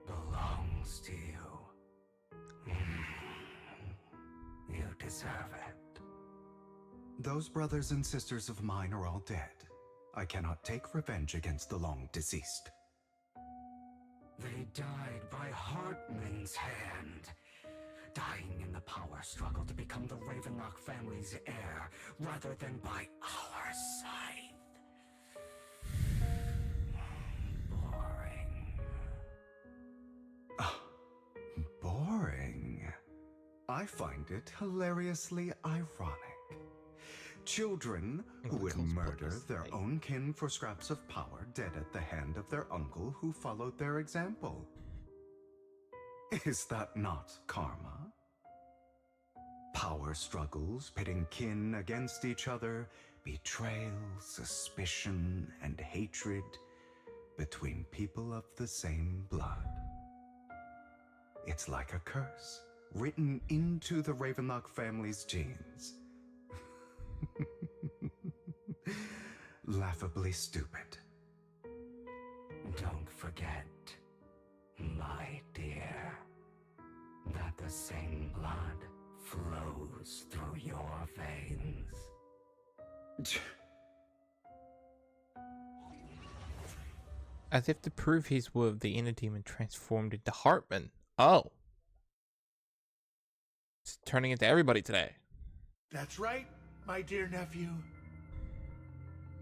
belongs to you. You deserve it. Those brothers and sisters of mine are all dead. I cannot take revenge against the long deceased. They died by Hartman's hand. Dying in the power struggle to become the Ravenlock family's heir, rather than by our scythe. Boring. Boring. I find it hilariously ironic. Children who would murder their own kin for scraps of power dead at the hand of their uncle who followed their example. Is that not karma? Power struggles pitting kin against each other, betrayal, suspicion, and hatred between people of the same blood. It's like a curse written into the Ravenlock family's genes. Laughably stupid. Don't forget, my dear, that the same blood flows through your veins. As if to prove his worth, the inner demon transformed into Hartman. Oh. It's turning into everybody today. That's right, my dear nephew.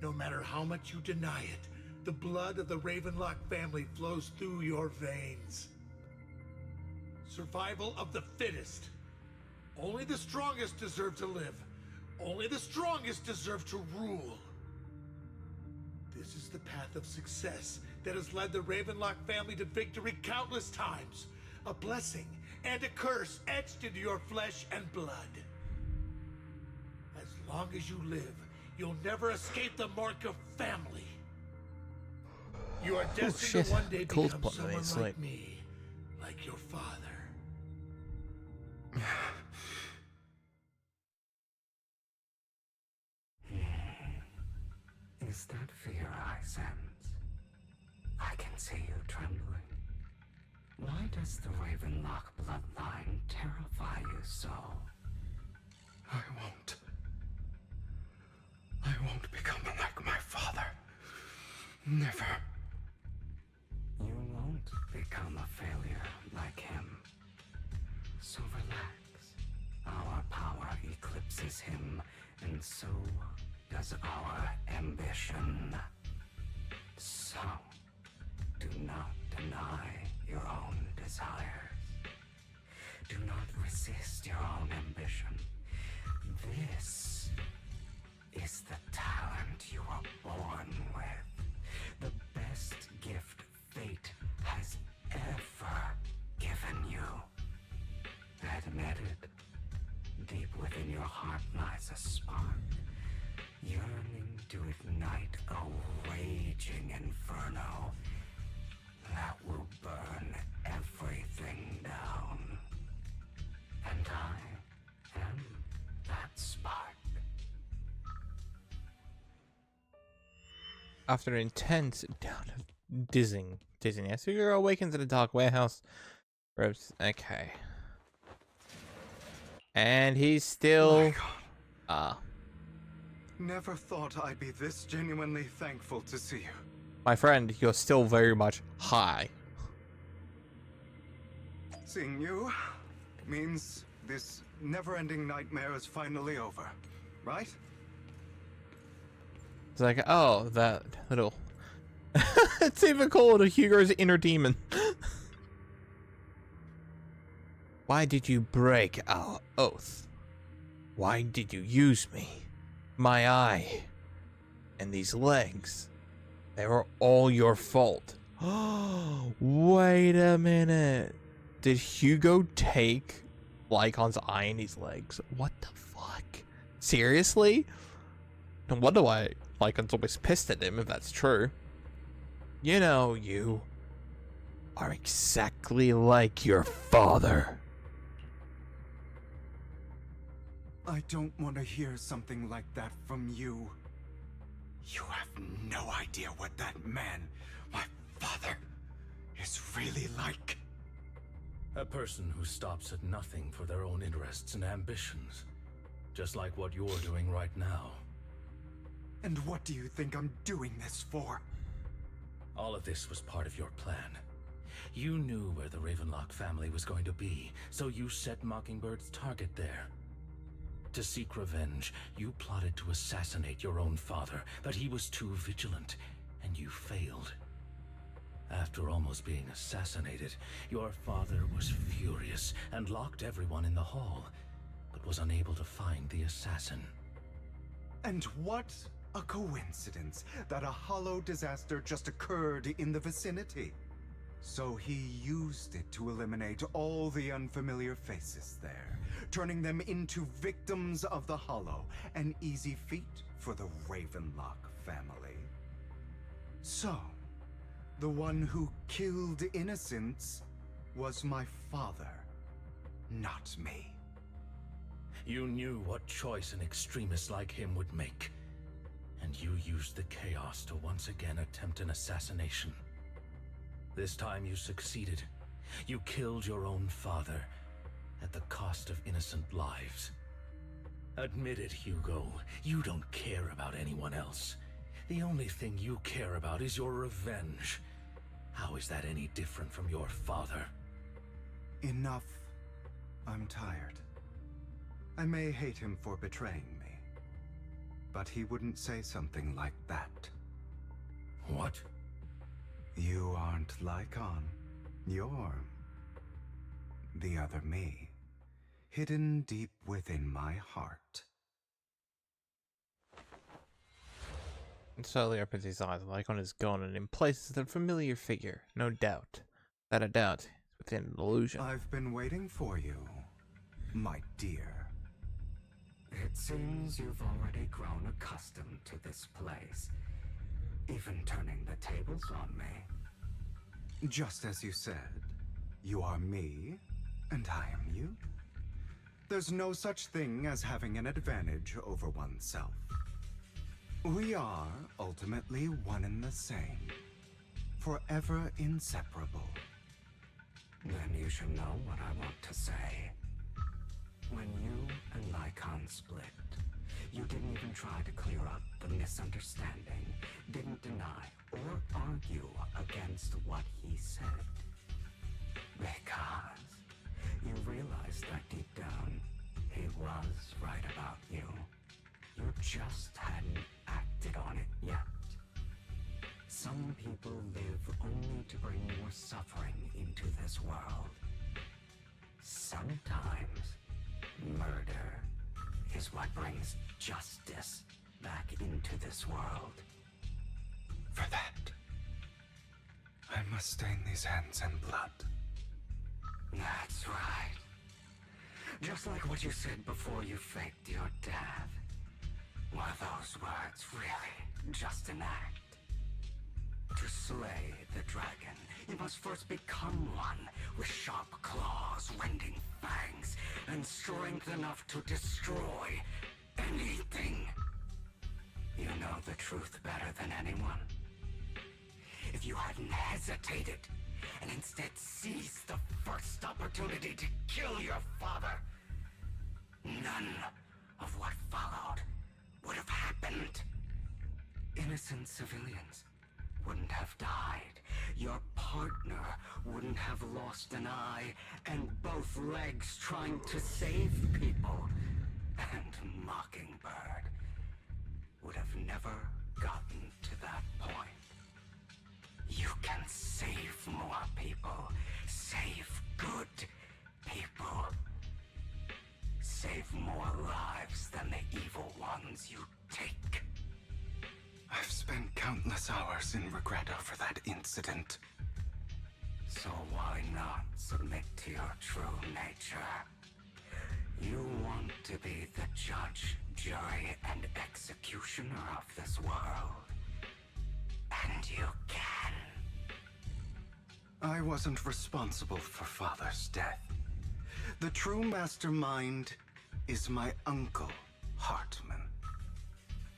No matter how much you deny it, the blood of the Ravenlock family flows through your veins. Survival of the fittest. Only the strongest deserve to live. Only the strongest deserve to rule. This is the path of success that has led the Ravenlock family to victory countless times. A blessing and a curse etched into your flesh and blood. As long as you live, you'll never escape the mark of family. You are destined to one day become someone like me, like your father. Is that fear I sense? I can see you trembling. Why does the Ravenlock bloodline terrify you so? I won't become like my father. Never. You won't become a failure like him. So relax. Our power eclipses him, and so does our ambition. So, do not deny your own desires. Do not resist your own ambition. This is the talent you were born with. The best gift fate has ever given you. Admit it. Deep within your heart lies a spark, yearning to ignite a raging inferno that will burn everything down. And I am that spark. After an intense dizziness, Hugo awakens in a dark warehouse. Okay. And he's still... Never thought I'd be this genuinely thankful to see you. My friend, you're still very much high. Seeing you means this never-ending nightmare is finally over, right? It's like, oh, that little... It's even called Hugo's inner demon. Why did you break our oath? Why did you use me? My eye and these legs. They were all your fault. Oh, wait a minute. Did Hugo take Lycon's eye and his legs? What the fuck? Seriously? No wonder why Lycon's always pissed at him if that's true. You know, you are exactly like your father. I don't want to hear something like that from you. You have no idea what that man, my father, is really like. A person who stops at nothing for their own interests and ambitions. Just like what you're doing right now. And what do you think I'm doing this for? All of this was part of your plan. You knew where the Ravenlock family was going to be, so you set Mockingbird's target there. To seek revenge, you plotted to assassinate your own father, but he was too vigilant, and you failed. After almost being assassinated, your father was furious and locked everyone in the hall, but was unable to find the assassin. And what a coincidence that a hollow disaster just occurred in the vicinity. So he used it to eliminate all the unfamiliar faces there, turning them into victims of the hollow, an easy feat for the Ravenlock family. So, the one who killed innocents was my father, not me. You knew what choice an extremist like him would make, and you used the chaos to once again attempt an assassination. This time you succeeded. You killed your own father, at the cost of innocent lives. Admit it, Hugo, you don't care about anyone else. The only thing you care about is your revenge. How is that any different from your father? Enough. I'm tired. I may hate him for betraying me, but he wouldn't say something like that. What? You aren't Lycon. You're the other me, hidden deep within my heart. And slowly opens his eyes. Lycon is gone, and in place is a familiar figure. No doubt. That a doubt is within an illusion. I've been waiting for you, my dear. It seems you've already grown accustomed to this place, even turning the tables on me. Just as you said, you are me, and I am you. There's no such thing as having an advantage over oneself. We are ultimately one and the same, forever inseparable. Then you should know what I want to say. When you and Lycon split, you didn't even try to clear up the misunderstanding, didn't deny or argue against what he said. Because you realized that deep down, he was right about you. You just hadn't acted on it yet. Some people live only to bring more suffering into this world. Sometimes, murder is what brings justice back into this world. For that, I must stain these hands in blood. That's right. Just like what you said before you faked your death. Were those words really just an act? To slay the dragon, you must first become one with sharp claws, rending fangs, and strength enough to destroy anything. You know the truth better than anyone. If you hadn't hesitated, and instead seized the first opportunity to kill your father, none of what followed would have happened. Innocent civilians wouldn't have died. Your partner wouldn't have lost an eye and both legs trying to save people. And Mockingbird would have never gotten to that point. You can save more people. Save good people. Save more lives than the evil ones you take. I've spent countless hours in regret over that incident. So why not submit to your true nature? You want to be the judge, jury, and executioner of this world. And you can. I wasn't responsible for Father's death. The true mastermind is my uncle, Hartman.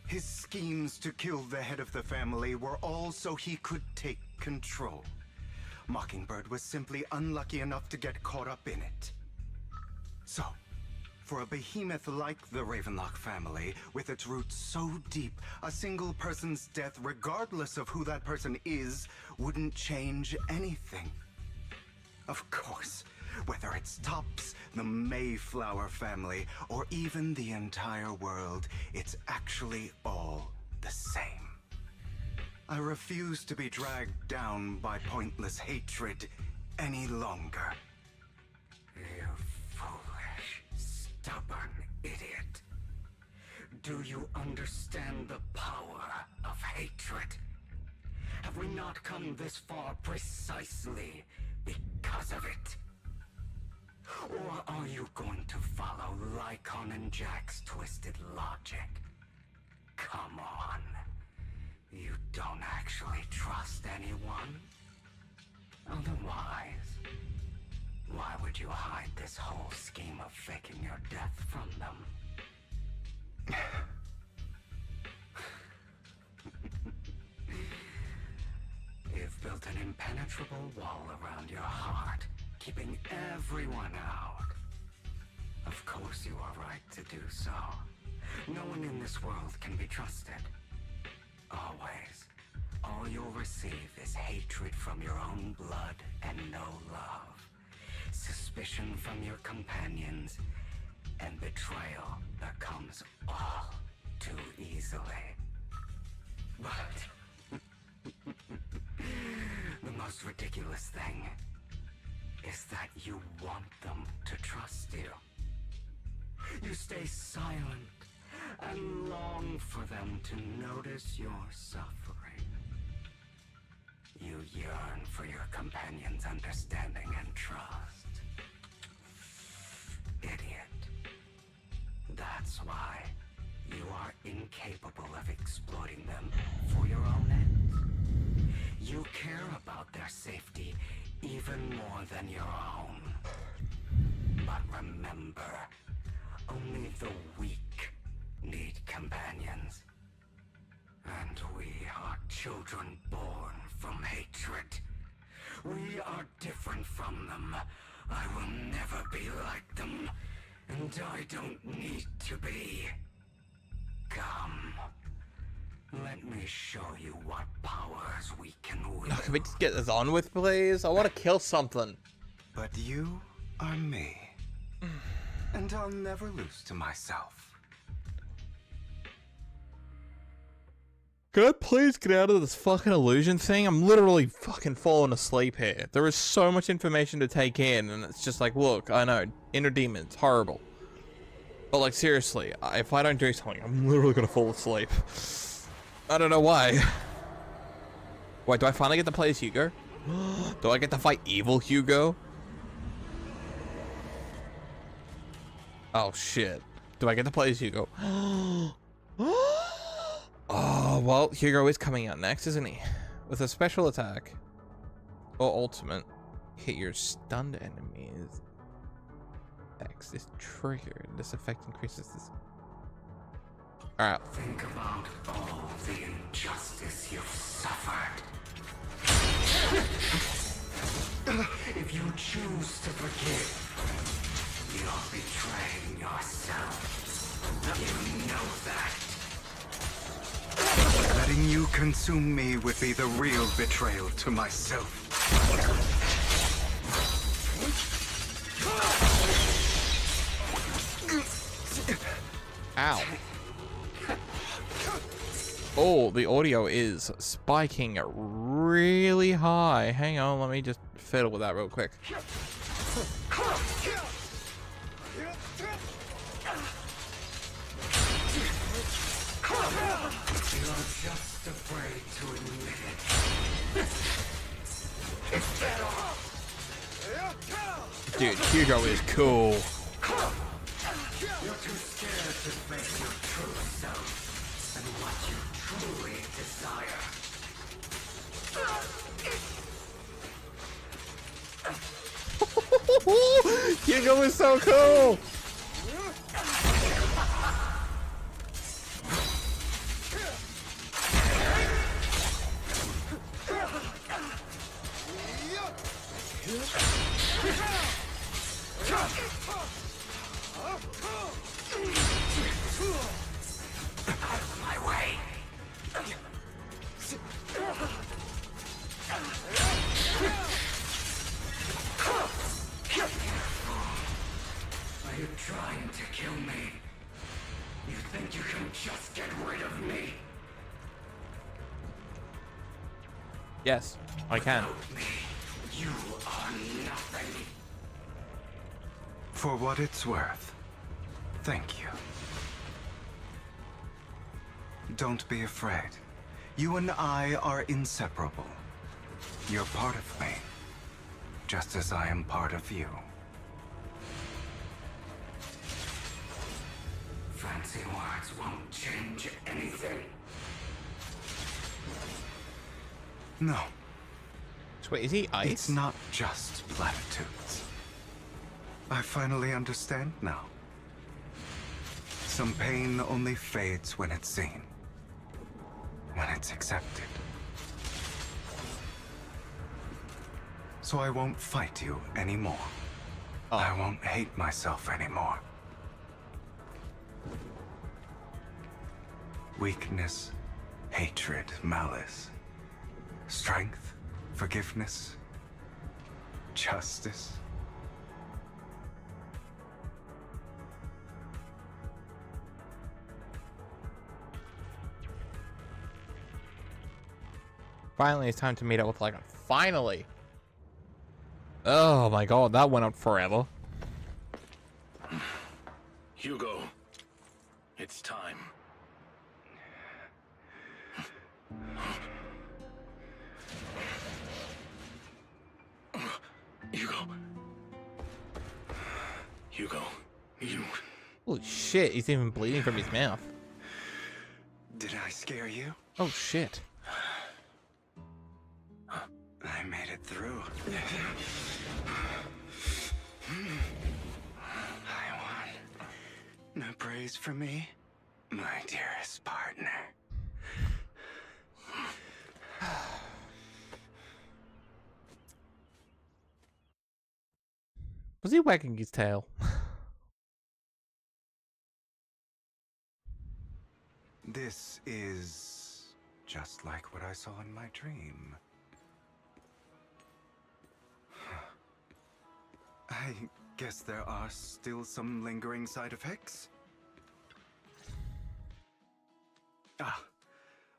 His schemes to kill the head of the family were all so he could take control. Mockingbird was simply unlucky enough to get caught up in it. So, for a behemoth like the Ravenlock family, with its roots so deep, a single person's death, regardless of who that person is, wouldn't change anything. Of course, whether it's Tops, the Mayflower family, or even the entire world, it's actually all the same. I refuse to be dragged down by pointless hatred any longer. You foolish, stubborn idiot. Do you understand the power of hatred? Have we not come this far precisely because of it? Or are you going to follow Lycon and Jack's twisted logic? Come on. You don't actually trust anyone? Otherwise, why would you hide this whole scheme of faking your death from them? You've built an impenetrable wall around your heart, keeping everyone out. Of course you are right to do so. No one in this world can be trusted. Always. All you'll receive is hatred from your own blood and no love. Suspicion from your companions, and betrayal that comes all too easily. But the most ridiculous thing is that you want them to trust you. You stay silent and long for them to notice your suffering. You yearn for your companion's understanding and trust. Idiot. That's why you are incapable of exploiting them for your own ends. You care about their safety even more than your own. But remember, only the weak need companions. And we are children born from hatred. We are different from them. I will never be like them. And I don't need to be. Come. Let me show you what powers we can wield. Can we just get this on with, please? I want to kill something. But you are me. And I'll never lose to myself. Can I please get out of this fucking illusion thing? I'm literally fucking falling asleep here. There is so much information to take in, and it's just like, look, I know, inner demons, horrible. But like, seriously, if I don't do something, I'm literally gonna fall asleep. I don't know why. Wait, do I finally get to play as Hugo? Do I get to fight evil Hugo? Oh shit. Do I get to play as Hugo? Oh, well, Hugo is coming out next, isn't he? With a special attack. Or ultimate. Hit your stunned enemies. X is triggered. This effect increases this. Alright. Think about all the injustice you've suffered. If you choose to forgive, you're betraying yourself. You know that. Letting you consume me would be the real betrayal to myself. Ow. Oh, the audio is spiking really high. Hang on, let me just fiddle with that real quick. You're just afraid to admit it. Dude, Hugo is cool. You're too scared to face your true self and what you truly desire. Hugo is so cool. My way. Are you trying to kill me? You think you can just get rid of me? Yes, I can. You are nothing. For what it's worth, thank you. Don't be afraid. You and I are inseparable. You're part of me, just as I am part of you. Fancy words won't change anything. No. So wait, is he ice? It's not just platitudes. I finally understand now. Some pain only fades when it's seen. When it's accepted. So I won't fight you anymore. Oh. I won't hate myself anymore. Weakness, hatred, malice. Strength, forgiveness, justice. Finally, it's time to meet up with Lygon. Finally! Oh my god, that went on forever. Hugo, it's time. Hugo, you... Holy shit, he's even bleeding from his mouth. Did I scare you? Oh shit. I made it through. I won. No praise for me, my dearest partner. Was he wagging his tail? This is just like what I saw in my dream. I guess there are still some lingering side effects. Ah,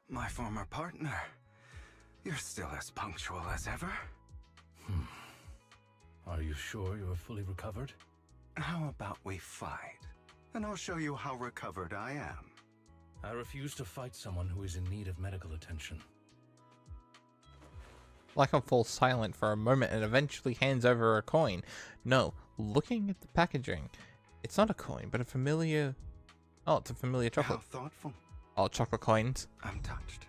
my former partner. You're still as punctual as ever. Are you sure you're fully recovered? How about we fight? And I'll show you how recovered I am. I refuse to fight someone who is in need of medical attention. Lycon falls silent for a moment and eventually hands over a coin. No, looking at the packaging, it's not a coin, but a familiar... Oh, it's a familiar chocolate. How thoughtful. Oh, chocolate coins. I'm touched.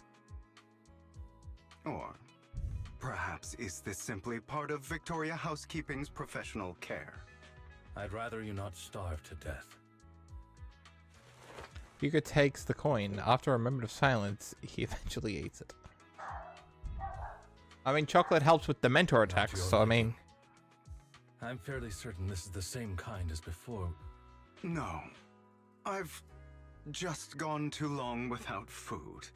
Or perhaps is this simply part of Victoria Housekeeping's professional care? I'd rather you not starve to death. Hugo takes the coin. After a moment of silence, he eventually eats it. I mean, chocolate helps with the mentor attacks, so I mean... I'm fairly certain this is the same kind as before. No. I've just gone too long without food.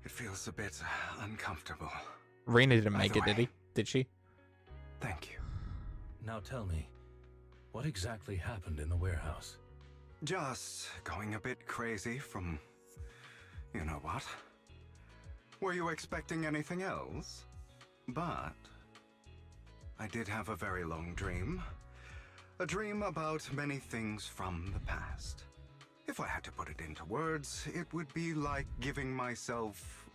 It feels a bit uncomfortable. Rena didn't make it, did he? Did she? Thank you. Now tell me, what exactly happened in the warehouse? Just going a bit crazy from... you know what? Were you expecting anything else? But... I did have a very long dream. A dream about many things from the past. If I had to put it into words, it would be like giving myself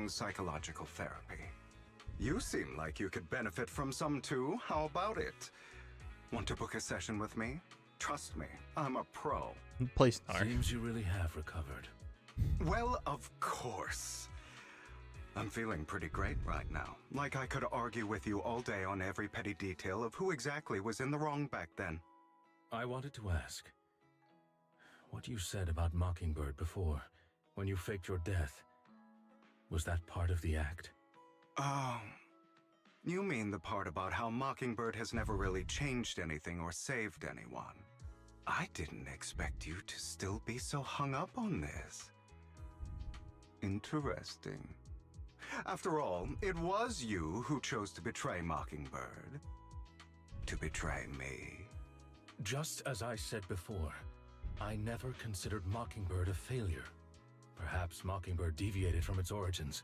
psychological therapy. You seem like you could benefit from some too. How about it? Want to book a session with me? Trust me, I'm a pro. Please, no. Seems you really have recovered. Well, of course. I'm feeling pretty great right now. Like I could argue with you all day on every petty detail of who exactly was in the wrong back then. I wanted to ask, what you said about Mockingbird before, when you faked your death, was that part of the act? Oh, you mean the part about how Mockingbird has never really changed anything or saved anyone. I didn't expect you to still be so hung up on this. Interesting. After all, it was you who chose to betray Mockingbird. To betray me. Just as I said before, I never considered Mockingbird a failure. Perhaps Mockingbird deviated from its origins,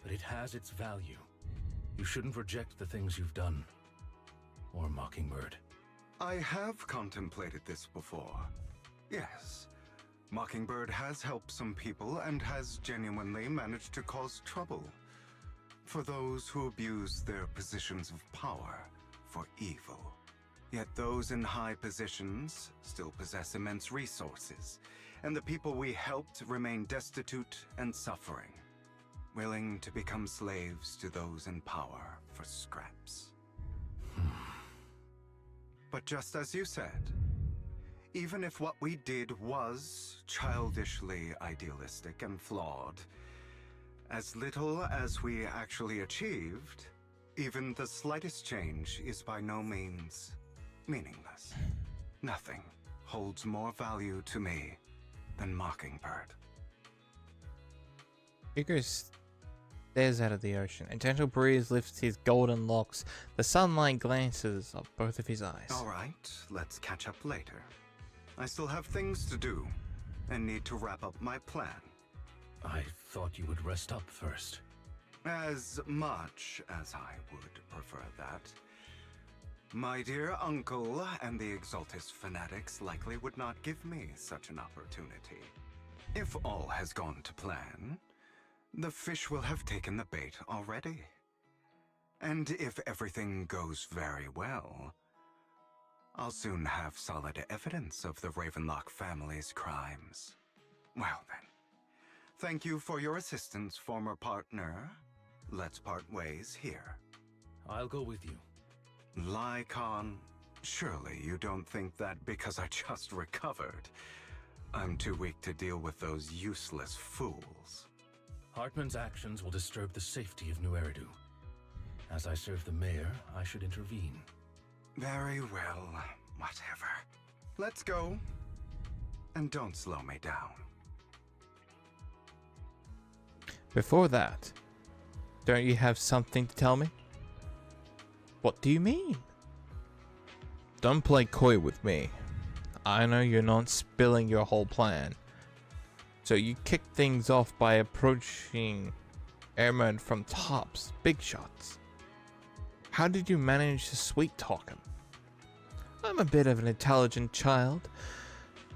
but it has its value. You shouldn't reject the things you've done. Or Mockingbird. I have contemplated this before. Yes. Mockingbird has helped some people and has genuinely managed to cause trouble. For those who abuse their positions of power for evil. Yet those in high positions still possess immense resources, and the people we helped remain destitute and suffering, willing to become slaves to those in power for scraps. But just as you said, even if what we did was childishly idealistic and flawed, as little as we actually achieved, even the slightest change is by no means meaningless. Nothing holds more value to me than Mockingbird. Hugo stares out of the ocean. A gentle breeze lifts his golden locks. The sunlight glances up both of his eyes. All right, let's catch up later. I still have things to do and need to wrap up my plan. I thought you would rest up first. As much as I would prefer that. My dear uncle and the Exaltus fanatics likely would not give me such an opportunity. If all has gone to plan, the fish will have taken the bait already. And if everything goes very well, I'll soon have solid evidence of the Ravenlock family's crimes. Well then, thank you for your assistance, former partner. Let's part ways here. I'll go with you. Lycon, surely you don't think that because I just recovered, I'm too weak to deal with those useless fools. Hartman's actions will disturb the safety of New Eridu. As I serve the mayor, I should intervene. Very well, whatever. Let's go. And don't slow me down. Before that, don't you have something to tell me? What do you mean? Don't play coy with me. I know you're not spilling your whole plan. So you kick things off by approaching airmen from tops, big shots. How did you manage to sweet talk him? I'm a bit of an intelligent child,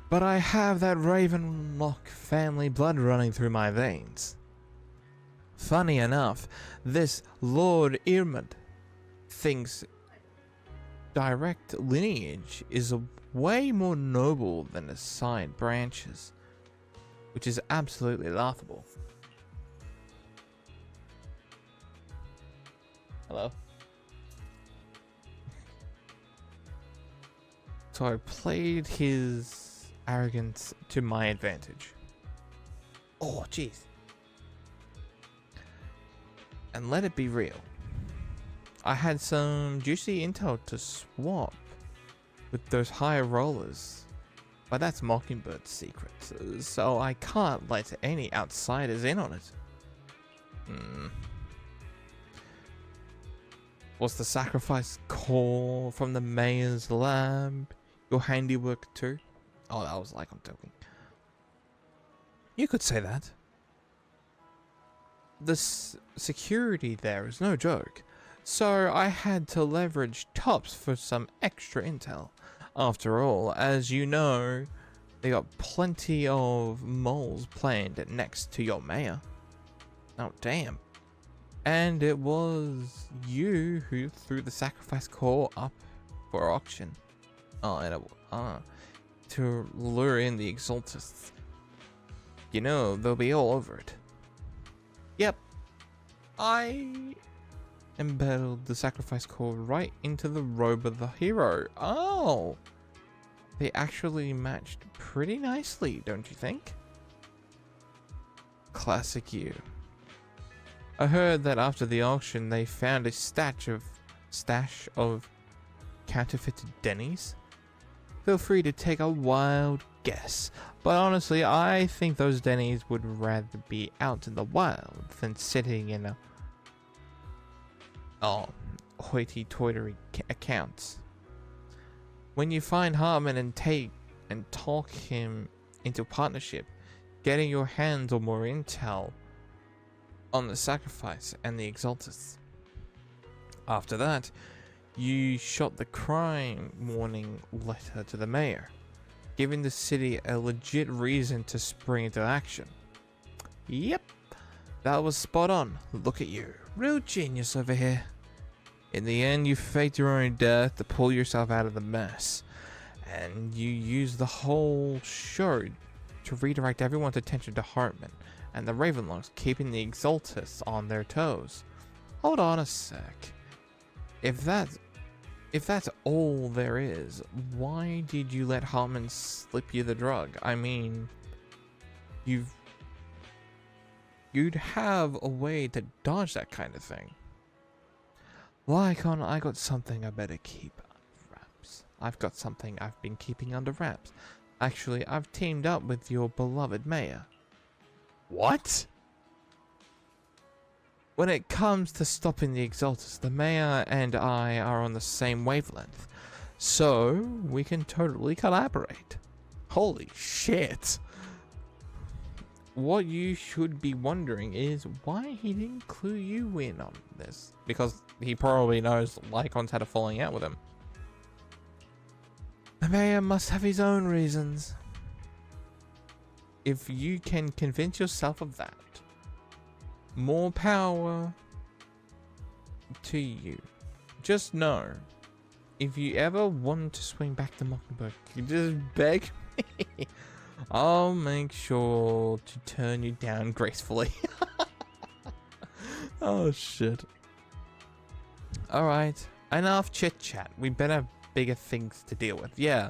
but I have that Ravenlock family blood running through my veins. Funny enough, this Lord Irmad thinks direct lineage is way more noble than the side branches, which is absolutely laughable. Hello? So I played his arrogance to my advantage. Oh, jeez. And let it be real. I had some juicy intel to swap with those higher rollers. But that's Mockingbird's secret, so I can't let any outsiders in on it. Was the sacrifice core from the mayor's lab your handiwork too? Oh, that was like I'm joking. You could say that. The security there is no joke, so I had to leverage Tops for some extra intel. After all, as you know, they got plenty of moles planned next to your mayor. Oh damn. And it was you who threw the sacrifice core up for auction. To lure in the Exaltists. You know, they'll be all over it. Yep. I embedded the sacrifice core right into the robe of the hero. Oh! They actually matched pretty nicely, don't you think? Classic you. I heard that after the auction they found a stash of counterfeited Denny's. Feel free to take a wild guess, but honestly I think those Denny's would rather be out in the wild than sitting in a hoity-toity accounts. When you find Harmon and talk him into partnership, getting your hands on more intel on the sacrifice and the Exaltists. After that, you shot the crime warning letter to the mayor, giving the city a legit reason to spring into action. Yep, that was spot on. Look at you, real genius over here. In the end, you faked your own death to pull yourself out of the mess, and you used the whole show to redirect everyone's attention to Hartman and the Ravenlocks, keeping the Exaltists on their toes. Hold on a sec. If that's all there is, why did you let Hartman slip you the drug? I mean, you'd have a way to dodge that kind of thing. Lycon, I got something I better keep under wraps. I've got something I've been keeping under wraps. Actually, I've teamed up with your beloved mayor. What? When it comes to stopping the Exaltists, the mayor and I are on the same wavelength, so we can totally collaborate. Holy shit. What you should be wondering is why he didn't clue you in on this. Because he probably knows Lycon's had a falling out with him. The mayor must have his own reasons. If you can convince yourself of that, more power to you. Just know, if you ever want to swing back to Mockingbird, you just beg me. I'll make sure to turn you down gracefully. Oh shit. Alright, enough chit chat. We better have bigger things to deal with. Yeah,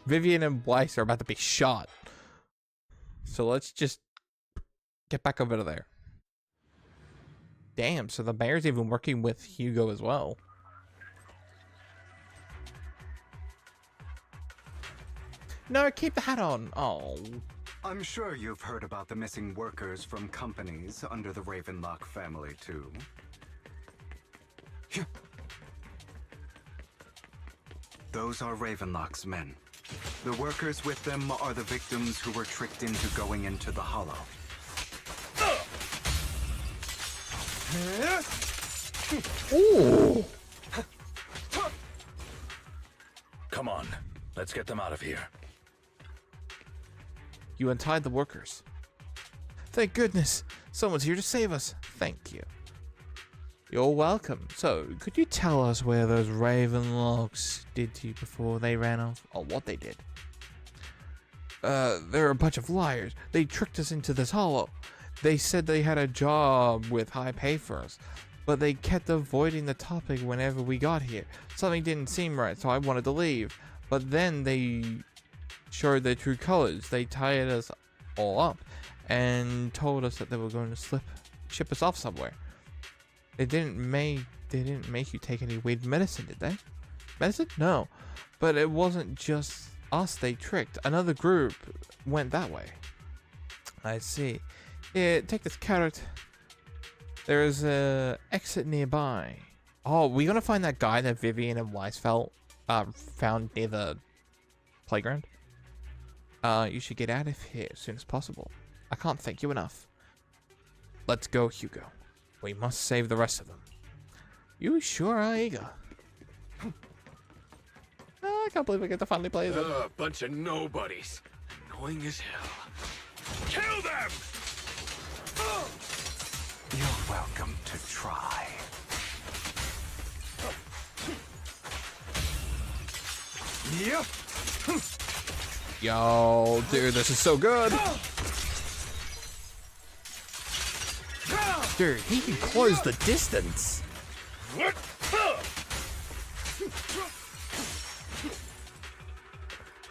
Vivian and Weiss are about to be shot. So let's just get back over there. Damn, so the mayor's even working with Hugo as well. No, keep the hat on. Oh. I'm sure you've heard about the missing workers from companies under the Ravenlock family, too. Those are Ravenlock's men. The workers with them are the victims who were tricked into going into the Hollow. Ooh. Come on, let's get them out of here. You untied the workers. Thank goodness. Someone's here to save us. Thank you. You're welcome. So, could you tell us where those Ravenlocks did to you before they ran off? Or what they did? They're a bunch of liars. They tricked us into this hollow. They said they had a job with high pay for us, but they kept avoiding the topic whenever we got here. Something didn't seem right, so I wanted to leave. But then they showed their true colors. They tied us all up and told us that they were going to ship us off somewhere. They didn't make you take any weird medicine, did they? Medicine? No. But it wasn't just us they tricked. Another group went that way. I see. Here, take this carrot. There is a exit nearby. Oh, we're gonna find that guy that Vivian and Weisfeld found near the playground. You should get out of here as soon as possible. I can't thank you enough. Let's go, Hugo. We must save the rest of them. You sure are eager. I can't believe we get to finally play them. Bunch of nobodies. Annoying as hell. Kill them! You're welcome to try. Yep. Yo, dude, this is so good. Dude, he can close the distance.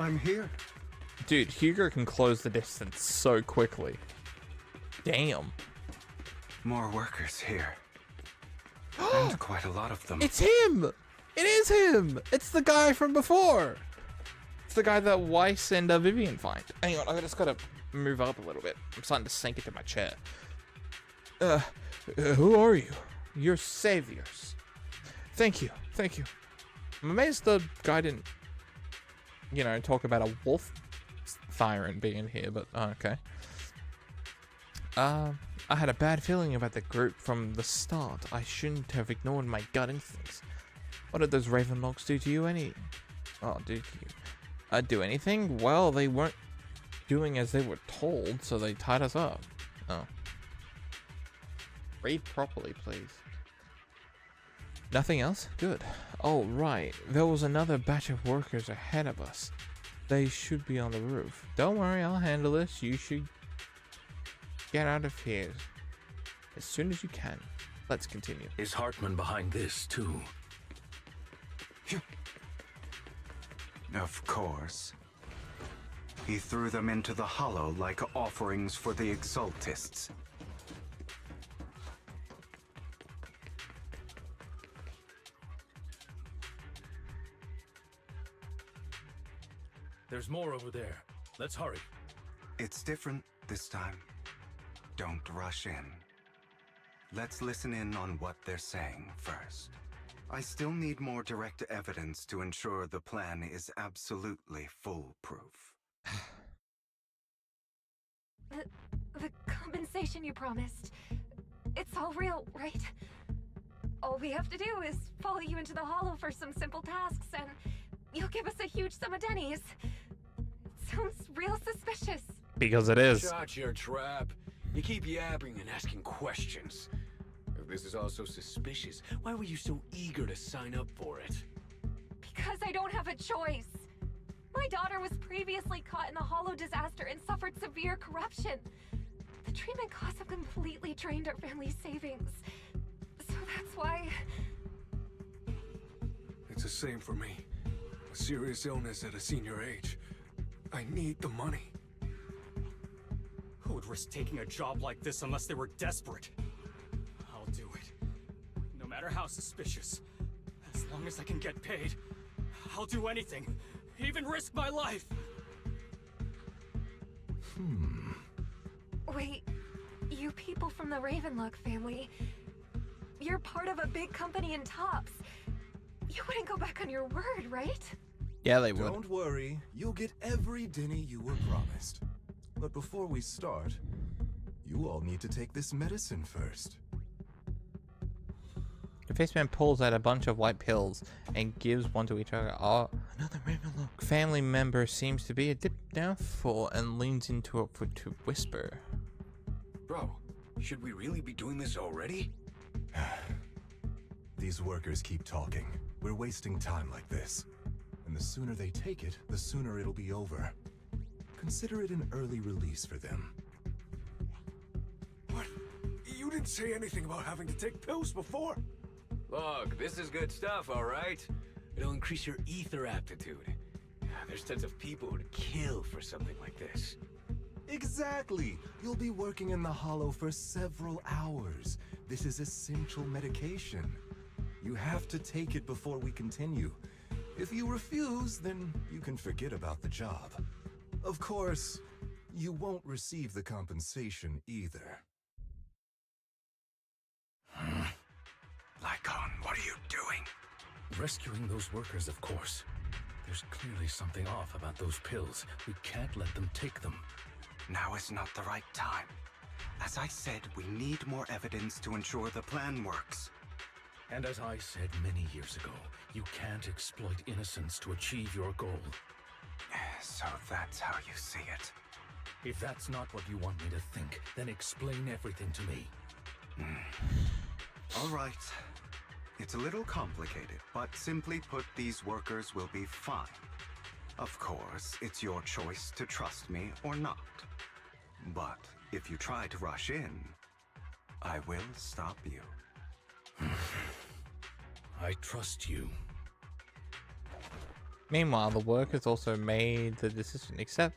I'm here. Dude, Hugo can close the distance so quickly. Damn. More workers here. And quite a lot of them. It's him! It is him! It's the guy from before! It's the guy that Weiss and Vivian find. Hang on, I just gotta move up a little bit. I'm starting to sink into my chair. Who are you? You're saviors. Thank you, thank you. I'm amazed the guy didn't, you know, talk about a wolf tyrant being here, but okay. I had a bad feeling about the group from the start. I shouldn't have ignored my gut instincts. What did those Ravenlocks do to you did you do anything? Well, they weren't doing as they were told, so they tied us up. Oh. Read properly, please. Nothing else? Good. Oh, right. There was another batch of workers ahead of us. They should be on the roof. Don't worry, I'll handle this. You should get out of here as soon as you can. Let's continue. Is Hartman behind this, too? Of course. He threw them into the Hollow like offerings for the Exaltists. There's more over there. Let's hurry. It's different this time. Don't rush in. Let's listen in on what they're saying first. I still need more direct evidence to ensure the plan is absolutely foolproof. The compensation you promised, it's all real, right? All we have to do is follow you into the Hollow for some simple tasks, and you'll give us a huge sum of dennies. Sounds real suspicious. Because it is. Shut your trap. You keep yapping and asking questions. If this is all so suspicious, why were you so eager to sign up for it? Because I don't have a choice. My daughter was previously caught in the Hollow disaster and suffered severe corruption. The treatment costs have completely drained our family's savings. So that's why... It's the same for me. A serious illness at a senior age. I need the money. Who would risk taking a job like this unless they were desperate? I'll do it. No matter how suspicious. As long as I can get paid, I'll do anything. Even risk my life. Wait, you people from the Ravenlock family, you're part of a big company in Tops. You wouldn't go back on your word, right? Yeah, they would. Don't worry, you'll get every Denny you were promised. But before we start, you all need to take this medicine first. The Faceman pulls out a bunch of white pills and gives one to each other. Oh, another Ravenlock family member seems to be a bit doubtful and leans into it to whisper. Bro, should we really be doing this already? These workers keep talking. We're wasting time like this. And the sooner they take it, the sooner it'll be over. Consider it an early release for them. What? You didn't say anything about having to take pills before. Look, this is good stuff, alright? It'll increase your ether aptitude. There's tons of people who'd kill for something like this. Exactly! You'll be working in the Hollow for several hours. This is essential medication. You have to take it before we continue. If you refuse, then you can forget about the job. Of course, you won't receive the compensation either. Lycon, what are you doing? Rescuing those workers, of course. There's clearly something off about those pills. We can't let them take them. Now is not the right time. As I said, we need more evidence to ensure the plan works. And as I said many years ago, you can't exploit innocence to achieve your goal. So that's how you see it. If that's not what you want me to think, then explain everything to me. All right. It's a little complicated, but simply put, these workers will be fine. Of course, it's your choice to trust me or not. But if you try to rush in, I will stop you. I trust you. Meanwhile, the workers also made the decision, except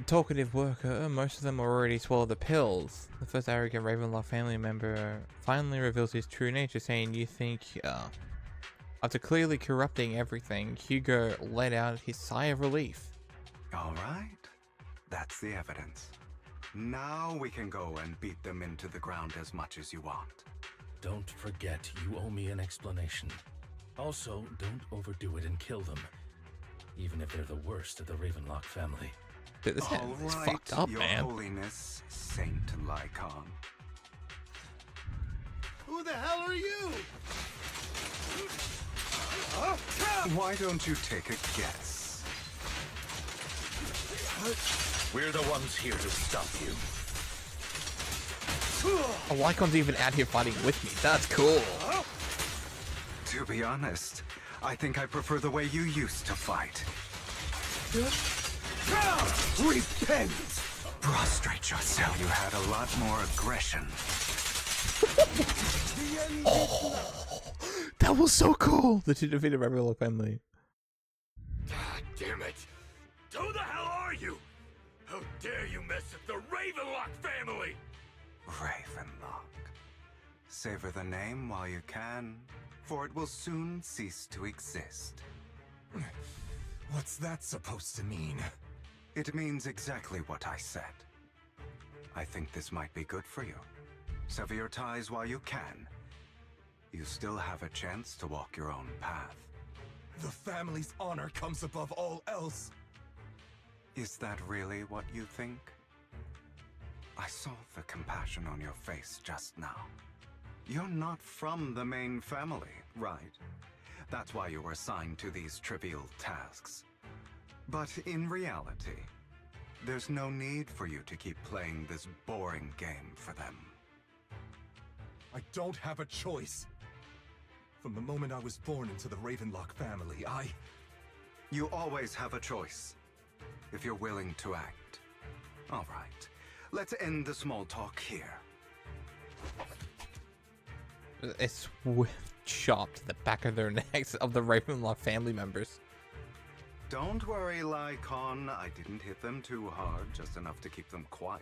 talkative worker. Most of them already swallowed the pills. The first arrogant Ravenlock family member finally reveals his true nature, saying, "You think, After clearly corrupting everything, Hugo let out his sigh of relief. All right. That's the evidence. Now we can go and beat them into the ground as much as you want. Don't forget, you owe me an explanation. Also, don't overdo it and kill them, even if they're the worst of the Ravenlock family. Dude, this All is right, fucked up, Your man. Holiness, Saint Lycon. Who the hell are you? Why don't you take a guess? We're the ones here to stop you. Oh, Lycon's even out here fighting with me. That's cool. To be honest, I think I prefer the way you used to fight. Repent! Prostrate yourself. You had a lot more aggression. Oh, that was so cool that you defeated a Ravenlock family. God damn it! Who the hell are you? How dare you mess with the Ravenlock family? Ravenlock. Savor the name while you can, for it will soon cease to exist. What's that supposed to mean? It means exactly what I said. I think this might be good for you. Sever your ties while you can. You still have a chance to walk your own path. The family's honor comes above all else. Is that really what you think? I saw the compassion on your face just now. You're not from the main family, right? That's why you were assigned to these trivial tasks. But in reality, there's no need for you to keep playing this boring game for them. I don't have a choice. From the moment I was born into the Ravenlock family, You always have a choice, if you're willing to act. All right, let's end the small talk here. A swift shot to the back of their necks of the Ravenlock family members. Don't worry, Lycon. I didn't hit them too hard, just enough to keep them quiet.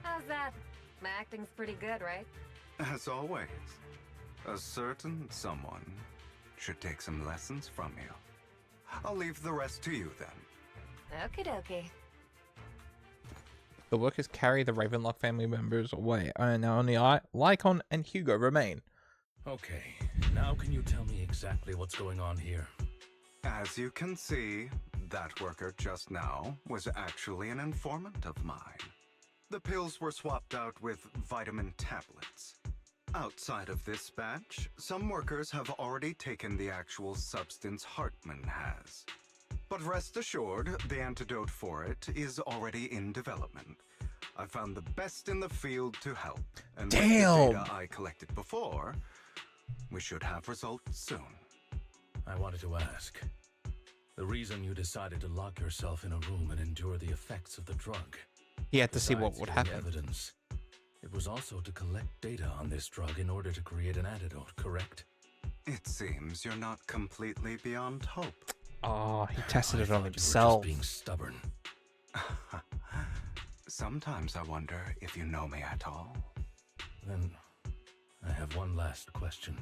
How's that? My acting's pretty good, right? As always, a certain someone should take some lessons from you. I'll leave the rest to you then. Okie dokie. The workers carry the Ravenlock family members away, and only Lycon and Hugo remain. Okay, now can you tell me exactly what's going on here? As you can see, that worker just now was actually an informant of mine. The pills were swapped out with vitamin tablets. Outside of this batch, some workers have already taken the actual substance Hartman has. But rest assured, the antidote for it is already in development. I found the best in the field to help, and with the data I collected before, we should have results soon. I wanted to ask, the reason you decided to lock yourself in a room and endure the effects of the drug, He had to see what besides would getting happen. evidence, it was also to collect data on this drug in order to create an antidote, correct? It seems you're not completely beyond hope. Oh, he tested it on You were himself. just being stubborn. Sometimes I wonder if you know me at all. Then, I have one last question.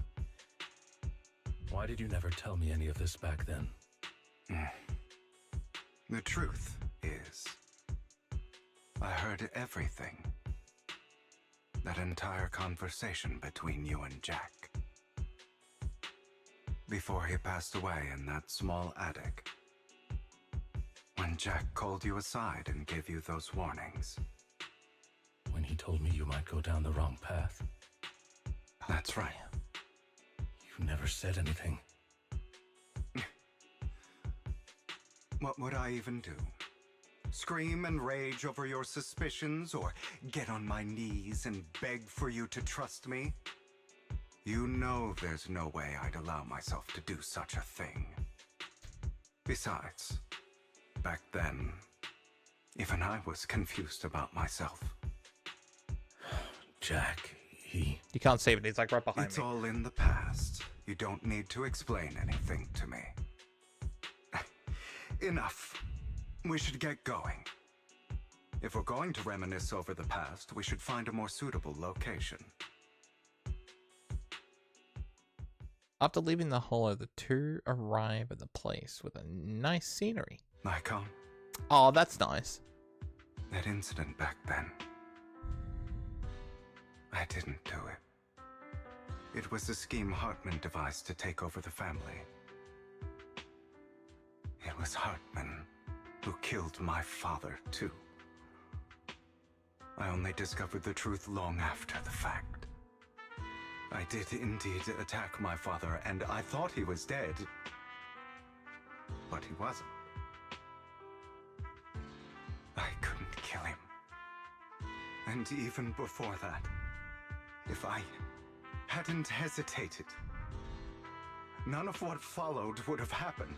Why did you never tell me any of this back then? The truth is, I heard everything. That entire conversation between you and Jack. Before he passed away in that small attic. When Jack called you aside and gave you those warnings. When he told me you might go down the wrong path. That's right. You never said anything. What would I even do? Scream and rage over your suspicions, or get on my knees and beg for you to trust me? You know there's no way I'd allow myself to do such a thing. Besides, back then, even I was confused about myself. Jack, he... You can't save it, he's like right behind It's me. all in the past. You don't need to explain anything to me. Enough. We should get going. If we're going to reminisce over the past, we should find a more suitable location. After leaving the hollow, the two arrive at the place with a nice scenery. Lycon, Oh, that's nice. that incident back then. I didn't do it. It was a scheme Hartman devised to take over the family. It was Hartman who killed my father, too. I only discovered the truth long after the fact. I did indeed attack my father, and I thought he was dead. But he wasn't. I couldn't kill him. And even before that, if I hadn't hesitated, none of what followed would have happened.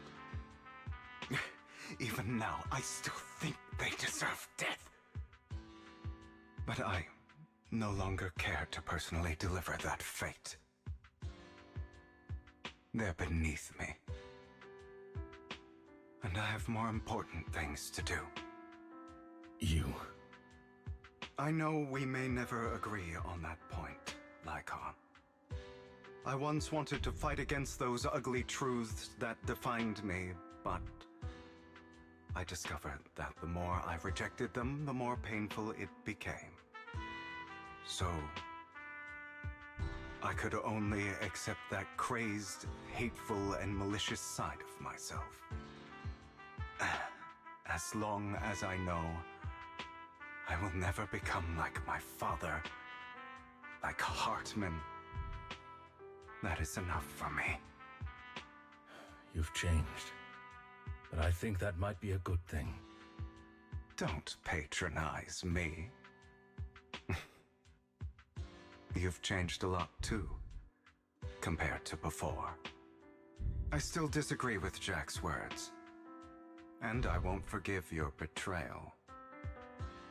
Even now, I still think they deserve death. But I no longer care to personally deliver that fate. They're beneath me. And I have more important things to do. You... I know we may never agree on that point, Lycon. I once wanted to fight against those ugly truths that defined me, but I discovered that the more I rejected them, the more painful it became. So, I could only accept that crazed, hateful, and malicious side of myself. As long as I know I will never become like my father, like Hartman, that is enough for me. You've changed. But I think that might be a good thing. Don't patronize me. You've changed a lot too, compared to before. I still disagree with Jack's words, and I won't forgive your betrayal.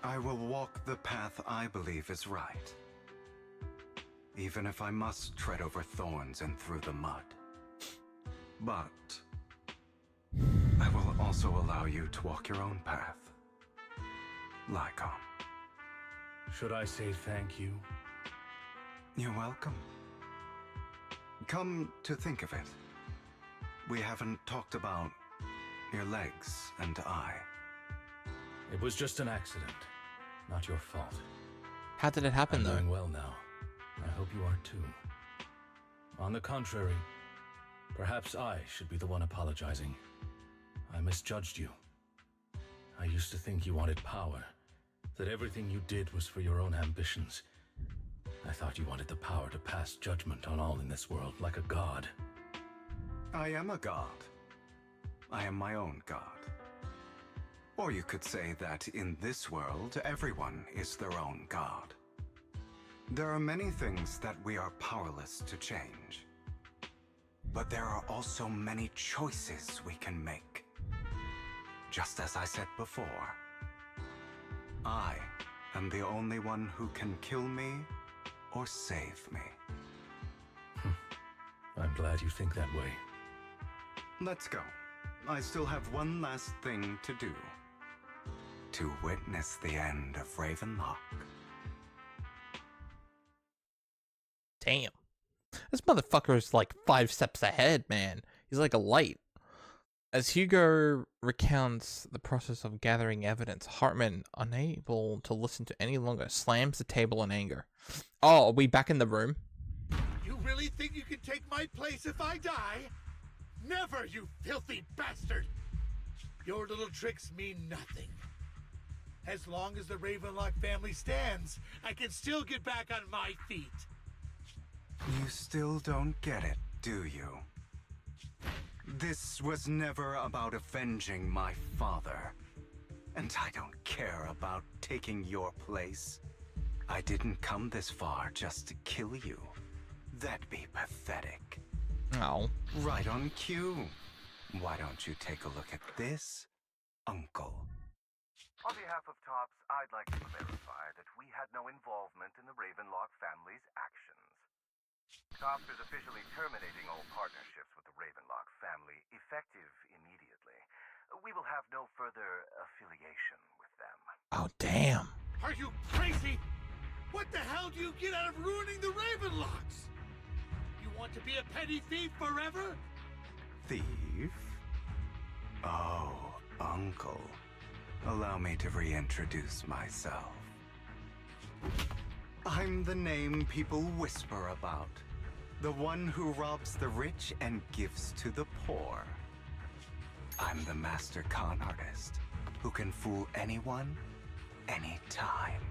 I will walk the path I believe is right, even if I must tread over thorns and through the mud. But I will also allow you to walk your own path, Lycon. Should I say thank you? You're welcome. Come to think of it, we haven't talked about your legs and eye. It was just an accident, not your fault. How did it happen, I'm though? doing well now. I hope you are too. On the contrary, perhaps I should be the one apologizing. I misjudged you. I used to think you wanted power, that everything you did was for your own ambitions. I thought you wanted the power to pass judgment on all in this world like a god. I am a god. I am my own god. Or you could say that in this world, everyone is their own god. There are many things that we are powerless to change. But there are also many choices we can make. Just as I said before, I am the only one who can kill me or save me. I'm glad you think that way. Let's go. I still have one last thing to do. To witness the end of Ravenlock. Damn. This motherfucker is like 5 steps ahead, man. He's like a light. As Hugo recounts the process of gathering evidence, Hartman, unable to listen to any longer, slams the table in anger. Oh, are we back in the room? You really think you can take my place if I die? Never, you filthy bastard! Your little tricks mean nothing. As long as the Ravenlock family stands, I can still get back on my feet. You still don't get it, do you? This was never about avenging my father. And I don't care about taking your place. I didn't come this far just to kill you. That'd be pathetic. Oh. Right on cue. Why don't you take a look at this, Uncle? On behalf of TOPS, I'd like to clarify that we had no involvement in the Ravenlock family's actions. TOPS is officially terminating all partnerships with the Ravenlock family, effective immediately. We will have no further affiliation with them. Oh, damn. Are you crazy? What the hell do you get out of ruining the Ravenlocks? You want to be a petty thief forever? Thief? Oh, Uncle. Allow me to reintroduce myself. I'm the name people whisper about. The one who robs the rich and gives to the poor. I'm the master con artist who can fool anyone, anytime.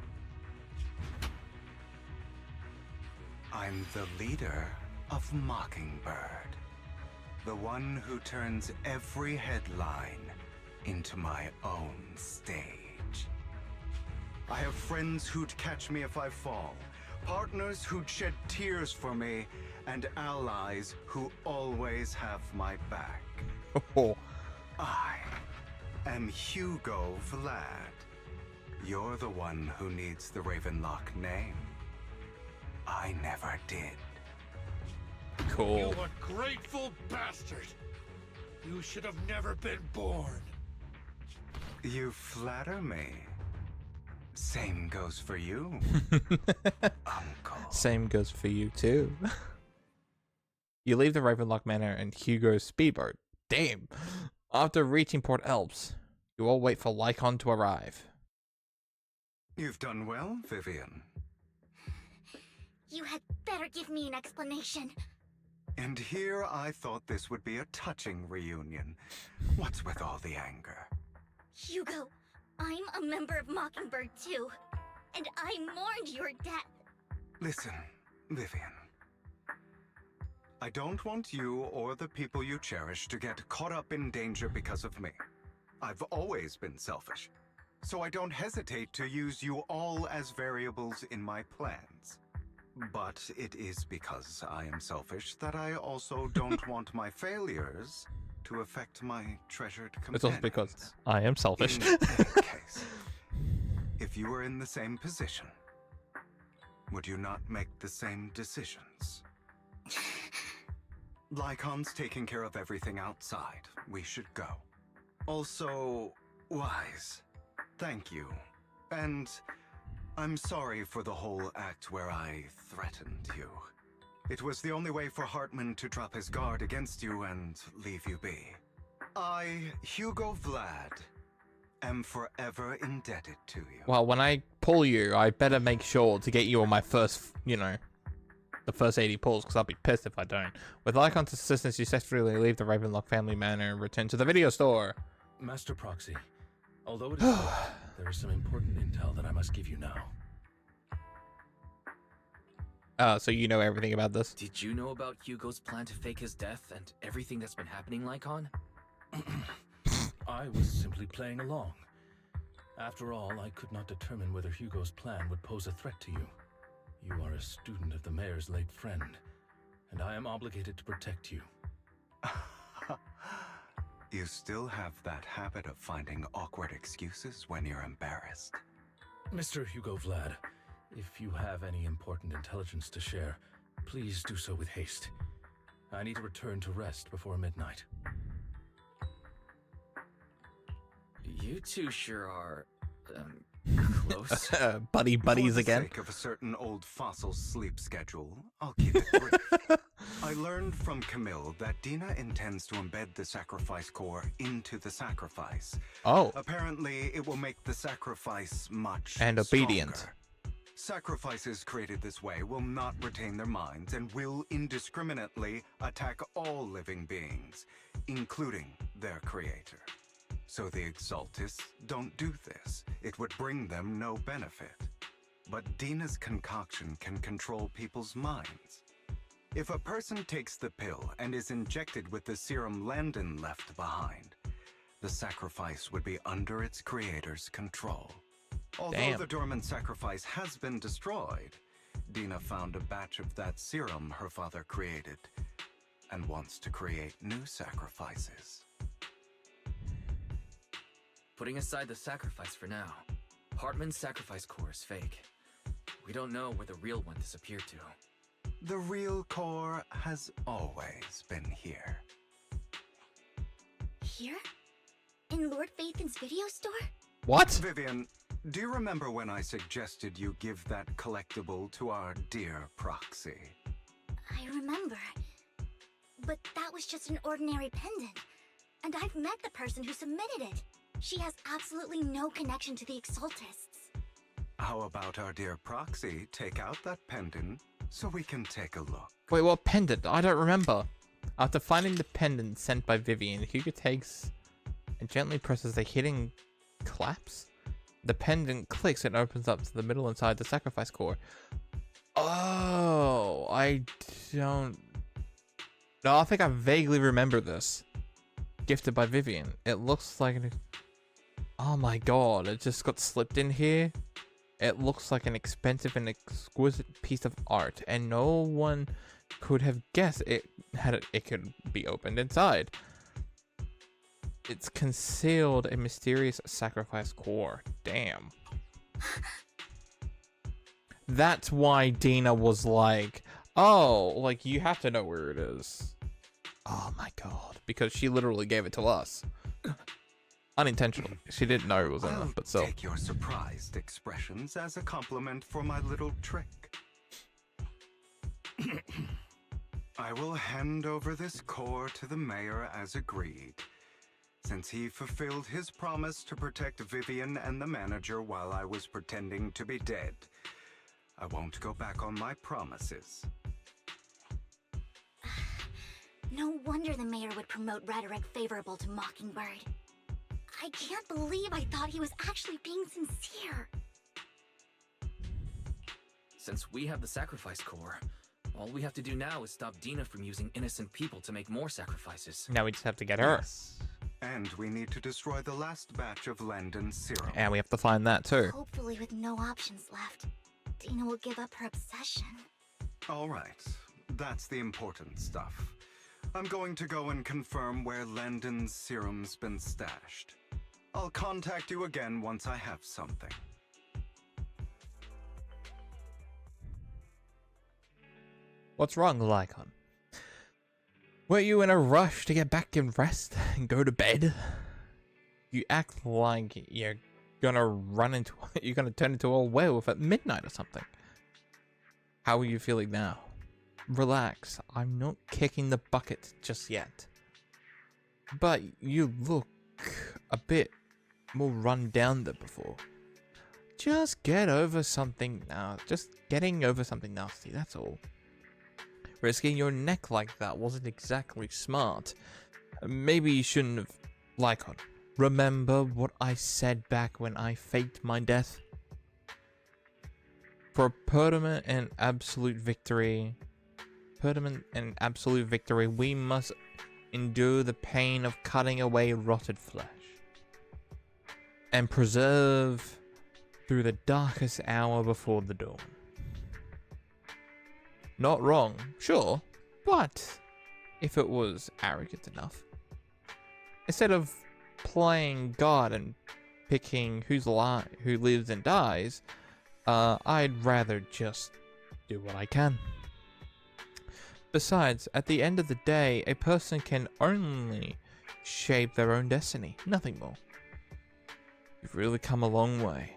I'm the leader of Mockingbird. The one who turns every headline into my own stage. I have friends who'd catch me if I fall, partners who'd shed tears for me, and allies who always have my back. Oh. I am Hugo Vlad. You're the one who needs the Ravenlock name. I never did. Cool. You ungrateful bastard! You should have never been born. You flatter me. Same goes for you, Uncle. Same goes for you, too. You leave the Ravenlock Manor and Hugo's speedboat. Damn. After reaching Port Elves, you all wait for Lycon to arrive. You've done well, Vivian. You had better give me an explanation. And here I thought this would be a touching reunion. What's with all the anger? Hugo, I'm a member of Mockingbird too, and I mourned your death. Listen, Vivian. I don't want you or the people you cherish to get caught up in danger because of me. I've always been selfish, so I don't hesitate to use you all as variables in my plans. But it is because I am selfish that I also don't want my failures to affect my treasured companions. It's also because I am selfish. In any case, if you were in the same position, would you not make the same decisions? Lycon's taking care of everything outside. We should go. Also, Wise, thank you. And I'm sorry for the whole act where I threatened you. It was the only way for Hartman to drop his guard against you and leave you be. I, Hugo Vlad, am forever indebted to you. Well, when I pull you, I better make sure to get you on my first, you know, the first 80 pulls, because I'll be pissed if I don't. With Lycon's assistance, you successfully leave the Ravenlock family manor and return to the video store. Master Proxy, although it is late, there is some important intel that I must give you now. So you know everything about this? Did you know about Hugo's plan to fake his death and everything that's been happening, Lycon? I was simply playing along. After all, I could not determine whether Hugo's plan would pose a threat to you. You are a student of the mayor's late friend, and I am obligated to protect you. You still have that habit of finding awkward excuses when you're embarrassed. Mr. Hugo Vlad, if you have any important intelligence to share, please do so with haste. I need to return to rest before midnight. You two sure are, close. Buddies again. For the sake of a certain old fossil's sleep schedule, I'll keep it brief. I learned from Camille that Dina intends to embed the sacrifice core into the sacrifice. Oh. Apparently, it will make the sacrifice much and obedient. Stronger. Sacrifices created this way will not retain their minds and will indiscriminately attack all living beings, including their creator. So the Exaltists don't do this. It would bring them no benefit. But Dina's concoction can control people's minds. If a person takes the pill and is injected with the serum Landon left behind, the sacrifice would be under its creator's control. Although the dormant sacrifice has been destroyed, Dina found a batch of that serum her father created and wants to create new sacrifices. Putting aside the sacrifice for now, Hartman's sacrifice core is fake. We don't know where the real one disappeared to. The real core has always been here. Here? In Lord Phaethon's video store? What? Vivian, do you remember when I suggested you give that collectible to our dear Proxy? I remember. But that was just an ordinary pendant. And I've met the person who submitted it. She has absolutely no connection to the Exaltists. How about our dear Proxy take out that pendant so we can take a look? Wait, what pendant? I don't remember. After finding the pendant sent by Vivian, Hugo takes and gently presses the hidden clasp. The pendant clicks and opens up to the middle inside the sacrifice core. Oh, I don't... No, I think I vaguely remember this. Gifted by Vivian. It looks like an... Oh my god, it just got slipped in here. It looks like an expensive and exquisite piece of art, and no one could have guessed it could be opened inside. It's concealed a mysterious sacrifice core. Damn. That's why Dina was like, oh, like, you have to know where it is. Oh my god. Because she literally gave it to us. Unintentionally. She didn't know it was enough, but still. Take your surprised expressions as a compliment for my little trick. I will hand over this core to the mayor as agreed. Since he fulfilled his promise to protect Vivian and the manager while I was pretending to be dead, I won't go back on my promises. No wonder the mayor would promote rhetoric favorable to Mockingbird. I can't believe I thought he was actually being sincere. Since we have the sacrifice core, all we have to do now is stop Dina from using innocent people to make more sacrifices. Now we just have to get her. Yes. And we need to destroy the last batch of Landon's serum. And we have to find that too. Hopefully with no options left, Dina will give up her obsession. All right. That's the important stuff. I'm going to go and confirm where Landon's serum's been stashed. I'll contact you again once I have something. What's wrong, Lycon? Were you in a rush to get back and rest and go to bed? You act like you're gonna you're gonna turn into a werewolf at midnight or something. How are you feeling now? Relax, I'm not kicking the bucket just yet. But you look a bit more run down than before. Just get over something now. Just getting over something nasty, that's all. Risking your neck like that wasn't exactly smart. Maybe you shouldn't have... Lycon, remember what I said back when I faked my death? For a permanent and absolute victory, we must endure the pain of cutting away rotted flesh and preserve through the darkest hour before the dawn. Not wrong, sure, but if it was arrogant enough, instead of playing God and picking who lives and dies, I'd rather just do what I can. Besides, at the end of the day, a person can only shape their own destiny, nothing more. You've really come a long way.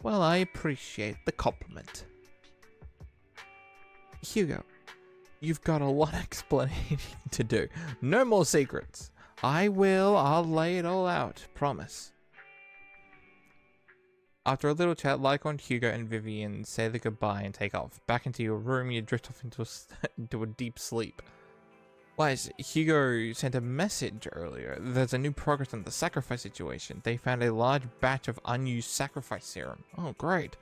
Well, I appreciate the compliment. Hugo, you've got a lot of explaining to do. No more secrets. I'll lay it all out, promise. After a little chat, Lycon, Hugo, and Vivian say the goodbye and take off. Back into your room, you drift off into a deep sleep. Wise, Hugo sent a message earlier. There's a new progress on the sacrifice situation. They found a large batch of unused sacrifice serum. Oh, great.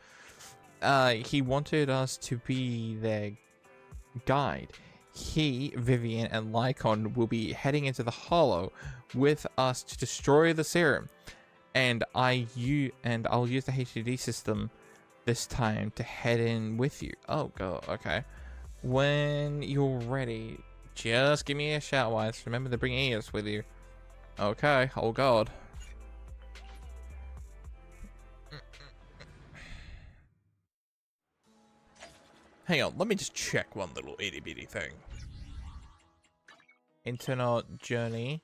He wanted us to be their guide. He, Vivian, and Lycon will be heading into the Hollow with us to destroy the serum. And I'll use the HDD system this time to head in with you. Oh, God, okay. When you're ready... Just give me a shout, Wise. Remember to bring ears with you. Okay. Oh, God. Hang on. Let me just check one little itty-bitty thing. Internal journey.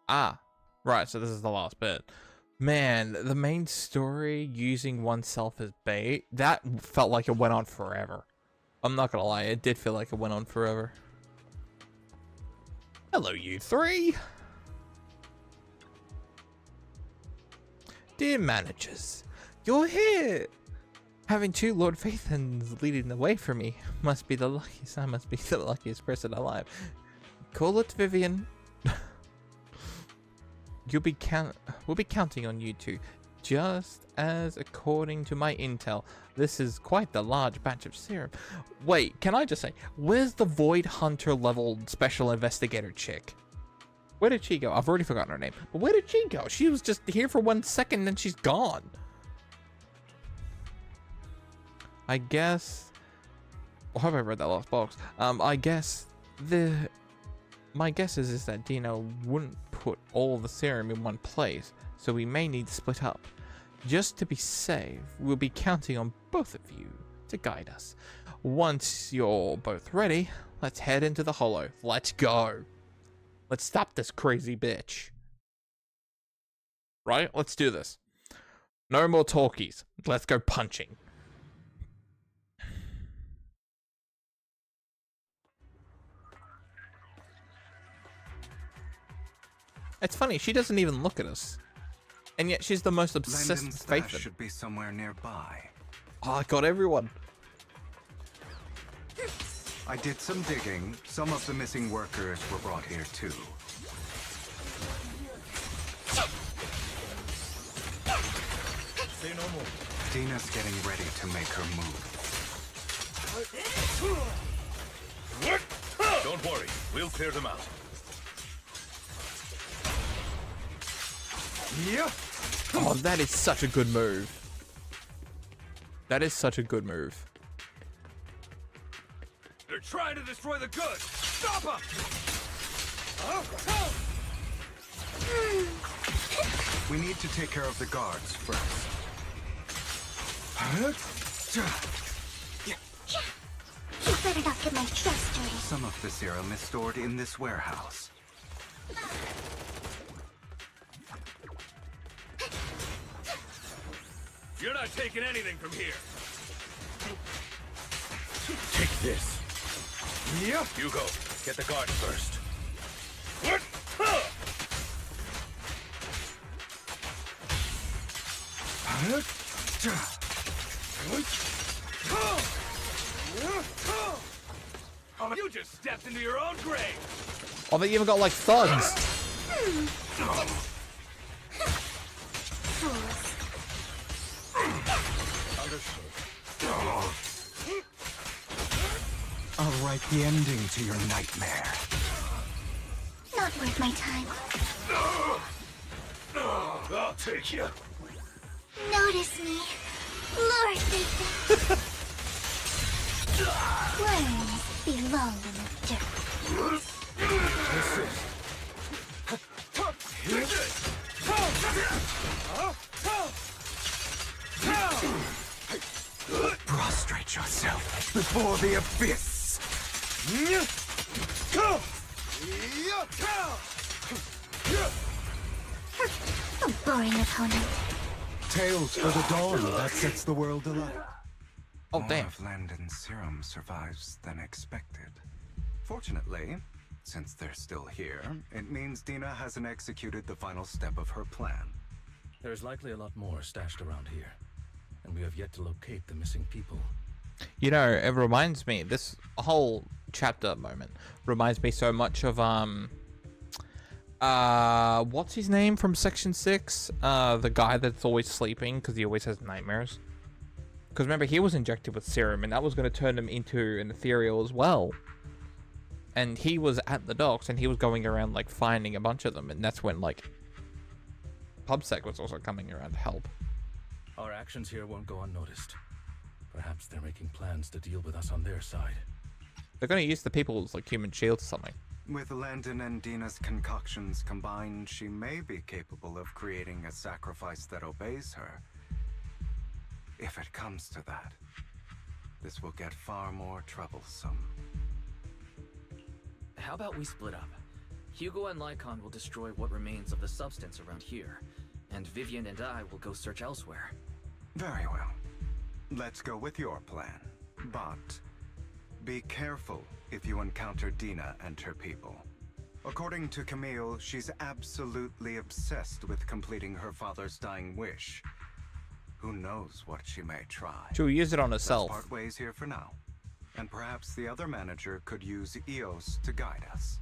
Ah. Right, so this is the last bit. Man, the main story using oneself as bait, that felt like it went on forever. I'm not gonna lie, it did feel like it went on forever. Hello, you three. Dear managers, you're here. Having two Lord Phaethons leading the way for me must be the luckiest. I must be the luckiest person alive. Call it Vivian. We'll be counting on you two. Just as according to my intel, this is quite the large batch of serum. Wait, can I just say, where's the Void Hunter level special investigator chick? Where did she go? I've already forgotten her name. But where did she go? She was just here for 1 second, then she's gone. I guess... I hope I read that last box. I guess my guess is that Dino wouldn't put all the serum in one place, so we may need to split up. Just to be safe, we'll be counting on both of you to guide us. Once you're both ready, let's head into the Hollow. Let's go. Let's stop this crazy bitch. Right? Let's do this. No more talkies. Let's go punching. It's funny, she doesn't even look at us. And yet she's the most obsessed with Phaethon. Should be somewhere nearby. Oh, I got everyone. I did some digging. Some of the missing workers were brought here too. Say no more. Dina's getting ready to make her move. Don't worry, we'll clear them out. Yeah. Oh, that is such a good move. That is such a good move. They're trying to destroy the goods. Stop them! We need to take care of the guards first. You better not get my dress dirty. Some of the serum is stored in this warehouse. You're not taking anything from here. Take this. Yeah. Hugo, get the guards first. Oh, you just stepped into your own grave! Oh, they even got like thugs. I'll write the ending to your nightmare. Not worth my time. I'll take you. Notice me, Lord Nathan. Worms belong in the dirt. Prostrate yourself before the abyss. A boring opponent. Tales for the dawn that sets the world alight. Oh, damn. More of Landon's serum survives than expected. Fortunately, since they're still here, it means Dina hasn't executed the final step of her plan. There's likely a lot more stashed around here, and we have yet to locate the missing people. You know, it reminds me, this whole chapter moment reminds me so much of what's his name from section 6? The guy that's always sleeping because he always has nightmares. Because remember, he was injected with serum and that was going to turn him into an ethereal as well. And he was at the docks and he was going around like finding a bunch of them, and that's when like PubSec was also coming around to help. Our actions here won't go unnoticed. Perhaps they're making plans to deal with us on their side. They're going to use the people as like human shields or something. With Landon and Dina's concoctions combined, she may be capable of creating a sacrifice that obeys her. If it comes to that, this will get far more troublesome. How about we split up? Hugo and Lycon will destroy what remains of the substance around here, and Vivian and I will go search elsewhere. Very well. Let's go with your plan. But be careful if you encounter Dina and her people. According to Camille, she's absolutely obsessed with completing her father's dying wish. Who knows what she may try. She'll use it on herself. Let's part ways here for now. And perhaps the other manager could use Eos to guide us.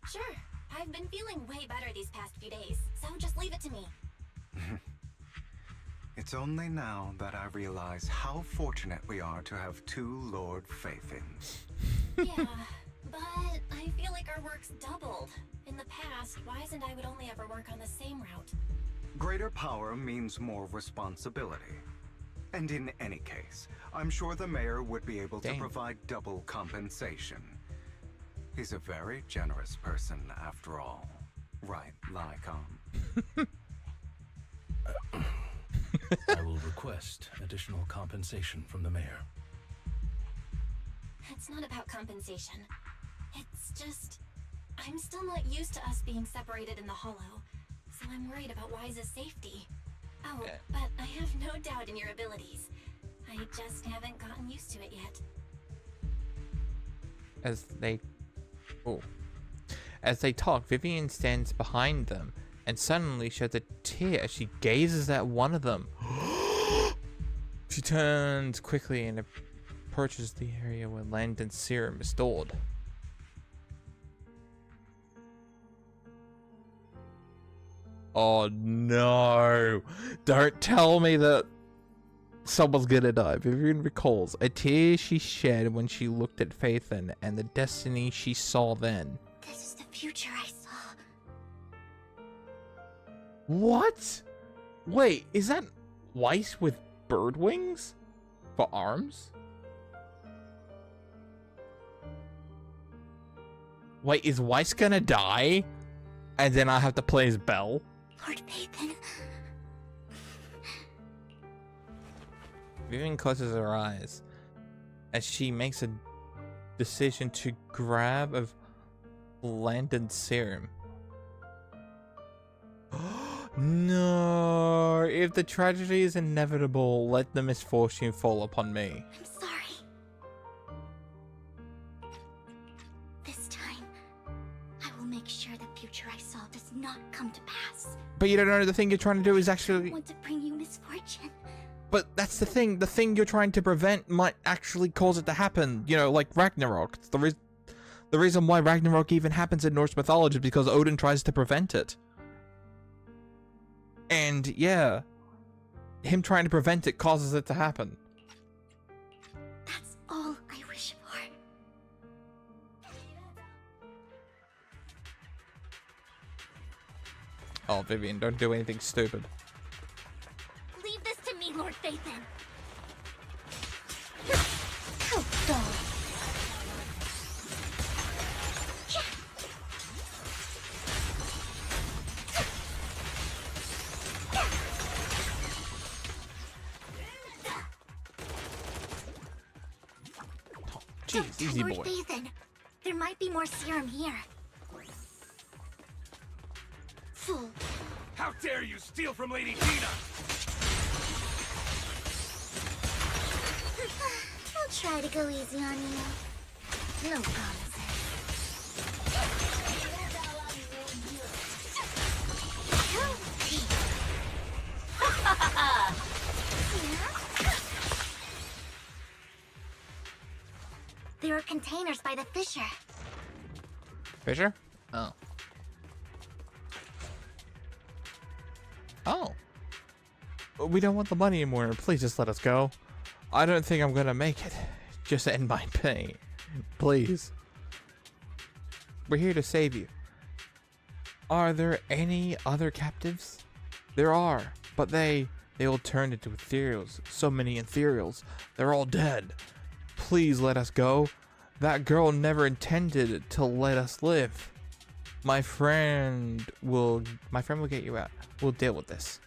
Sure. I've been feeling way better these past few days, so just leave it to me. It's only now that I realize how fortunate we are to have two Lord Faithins. Yeah, but I feel like our work's doubled. In the past, Wise and I would only ever work on the same route. Greater power means more responsibility. And in any case, I'm sure the mayor would be able to provide double compensation. He's a very generous person, after all. Right, Lycon? I will request additional compensation from the mayor. It's not about compensation. It's just... I'm still not used to us being separated in the Hollow, so I'm worried about Wise's safety. Oh, but I have no doubt in your abilities. I just haven't gotten used to it yet. As they talk, Vivian stands behind them and suddenly sheds a tear as she gazes at one of them. She turns quickly and approaches the area where Landon's serum is stored. Oh no! Don't tell me that someone's gonna die. Vivian recalls a tear she shed when she looked at Faithin and the destiny she saw then. This is the future I saw. What? Wait, is that Weiss with bird wings? For arms? Wait, is Weiss gonna die? And then I have to play as Belle? Lord Faithin. Vivian closes her eyes as she makes a decision to grab of Landon's serum. No, if the tragedy is inevitable, let the misfortune fall upon me. I'm sorry. This time, I will make sure the future I saw does not come to pass. But you don't know the thing you're trying to do is actually... I want to bring you misfortune. But that's the thing. The thing you're trying to prevent might actually cause it to happen. You know, like Ragnarok. It's the reason why Ragnarok even happens in Norse mythology is because Odin tries to prevent it. And yeah, him trying to prevent it causes it to happen. That's all I wish for. Oh, Vivian, don't do anything stupid. Leave this to me, Lord Phaethon. Oh, God. Jeez, easy Lord boy. Phaethon, there might be more serum here. Fool. How dare you steal from Lady Tina? I'll try to go easy on you. No promises. There are containers by the fissure. Fisher? Oh. Oh. We don't want the money anymore. Please just let us go. I don't think I'm gonna make it. Just end my pain. Please. We're here to save you. Are there any other captives? There are, but they all turned into ethereals. So many ethereals. They're all dead. Please let us go. That girl never intended to let us live. My friend will get you out. We'll deal with this.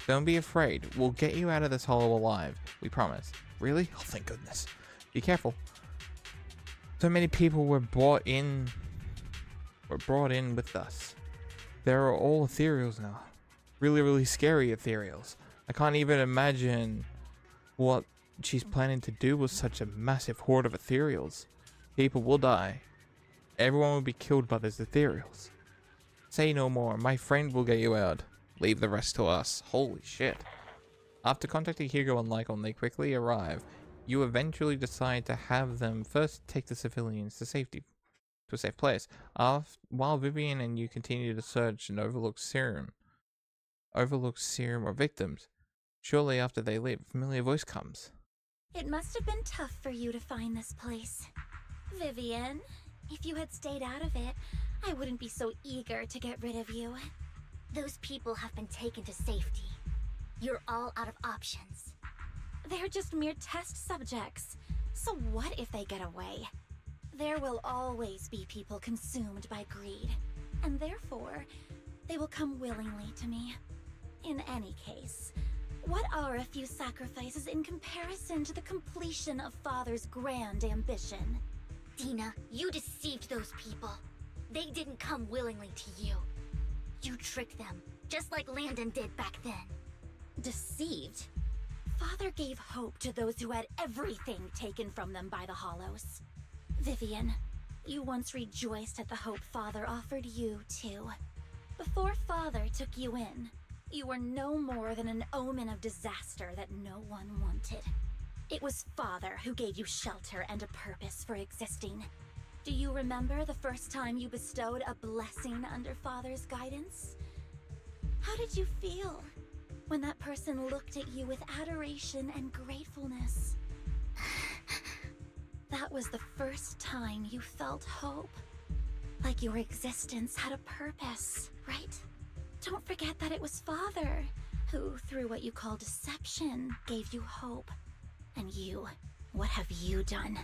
Don't be afraid. We'll get you out of this hollow alive. We promise. Really? Oh, thank goodness. Be careful. So many people were brought in with us. They're all ethereals now. Really, really scary ethereals. I can't even imagine what she's planning to do with such a massive horde of ethereals. People will die. Everyone will be killed by those ethereals. Say no more. My friend will get you out. Leave the rest to us. Holy shit. After contacting Hugo and Lycon, they quickly arrive. You eventually decide to have them first take the civilians to safety, to a safe place. While Vivian and you continue to search and overlook serum or victims. Shortly after they leave, a familiar voice comes. It must have been tough for you to find this place. Vivian, if you had stayed out of it, I wouldn't be so eager to get rid of you. Those people have been taken to safety. You're all out of options. They're just mere test subjects. So what if they get away? There will always be people consumed by greed, and therefore, they will come willingly to me. In any case, what are a few sacrifices in comparison to the completion of Father's grand ambition? Dina, you deceived those people. They didn't come willingly to you. You tricked them, just like Landon did back then. Deceived? Father gave hope to those who had everything taken from them by the Hollows. Vivian, you once rejoiced at the hope Father offered you, too. Before Father took you in, you were no more than an omen of disaster that no one wanted. It was Father who gave you shelter and a purpose for existing. Do you remember the first time you bestowed a blessing under Father's guidance? How did you feel when that person looked at you with adoration and gratefulness? That was the first time you felt hope. Like your existence had a purpose, right? Don't forget that it was Father who, through what you call deception, gave you hope. And you, what have you done?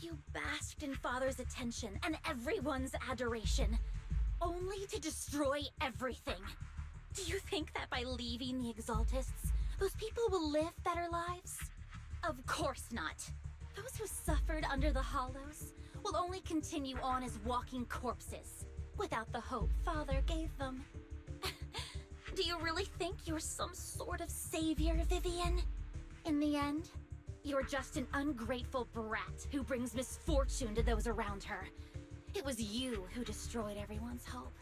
You basked in Father's attention and everyone's adoration, only to destroy everything. Do you think that by leaving the Exaltists, those people will live better lives? Of course not. Those who suffered under the Hollows will only continue on as walking corpses, without the hope Father gave them. Do you really think you're some sort of savior, Vivian? In the end, you're just an ungrateful brat who brings misfortune to those around her. It was you who destroyed everyone's hope.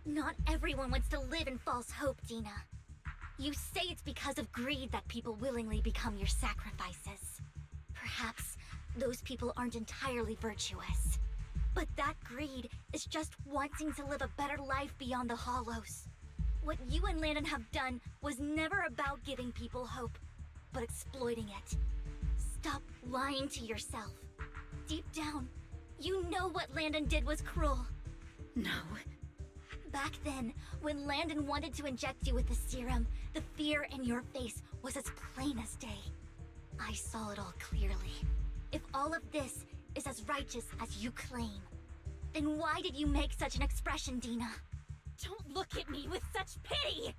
Not everyone wants to live in false hope, Dina. You say it's because of greed that people willingly become your sacrifices. Perhaps those people aren't entirely virtuous. But that greed is just wanting to live a better life beyond the Hollows. What you and Landon have done was never about giving people hope, but exploiting it. Stop lying to yourself. Deep down, you know what Landon did was cruel. No. Back then, when Landon wanted to inject you with the serum, the fear in your face was as plain as day. I saw it all clearly. If all of this is as righteous as you claim, then why did you make such an expression, Dina? Don't look at me with such pity!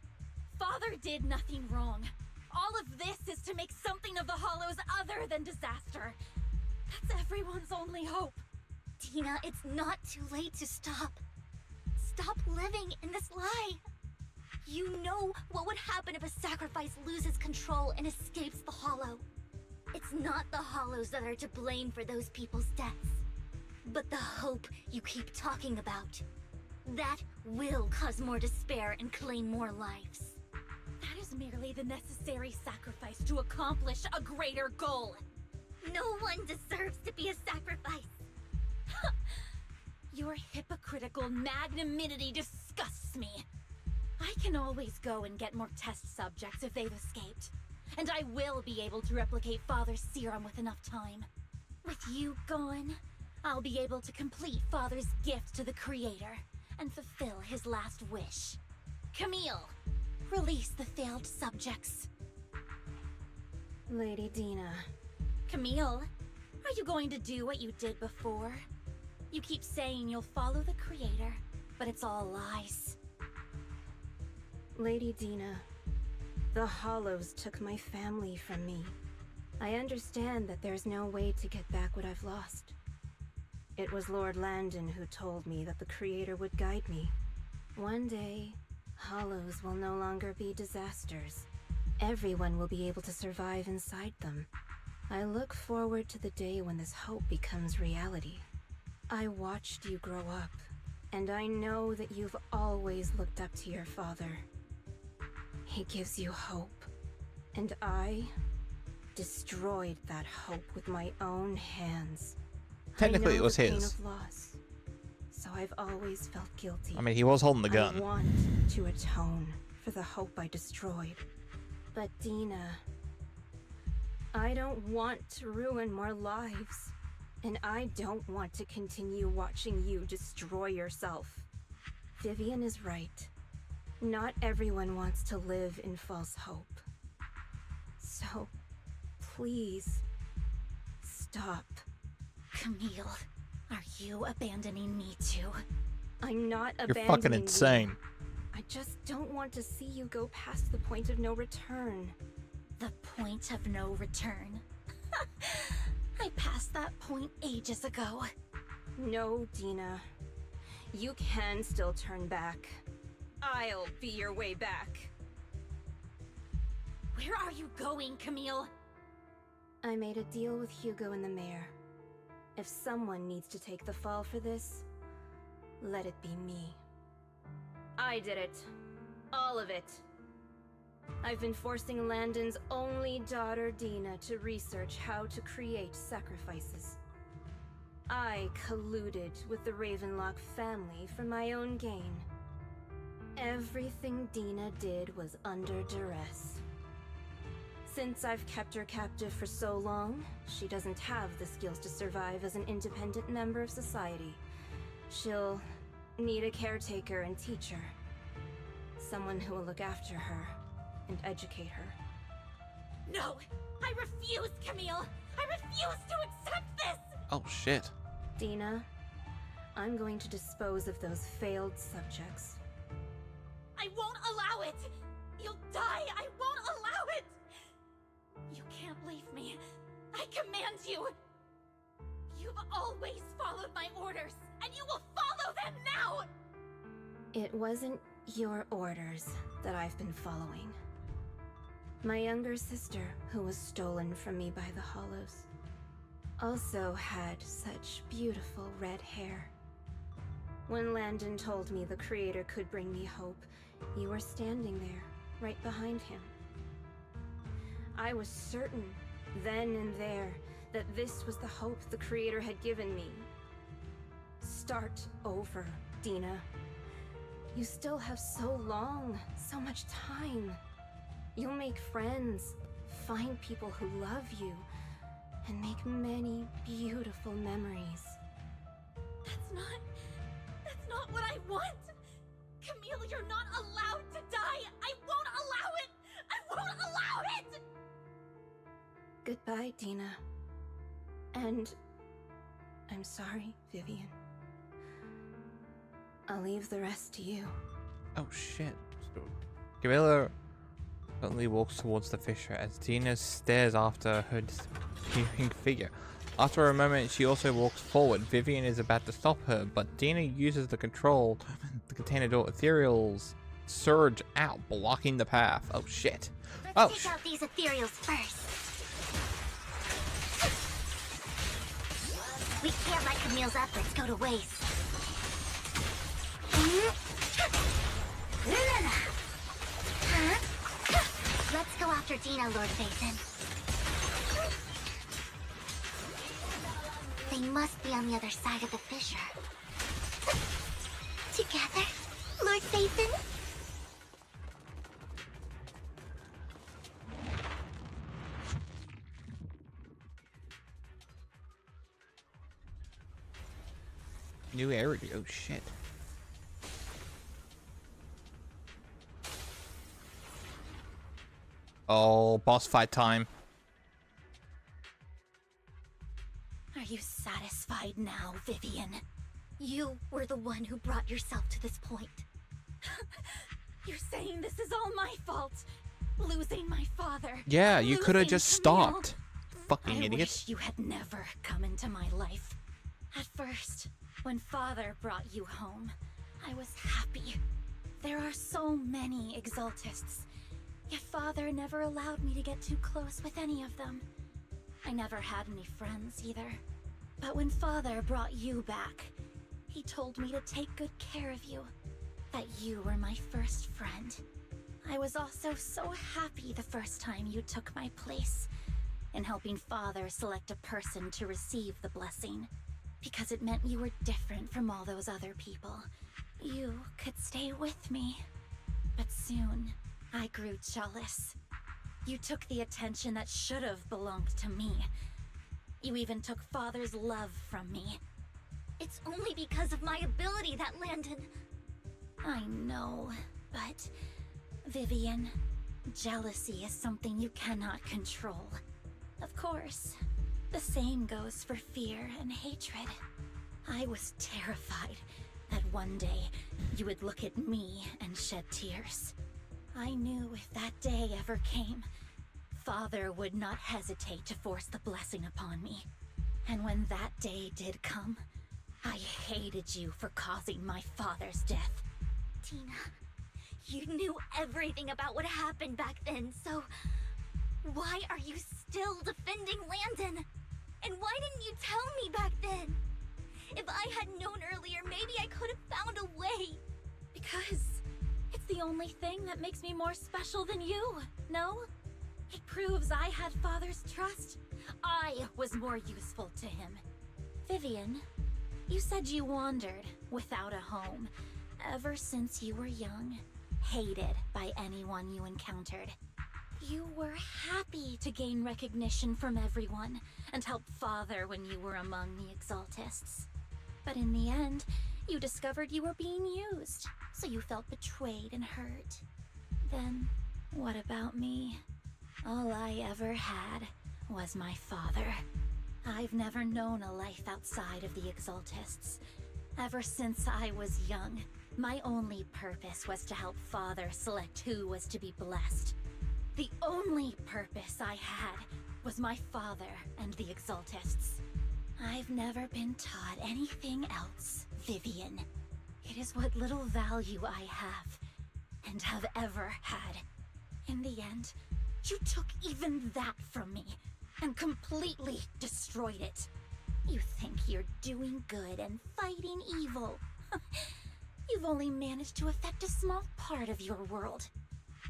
Father did nothing wrong. All of this is to make something of the Hollows other than disaster. That's everyone's only hope. Dina, it's not too late to stop. Stop living in this lie. You know what would happen if a sacrifice loses control and escapes the Hollow. It's not the Hollows that are to blame for those people's deaths, but the hope you keep talking about. That will cause more despair and claim more lives. That is merely the necessary sacrifice to accomplish a greater goal. No one deserves to be a sacrifice. Your hypocritical magnanimity disgusts me. I can always go and get more test subjects if they've escaped. And I will be able to replicate Father's serum with enough time. With you gone, I'll be able to complete Father's gift to the Creator and fulfill his last wish. Camille, release the failed subjects. Lady Dina. Camille, are you going to do what you did before? You keep saying you'll follow the Creator, but it's all lies. Lady Dina, the Hollows took my family from me. I understand that there's no way to get back what I've lost. It was Lord Landon who told me that the Creator would guide me. One day, Hollows will no longer be disasters. Everyone will be able to survive inside them. I look forward to the day when this hope becomes reality. I watched you grow up, and I know that you've always looked up to your father. He gives you hope, and I destroyed that hope with my own hands. Technically, it was I know the his. pain of loss, so I've always felt guilty. I mean, he was holding the gun. I want to atone for the hope I destroyed. But Dina, I don't want to ruin more lives, and I don't want to continue watching you destroy yourself. Vivian is right. Not everyone wants to live in false hope. So, please, stop. Camille, are you abandoning me too? I'm not You're abandoning fucking insane. you. I just don't want to see you go past the point of no return. The point of no return? I passed that point ages ago. No, Dina. You can still turn back. I'll be your way back. Where are you going, Camille? I made a deal with Hugo and the mayor. If someone needs to take the fall for this, let it be me. I did it. All of it. I've been forcing Landon's only daughter, Dina, to research how to create sacrifices. I colluded with the Ravenlock family for my own gain. Everything Dina did was under duress. Since I've kept her captive for so long, she doesn't have the skills to survive as an independent member of society. She'll need a caretaker and teacher. Someone who will look after her and educate her. No! I refuse, Camille! I refuse to accept this! Oh, shit. Dina, I'm going to dispose of those failed subjects. I won't allow it! You'll die! I won't allow it! You can't leave me. I command you! You've always followed my orders, and you will follow them now! It wasn't your orders that I've been following. My younger sister, who was stolen from me by the Hollows, also had such beautiful red hair. When Landon told me the Creator could bring me hope, you were standing there, right behind him. I was certain, then and there, that this was the hope the Creator had given me. Start over, Dina. You still have so long, so much time. You'll make friends, find people who love you, and make many beautiful memories. That's not what I want! Camille, you're not allowed to die! I won't allow it! I won't allow it! Goodbye, Dina. And I'm sorry, Vivian. I'll leave the rest to you. Oh shit. Camilla suddenly walks towards the fissure as Dina stares after her disappearing figure. After a moment, she also walks forward. Vivian is about to stop her, but Dina uses the control to container door. Ethereals surge out, blocking the path. Oh shit. Let's take out these ethereals first. We can't let Camille's efforts go to waste. Let's go after Dina, Lord Phaeton. They must be on the other side of the fissure. Together, Lord Phaeton? New area. Oh shit. Oh, boss fight time. Are you satisfied now, Vivian? You were the one who brought yourself to this point. You're saying this is all my fault? Losing my father. Yeah, you could have losing just Camille. stopped. Fucking I idiot. wish you had never come into my life. At first, when Father brought you home, I was happy. There are so many Exaltists, yet Father never allowed me to get too close with any of them. I never had any friends either. But when Father brought you back, he told me to take good care of you. That you were my first friend. I was also so happy the first time you took my place in helping Father select a person to receive the blessing. Because it meant you were different from all those other people. You could stay with me. But soon, I grew jealous. You took the attention that should have belonged to me. You even took Father's love from me. It's only because of my ability that Landon... I know, but... Vivian, jealousy is something you cannot control. Of course, the same goes for fear and hatred. I was terrified that one day you would look at me and shed tears. I knew if that day ever came, Father would not hesitate to force the blessing upon me. And when that day did come, I hated you for causing my father's death. Tina, you knew everything about what happened back then, so... why are you still defending Landon? And why didn't you tell me back then? If I had known earlier, maybe I could have found a way. Because it's the only thing that makes me more special than you, no? It proves I had Father's trust. I was more useful to him. Vivian, you said you wandered without a home ever since you were young, hated by anyone you encountered. You were happy to gain recognition from everyone and help Father when you were among the Exaltists. But in the end, you discovered you were being used, so you felt betrayed and hurt. Then, what about me? All I ever had was my father. I've never known a life outside of the Exaltists. Ever since I was young, my only purpose was to help Father select who was to be blessed. The only purpose I had was my father and the Exaltists. I've never been taught anything else, Vivian. It is what little value I have, and have ever had. In the end, you took even that from me, and completely destroyed it. You think you're doing good and fighting evil. You've only managed to affect a small part of your world.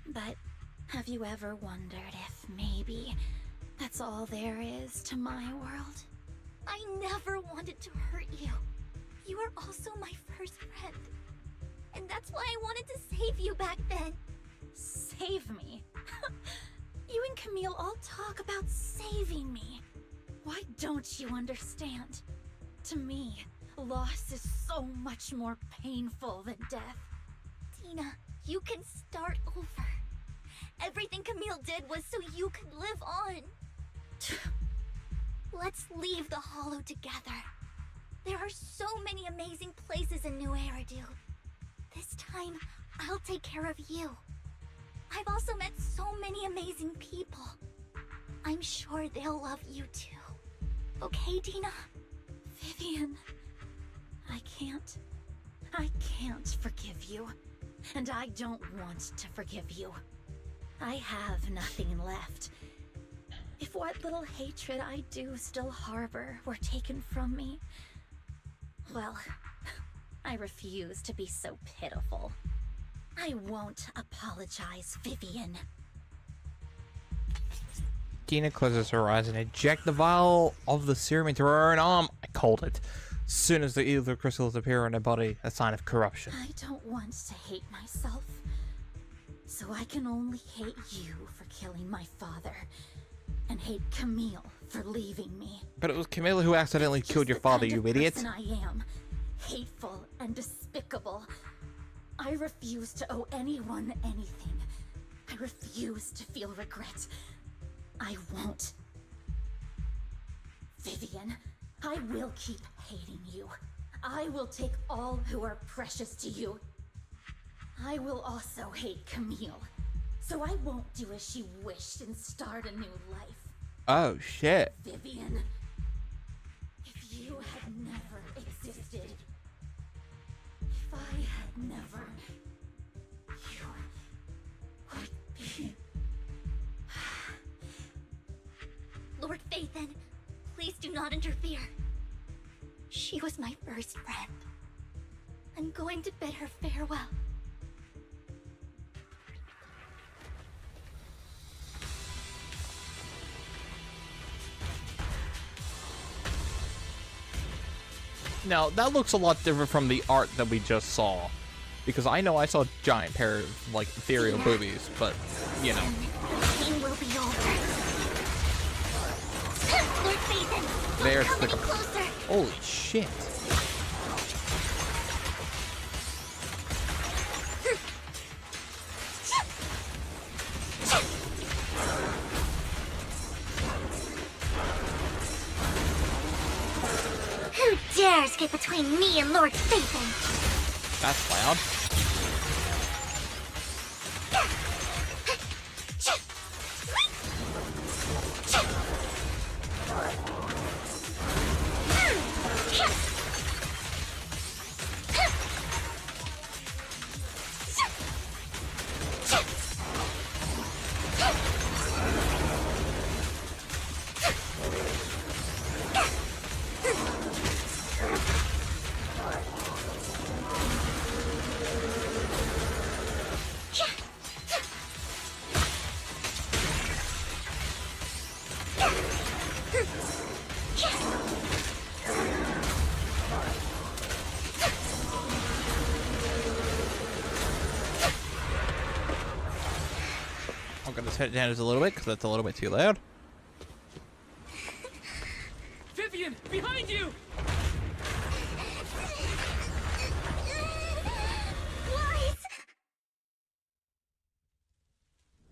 But have you ever wondered if maybe that's all there is to my world? I never wanted to hurt you. You were also my first friend. And that's why I wanted to save you back then. Save me? You and Camille all talk about saving me. Why don't you understand? To me, loss is so much more painful than death. Tina, you can start over. Everything Camille did was so you could live on. Let's leave the Hollow together. There are so many amazing places in New Eridu. This time, I'll take care of you. I've also met so many amazing people. I'm sure they'll love you too. Okay, Tina? Vivian, I can't forgive you. And I don't want to forgive you. I have nothing left. If what little hatred I do still harbor were taken from me, well, I refuse to be so pitiful. I won't apologize, Vivian. Tina closes her eyes and ejects the vial of the serum into her own arm. I called it. As soon as the ether crystals appear in her body, a sign of corruption. I don't want to hate myself. So I can only hate you for killing my father. And hate Camille for leaving me. But it was Camilla who accidentally killed your father, you idiot. Person I am. Hateful and despicable. I refuse to owe anyone anything. I refuse to feel regret. I won't. Vivian, I will keep hating you. I will take all who are precious to you. I will also hate Camille. So I won't do as she wished and start a new life. Oh, shit. Vivian, if you had never existed, if I had never, you would be... Lord Phaethon, please do not interfere. She was my first friend. I'm going to bid her farewell. Now, that looks a lot different from the art that we just saw. Because I know I saw a giant pair of, like, ethereal boobies, but, you know. The pain will be over. Lord Phaethon, There's come the... any closer. Holy shit. Who dares get between me and Lord Phaethon? That's loud. I'm gonna turn it down just a little bit because that's a little bit too loud. Vivian, behind you!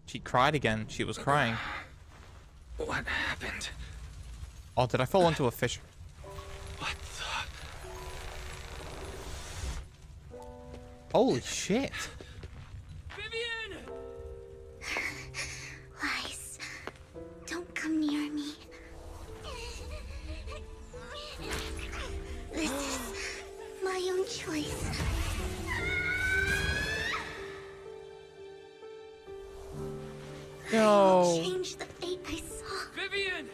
She cried again. She was crying. What happened? Oh, did I fall into a fissure? What the? Holy shit. Vivian! Lies, don't come near me. This is my own choice. No. I'll change the fate I saw. Vivian!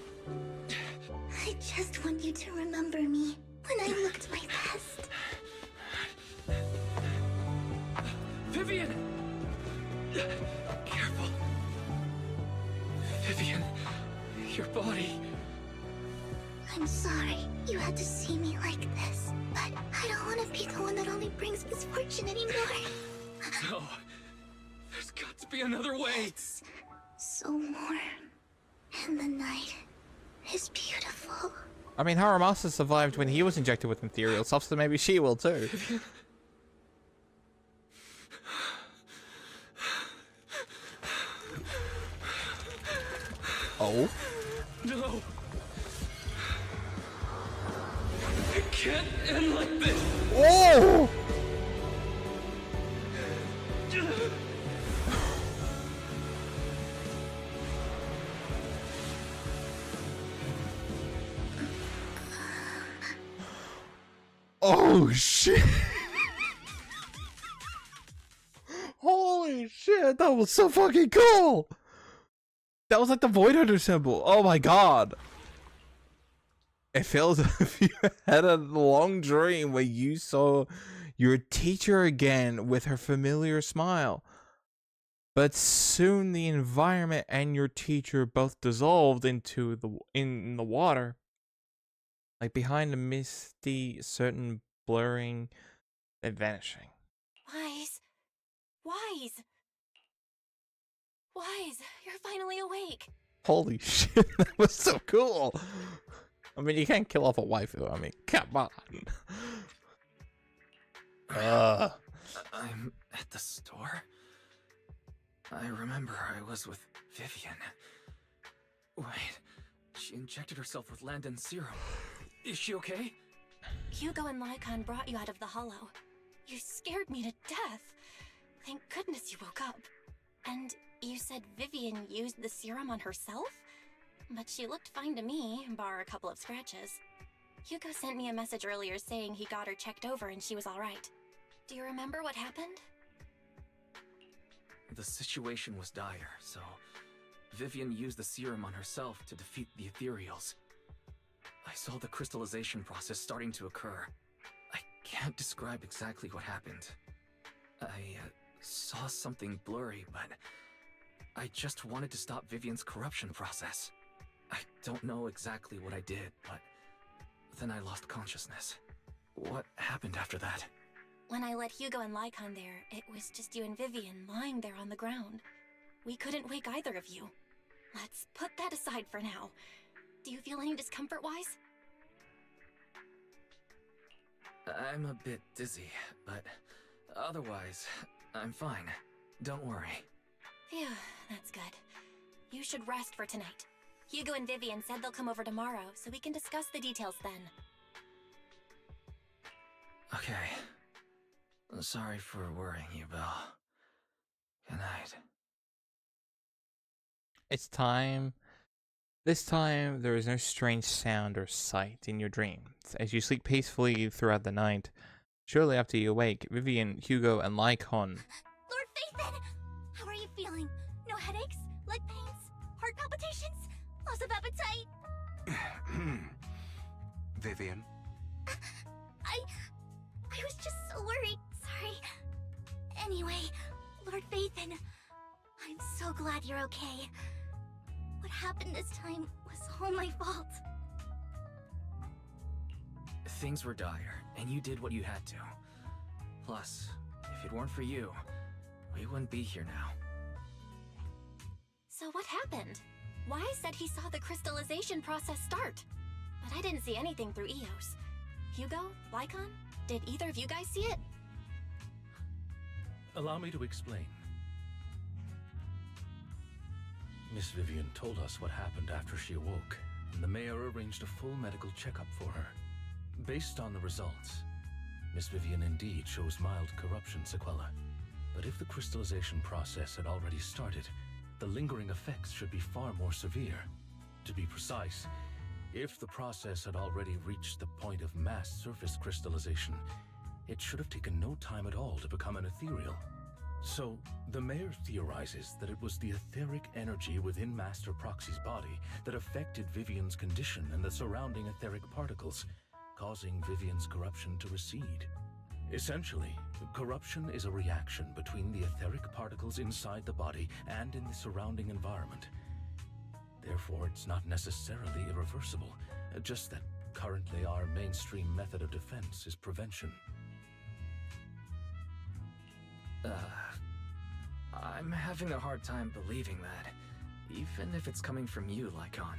I just want you to remember me when I looked my best. Your body. I'm sorry you had to see me like this, but I don't want to be the one that only brings misfortune anymore. No. There's got to be another way. It's so warm, and the night is beautiful. I mean, Haramasa survived when he was injected with ethereal stuff, so maybe she will too. Oh? No. It can't end like this. Oh! Oh shit! Holy shit, that was so fucking cool! That was like the Void Hunter symbol. Oh my god. It feels as if you had a long dream where you saw your teacher again with her familiar smile. But soon the environment and your teacher both dissolved into in the water. Like behind a misty, certain blurring, and vanishing. Wise. Wise. Wise, you're finally awake. Holy shit, that was so cool. I mean, you can't kill off a waifu. I mean, come on. I'm at the store. I remember I was with Vivian. Wait, she injected herself with Landon's serum. Is she okay? Hugo and Lycon brought you out of the hollow. You scared me to death. Thank goodness you woke up. And you said Vivian used the serum on herself? But she looked fine to me, bar a couple of scratches. Hugo sent me a message earlier saying he got her checked over and she was alright. Do you remember what happened? The situation was dire, so Vivian used the serum on herself to defeat the ethereals. I saw the crystallization process starting to occur. I can't describe exactly what happened. I saw something blurry, but I just wanted to stop Vivian's corruption process. I don't know exactly what I did, but then I lost consciousness. What happened after that? When I let Hugo and Lycon there, it was just you and Vivian lying there on the ground. We couldn't wake either of you. Let's put that aside for now. Do you feel any discomfort-wise? I'm a bit dizzy, but otherwise, I'm fine. Don't worry. Phew, that's good. You should rest for tonight. Hugo and Vivian said they'll come over tomorrow, so we can discuss the details then. Okay. Sorry for worrying you, Belle. Good night. It's time. This time, there is no strange sound or sight in your dreams. As you sleep peacefully throughout the night, shortly after you awake, Vivian, Hugo, and Lycon. Lord Phaethon! How are you feeling? No headaches? Leg pains? Heart palpitations? Loss of appetite? Vivian? I was just so worried. Sorry. Anyway, Lord Phaethon, I'm so glad you're okay. What happened this time was all my fault. Things were dire, and you did what you had to. Plus, if it weren't for you, we wouldn't be here now. So what happened? Wise said he saw the crystallization process start. But I didn't see anything through Eos. Hugo? Lycon? Did either of you guys see it? Allow me to explain. Miss Vivian told us what happened after she awoke, and the mayor arranged a full medical checkup for her. Based on the results, Miss Vivian indeed shows mild corruption sequela. But if the crystallization process had already started, the lingering effects should be far more severe. To be precise, if the process had already reached the point of mass surface crystallization, it should have taken no time at all to become an ethereal. So, the mayor theorizes that it was the etheric energy within Master Proxy's body that affected Vivian's condition and the surrounding etheric particles, causing Vivian's corruption to recede. Essentially, corruption is a reaction between the etheric particles inside the body and in the surrounding environment. Therefore, it's not necessarily irreversible. Just that currently our mainstream method of defense is prevention. I'm having a hard time believing that, even if it's coming from you, Lycon.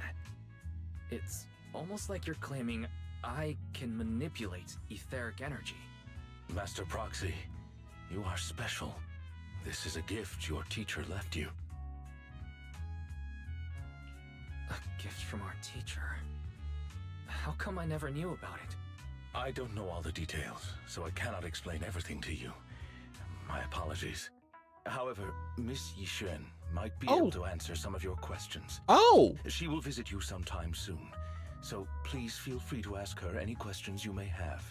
It's almost like you're claiming I can manipulate etheric energy. Master Proxy, you are special. This is a gift your teacher left you. A gift from our teacher? How come I never knew about it? I don't know all the details, so I cannot explain everything to you. My apologies. However, Miss Yixuan might be able to answer some of your questions. She will visit you sometime soon, so please feel free to ask her any questions you may have.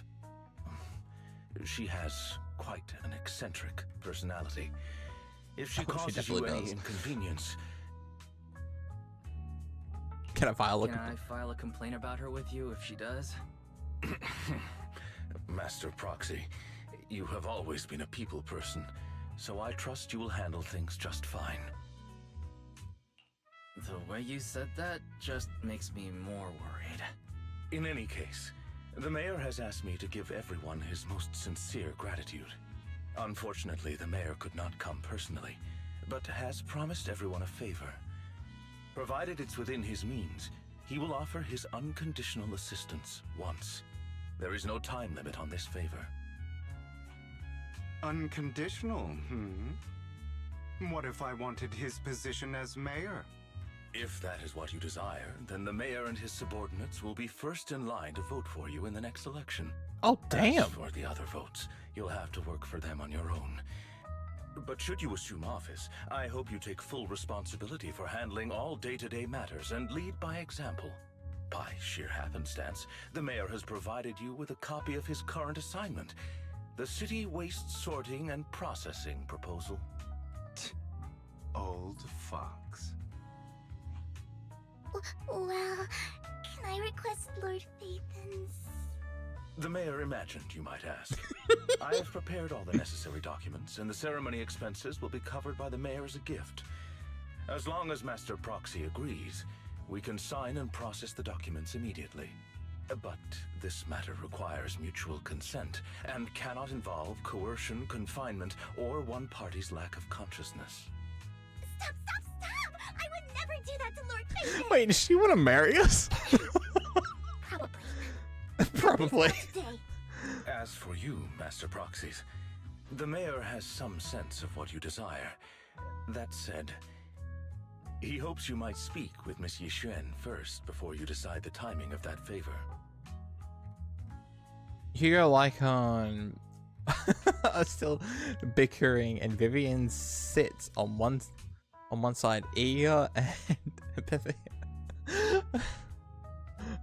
She has quite an eccentric personality. If she causes you any inconvenience... Can I file a complaint about her with you if she does? Master Proxy, you have always been a people person, so I trust you will handle things just fine. The way you said that just makes me more worried. In any case, the mayor has asked me to give everyone his most sincere gratitude. Unfortunately, the mayor could not come personally, but has promised everyone a favor. Provided it's within his means, he will offer his unconditional assistance once. There is no time limit on this favor. Unconditional, What if I wanted his position as mayor? If that is what you desire, then the mayor and his subordinates will be first in line to vote for you in the next election. Oh, damn! As for the other votes, you'll have to work for them on your own. But should you assume office, I hope you take full responsibility for handling all day-to-day matters and lead by example. By sheer happenstance, the mayor has provided you with a copy of his current assignment, the City Waste Sorting and Processing proposal. Old fox. Well, can I request Lord Phaethon's? The mayor imagined you might ask. I have prepared all the necessary documents, and the ceremony expenses will be covered by the mayor as a gift. As long as Master Proxy agrees, we can sign and process the documents immediately. But this matter requires mutual consent, and cannot involve coercion, confinement, or one party's lack of consciousness. Stop! I would never do that to Lord Phaethon! Wait, does she want to marry us? Probably. As for you, Master Proxies, the mayor has some sense of what you desire. That said, he hopes you might speak with Miss Yixuan first before you decide the timing of that favor. Hugo Lycon are still bickering, and Vivian sits on one side, eager and empathic.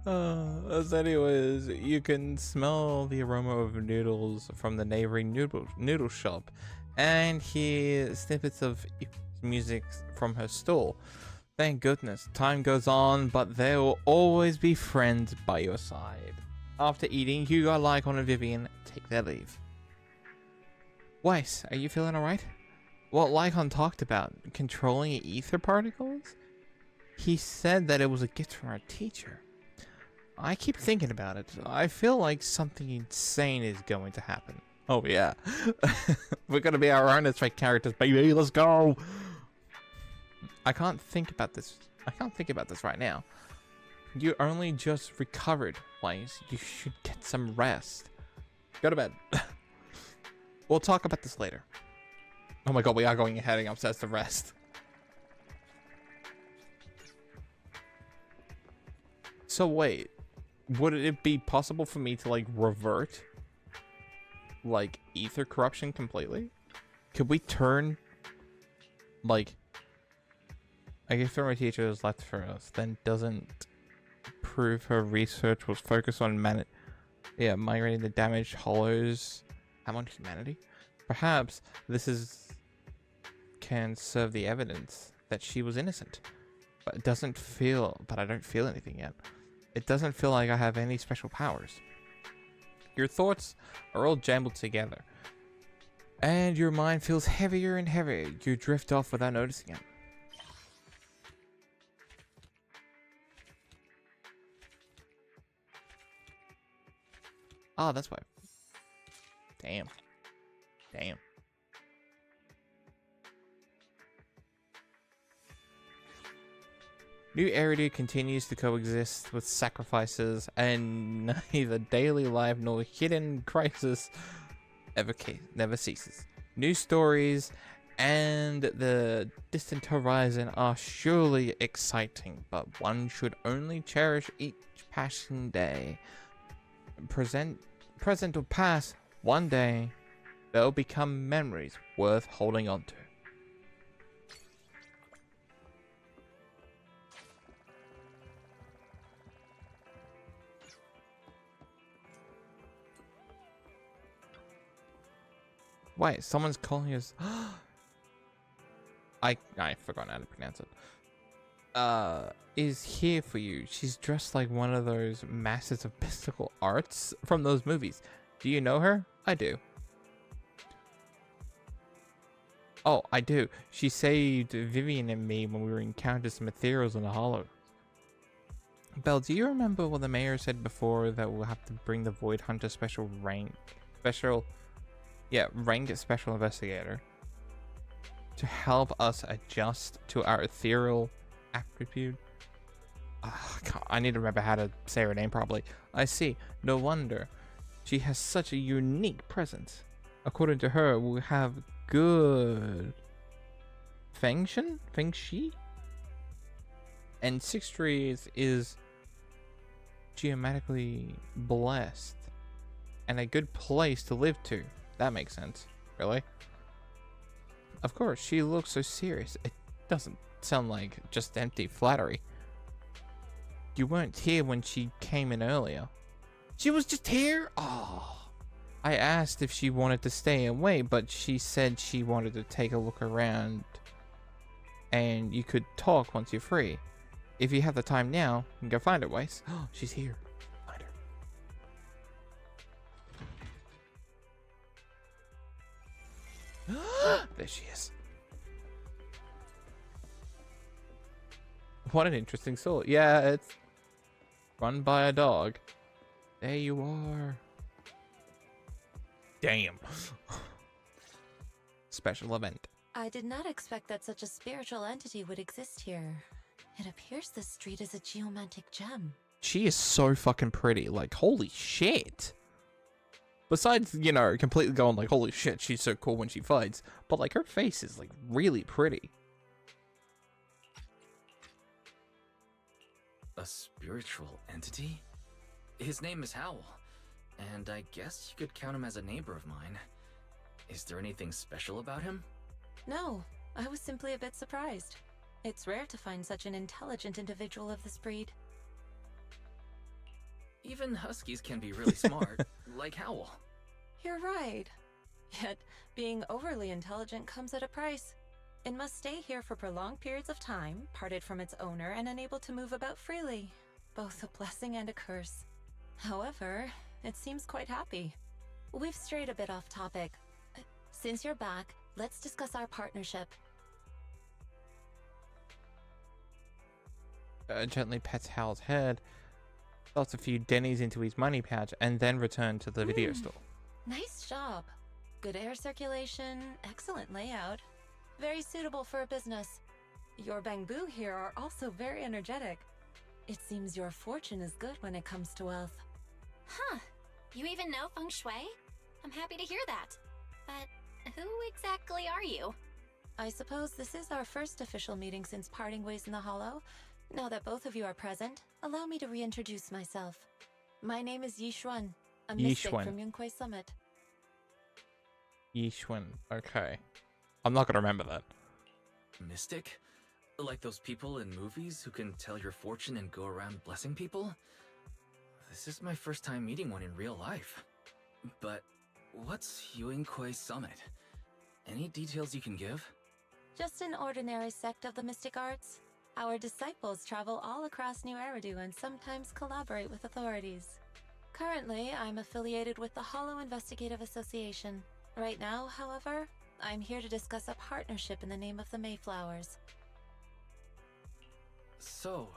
As anyways, you can smell the aroma of noodles from the neighboring noodle shop, and hear snippets of music from her stall. Thank goodness. Time goes on, but there will always be friends by your side. After eating, Hugo, Lycon, and Vivian take their leave. Weiss, are you feeling alright? What Lycon talked about, controlling ether particles? He said that it was a gift from our teacher. I keep thinking about it. I feel like something insane is going to happen. Oh yeah. We're gonna be our own straight characters, baby. Let's go. I can't think about this right now. You only just recovered, Weiss. You should get some rest. Go to bed. We'll talk about this later. Oh my god, we are heading upstairs to rest. So wait, would it be possible for me to like revert like ether corruption completely? Could we turn like I guess my teacher is left for us, then doesn't prove her research was focused on migrating the damaged hollows among humanity? Perhaps this can serve the evidence that she was innocent. But I don't feel anything yet. It doesn't feel like I have any special powers. Your thoughts are all jumbled together, and your mind feels heavier and heavier. You drift off without noticing it. Oh, that's why. Damn. Damn. New Eridu continues to coexist with sacrifices, and neither daily life nor hidden crisis never ceases. New stories and the distant horizon are surely exciting, but one should only cherish each passing day. Present or past, one day they'll become memories worth holding on to. Wait, someone's calling us. I forgot how to pronounce it. Is here for you. She's dressed like one of those masters of mystical arts from those movies. Do you know her? I do. Oh, I do. She saved Vivian and me when we were encountering some ethereals in the hollow. Belle, do you remember what the mayor said before, that we'll have to bring the Void Hunter ranked special investigator to help us adjust to our ethereal aptitude? I need to remember how to say her name properly. I see. No wonder. She has such a unique presence. According to her, we'll have good Feng Shi? And Sixth Street is geometrically blessed and a good place to live to. That makes sense. Really? Of course, she looks so serious. It doesn't sound like just empty flattery. You weren't here when she came in earlier. She was just here? Oh. I asked if she wanted to stay and wait, but she said she wanted to take a look around and you could talk once you're free. If you have the time now, you can go find her, Weiss. Oh, she's here. Find her. There she is. What an interesting soul. Yeah, it's run by a dog. There you are. Damn. Special event. I did not expect that such a spiritual entity would exist here. It appears this street is a geomantic gem. She is so fucking pretty. Like, holy shit. Besides, you know, completely going like, holy shit, she's so cool when she fights. But, like, her face is, like, really pretty. A spiritual entity? His name is Howl, and I guess you could count him as a neighbor of mine. Is there anything special about him? No, I was simply a bit surprised. It's rare to find such an intelligent individual of this breed. Even huskies can be really smart, like Howl. You're right. Yet, being overly intelligent comes at a price. It must stay here for prolonged periods of time, parted from its owner and unable to move about freely. Both a blessing and a curse. However, it seems quite happy. We've strayed a bit off topic. Since you're back, let's discuss our partnership. Gently pets Hal's head, stuffs a few dennies into his money pouch, and then returned to the video store. Nice job. Good air circulation, excellent layout. Very suitable for a business. Your bamboo here are also very energetic. It seems your fortune is good when it comes to wealth. Huh. You even know feng shui? I'm happy to hear that. But who exactly are you? I suppose this is our first official meeting since parting ways in the Hollow. Now that both of you are present, allow me to reintroduce myself. My name is Yixuan, a mystic from Yunquei Summit. Yixuan. Okay. I'm not gonna remember that. Mystic? Like those people in movies who can tell your fortune and go around blessing people? This is my first time meeting one in real life. But what's Yunquei Summit? Any details you can give? Just an ordinary sect of the mystic arts. Our disciples travel all across New Eridu and sometimes collaborate with authorities. Currently, I'm affiliated with the Hollow Investigative Association. Right now, however, I'm here to discuss a partnership in the name of the Mayflowers. So,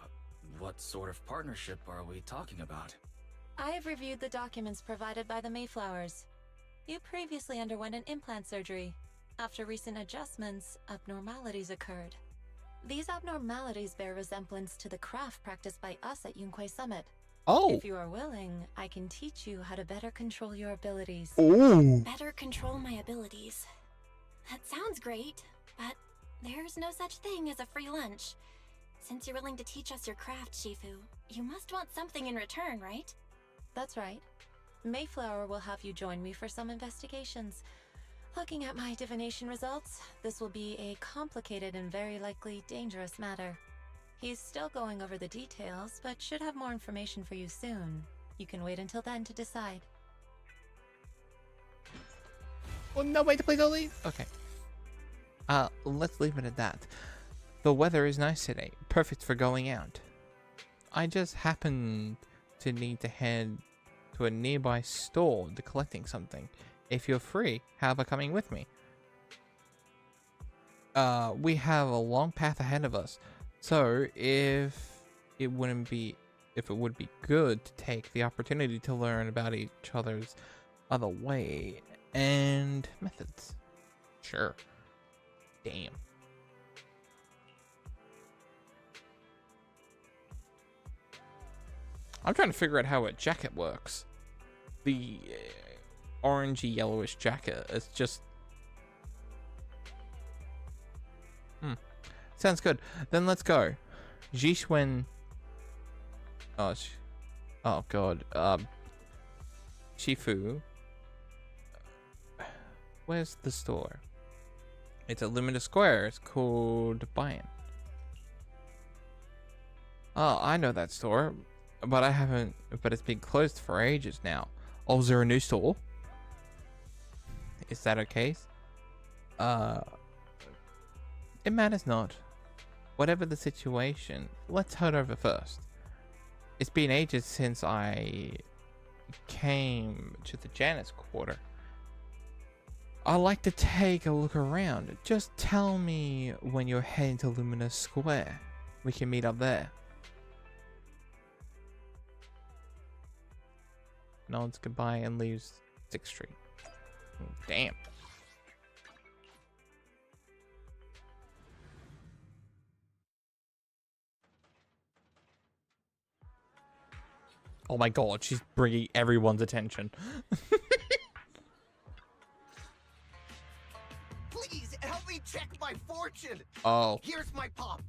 what sort of partnership are we talking about? I have reviewed the documents provided by the Mayflowers. You previously underwent an implant surgery. After recent adjustments, abnormalities occurred. These abnormalities bear resemblance to the craft practiced by us at Yunquai Summit. Oh. If you are willing, I can teach you how to better control your abilities. Ooh. Better control my abilities. That sounds great, but there's no such thing as a free lunch. Since you're willing to teach us your craft, Shifu, you must want something in return, right? That's right. Mayflower will have you join me for some investigations. Looking at my divination results, this will be a complicated and very likely dangerous matter. He's still going over the details, but should have more information for you soon. You can wait until then to decide. Well, no way to play all these? Okay. Let's leave it at that. The weather is nice today, perfect for going out. I just happened to need to head to a nearby store to collecting something. If you're free, how about coming with me? We have a long path ahead of us, so if it would be good to take the opportunity to learn about each other's other way and methods. Sure. Damn. I'm trying to figure out how a jacket works. The orangey yellowish jacket is just... Sounds good. Then let's go. Jishwen... Oh god. Shifu. Where's the store? It's at Lumina Square. It's called Bayan. Oh, I know that store. But I haven't... But it's been closed for ages now. Oh, is there a new store? Is that okay? It matters not. Whatever the situation, let's head over first. It's been ages since I came to the Janus Quarter. I'd like to take a look around. Just tell me when you're heading to Lumina Square. We can meet up there. Nods goodbye and leaves 6th Street. Damn. Oh my god, she's bringing everyone's attention. Please help me check my fortune. Oh. Here's my pop.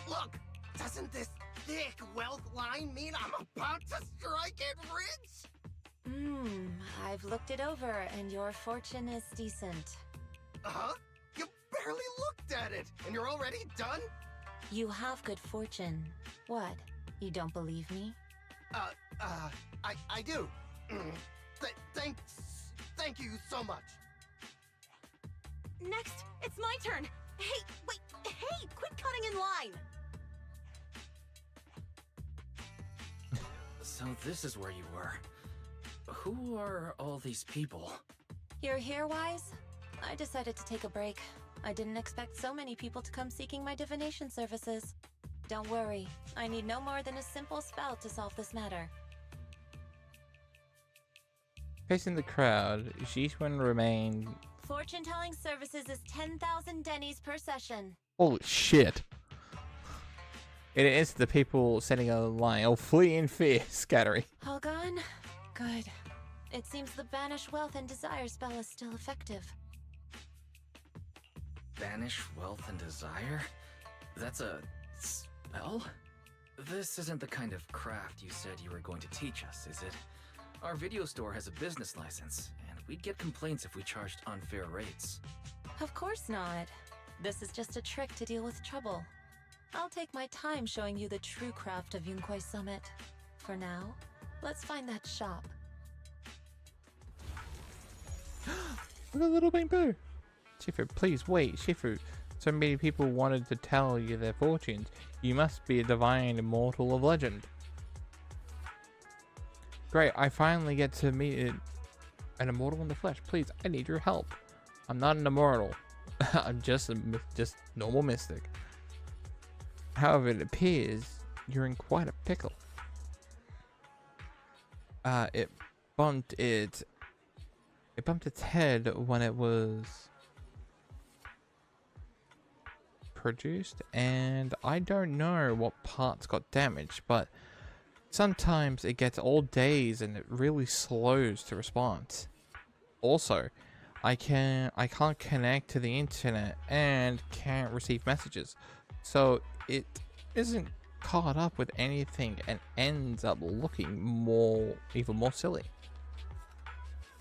Look, doesn't this thick wealth line mean I'm about to strike it rich? I've looked it over, and your fortune is decent. Huh? You barely looked at it, and you're already done? You have good fortune. What? You don't believe me? I do. Thank you so much. Next, it's my turn. Hey, wait, hey, quit cutting in line. So this is where you were. Who are all these people? You're here, Wise? I decided to take a break. I didn't expect so many people to come seeking my divination services. Don't worry, I need no more than a simple spell to solve this matter. Facing the crowd, Jishwen remained... Fortune-telling services is 10,000 dennies per session. Holy shit. It is the people setting a line. Oh, flee in fear, scattering. All gone? Good. It seems the Banish Wealth and Desire spell is still effective. Banish wealth and desire? That's a spell? This isn't the kind of craft you said you were going to teach us, is it? Our video store has a business license, and we'd get complaints if we charged unfair rates. Of course not. This is just a trick to deal with trouble. I'll take my time showing you the true craft of Yunquai Summit. For now, let's find that shop. Look at little bamboo. Shifu, please wait. Shifu, so many people wanted to tell you their fortunes. You must be a divine immortal of legend. Great, I finally get to meet an immortal in the flesh. Please, I need your help. I'm not an immortal. I'm just normal mystic. However, it appears you're in quite a pickle. it bumped its head when it was produced, and I don't know what parts got damaged, but sometimes it gets all days and it really slows to respond. Also, I can't connect to the internet and can't receive messages, so it isn't caught up with anything and ends up looking even more silly.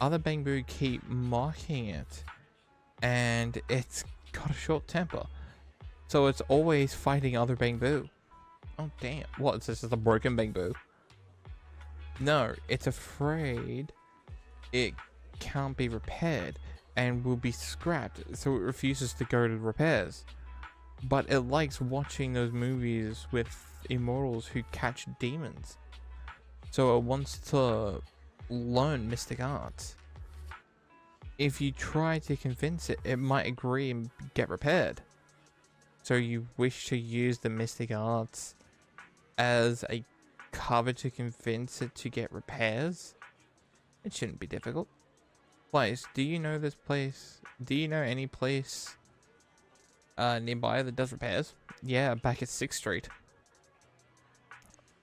Other Bangbu keep mocking it, and it's got a short temper, so it's always fighting other Bangbu. Oh damn, what, is this just a broken Bangbu? No, it's afraid it can't be repaired and will be scrapped, so it refuses to go to repairs. But it likes watching those movies with immortals who catch demons, so it wants to learn mystic arts. If you try to convince it, it might agree and get repaired. So you wish to use the mystic arts as a cover to convince it to get repairs? It shouldn't be difficult. Place, do you know this place? Do you know any place nearby that does repairs? Yeah, back at 6th Street.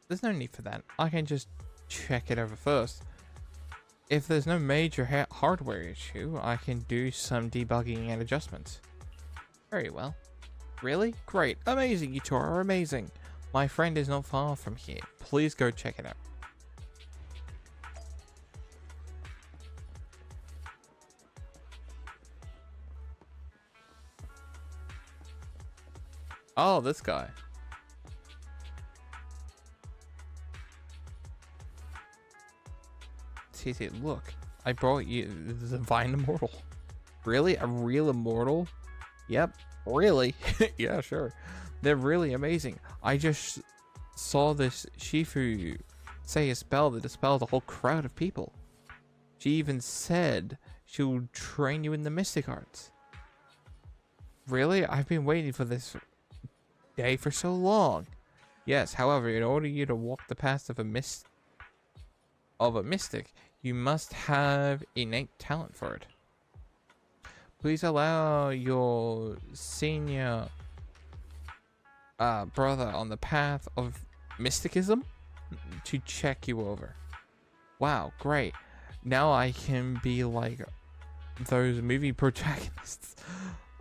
There's no need for that. I can just check it over first. If there's no major hardware issue, I can do some debugging and adjustments. Very well. Really? Great. Amazing, you two are amazing. My friend is not far from here. Please go check it out. Oh, this guy. ZZZ, look. I brought you the Divine Immortal. Really? A real immortal? Yep. Really? Yeah, sure. They're really amazing. I just saw this Shifu say a spell that dispelled a whole crowd of people. She even said she'll train you in the mystic arts. Really? I've been waiting for this day for so long. Yes, however, in order you to walk the path of a mystic, you must have innate talent for it. Please allow your senior brother on the path of mysticism to check you over. Wow, great. Now I can be like those movie protagonists.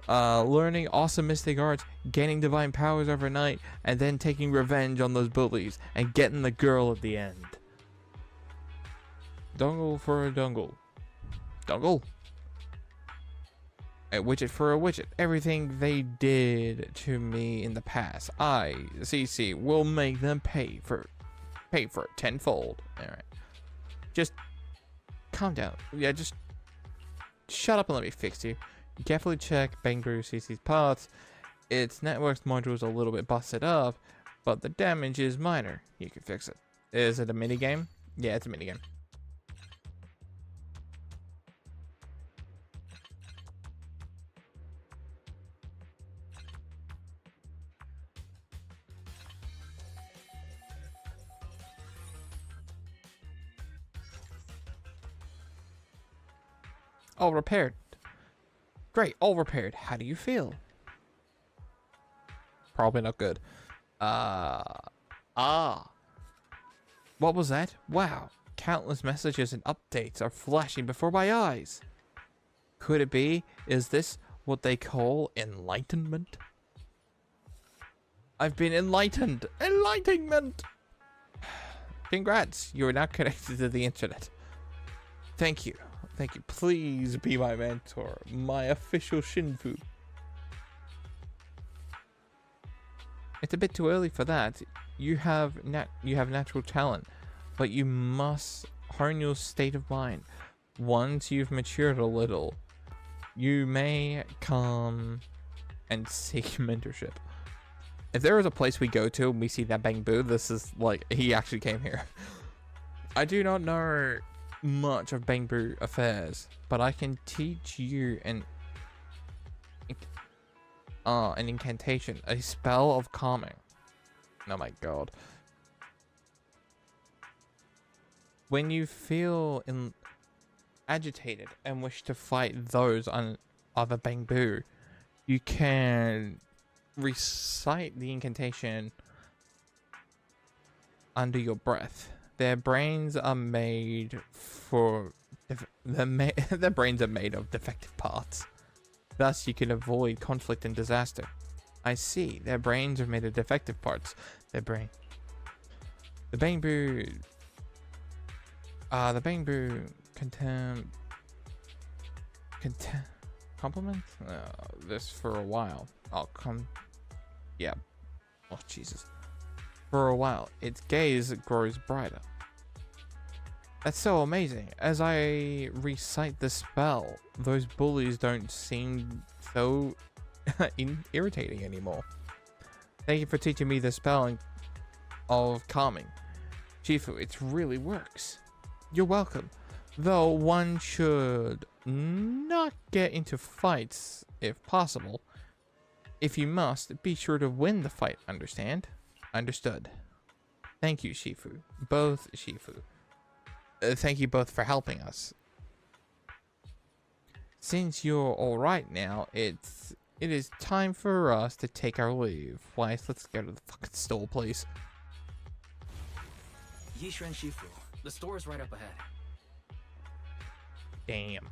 Learning awesome mystic arts, gaining divine powers overnight, and then taking revenge on those bullies and getting the girl at the end. Dongle for a dongle. Dongle? A widget for a widget. Everything they did to me in the past, I, CC, will make them pay for it tenfold. Alright. Just calm down. Yeah, just shut up and let me fix you. Carefully check Bangbu CC's parts. Its network's module is a little bit busted up, but the damage is minor. You can fix it. Is it a minigame? Yeah, it's a minigame. All repaired. Great, all repaired. How do you feel? Probably not good. What was that? Wow. Countless messages and updates are flashing before my eyes. Could it be? Is this what they call enlightenment? I've been enlightened. Enlightenment! Congrats. You are now connected to the internet. Thank you. Thank you. Please be my mentor, my official Shinfu. It's a bit too early for that. You have natural talent, but you must hone your state of mind. Once you've matured a little, you may come and seek mentorship. If there is a place we go to and we see that Bangbu, this is like, he actually came here. I do not know much of Bangbu affairs, but I can teach you an incantation, a spell of calming. Oh my god. when you feel agitated and wish to fight those on other Bangbu, you can recite the incantation under your breath. Their brains are made their brains are made of defective parts. Thus, you can avoid conflict and disaster. I see. Their brains are made of defective parts. The Bangbu compliment this for a while. Yeah. Oh, Jesus. For a while, its gaze grows brighter. That's so amazing. As I recite the spell, those bullies don't seem so irritating anymore. Thank you for teaching me the spell of calming. Shifu, it really works. You're welcome. Though one should not get into fights if possible. If you must, be sure to win the fight, understand? Understood. Thank you, Shifu. Both Shifu. Thank you both for helping us. Since you're alright now, it is time for us to take our leave. Weiss, let's go to the fucking store, please. Yishuan Shifu, the store is right up ahead. Damn.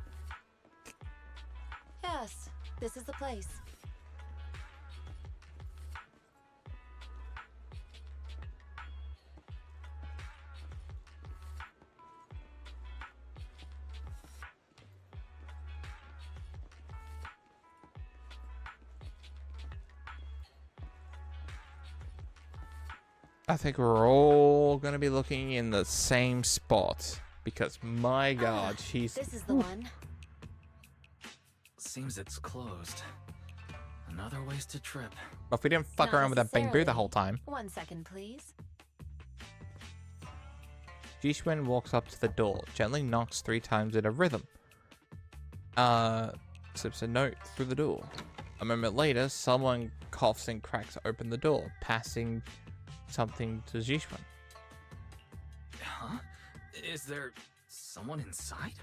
Yes, this is the place. I think we're all gonna be looking in the same spot because my god, she's. This is the one. Seems it's closed. Another wasted trip. Well, if we didn't fuck Not around with that Bangbu the whole necessarily. time. 1 second, please. Jishwen walks up to the door, gently knocks 3 times in a rhythm. Slips a note through the door. A moment later, someone coughs and cracks open the door, passing something to Jishwen. Huh? Is there someone inside?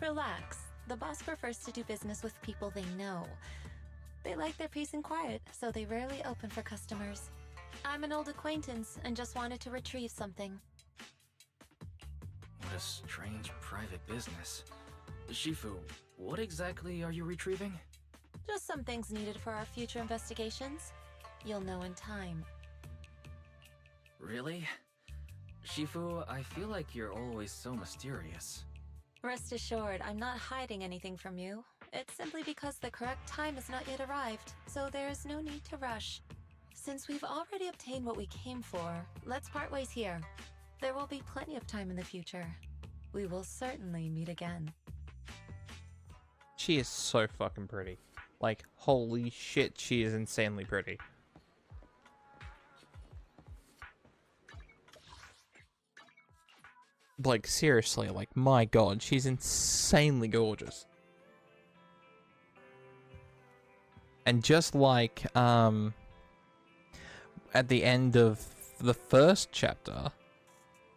Relax. The boss prefers to do business with people they know. They like their peace and quiet, so they rarely open for customers. I'm an old acquaintance and just wanted to retrieve something. What a strange private business. Shifu, what exactly are you retrieving? Just some things needed for our future investigations. You'll know in time. Really? Shifu, I feel like you're always so mysterious. Rest assured, I'm not hiding anything from you. It's simply because the correct time has not yet arrived, so there is no need to rush. Since we've already obtained what we came for, let's part ways here. There will be plenty of time in the future. We will certainly meet again. She is so fucking pretty. Like, holy shit, she is insanely pretty. Like, seriously, like, my god, she's insanely gorgeous. And just like, at the end of the first chapter,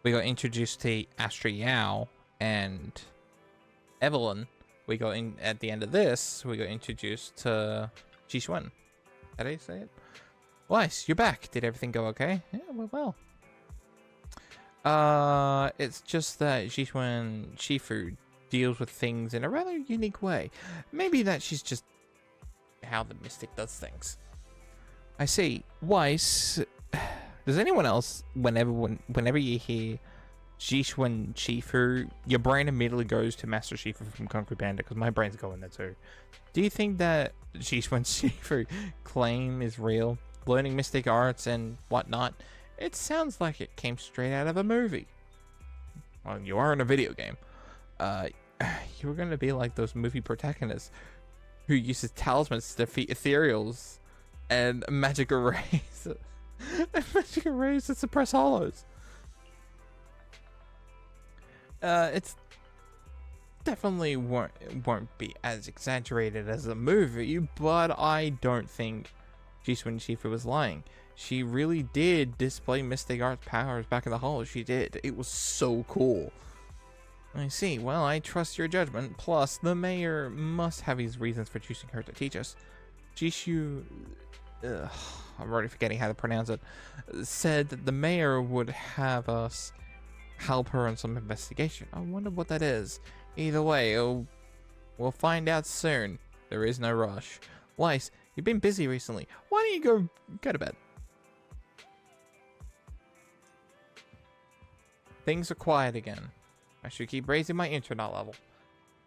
we got introduced to Astra Yao and Evelyn. We got in at the end of this, we got introduced to Jishwen. How do you say it? Weiss, you're back. Did everything go okay? Yeah, well. It's just that Jishwen Shifu deals with things in a rather unique way. Maybe that she's just how the mystic does things. I see. Weiss, does anyone else, whenever you hear Jishwen Shifu, your brain immediately goes to Master Shifu from Kung Fu Panda, because my brain's going there too. Do you think that Jishwen Shifu claim is real? Learning mystic arts and whatnot? It sounds like it came straight out of a movie. Well, you are in a video game. You were going to be like those movie protagonists who uses talismans to defeat ethereals and magic arrays. Magic arrays to suppress hollows. It's definitely won't be as exaggerated as a movie, but I don't think Jisoo Shifu was lying. She really did display Mystic Arts powers back in the hall. She did. It was so cool. I see. Well, I trust your judgment. Plus, the mayor must have his reasons for choosing her to teach us. Jisoo... I'm already forgetting how to pronounce it. Said that the mayor would have us help her on some investigation. I wonder what that is. Either way, we'll find out soon. There is no rush. Weiss, you've been busy recently. Why don't you go to bed? Things are quiet again. I should keep raising my internet level.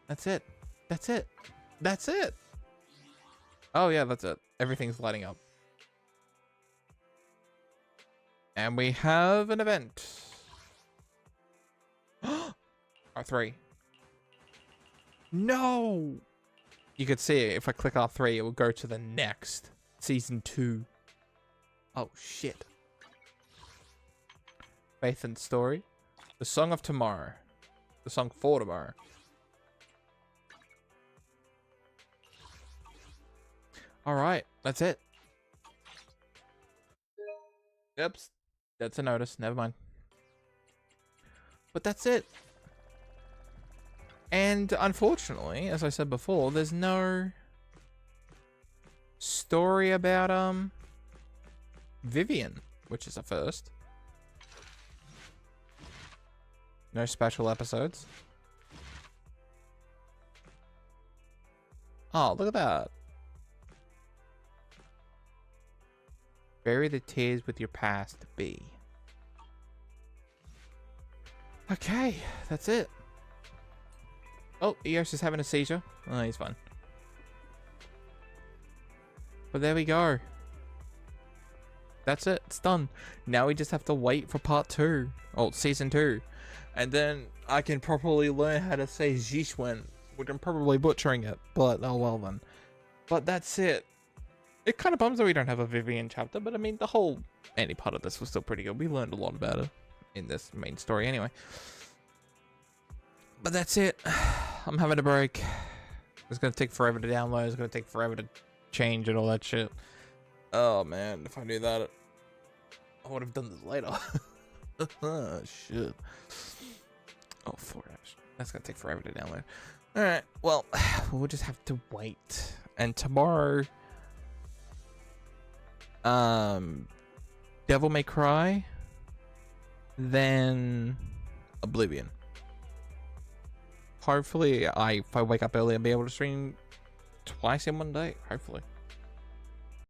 That's it. That's it. That's it. Oh yeah, that's it. Everything's lighting up. And we have an event. R3. No! You could see it. If I click R3, it will go to the next. Season 2. Oh, shit. Faith and Story. The Song of Tomorrow. The Song for Tomorrow. Alright, that's it. Oops. That's a notice. Never mind. But that's it. And unfortunately, as I said before, there's no story about Vivian, which is a first. No special episodes. Oh, look at that. Bury the tears with your past be. Okay, that's it. Oh, Eos is having a seizure. Oh, he's fine. But there we go. That's it. It's done. Now we just have to wait for part 2. Oh, season 2. And then I can properly learn how to say Jishwen, which I'm probably butchering it. But, oh well then. But that's it. It kind of bums that we don't have a Vivian chapter, but I mean, the whole any part of this was still pretty good. We learned a lot about it in this main story anyway. But that's it. I'm having a break. It's going to take forever to download. It's going to take forever to change and all that shit. Oh, man. If I knew that, I would have done this later. Shit. Oh, 4 hours. That's going to take forever to download. Alright. Well, we'll just have to wait. And tomorrow... Devil May Cry, then Oblivion. Hopefully, if I wake up early, I'll be able to stream twice in one day. Hopefully.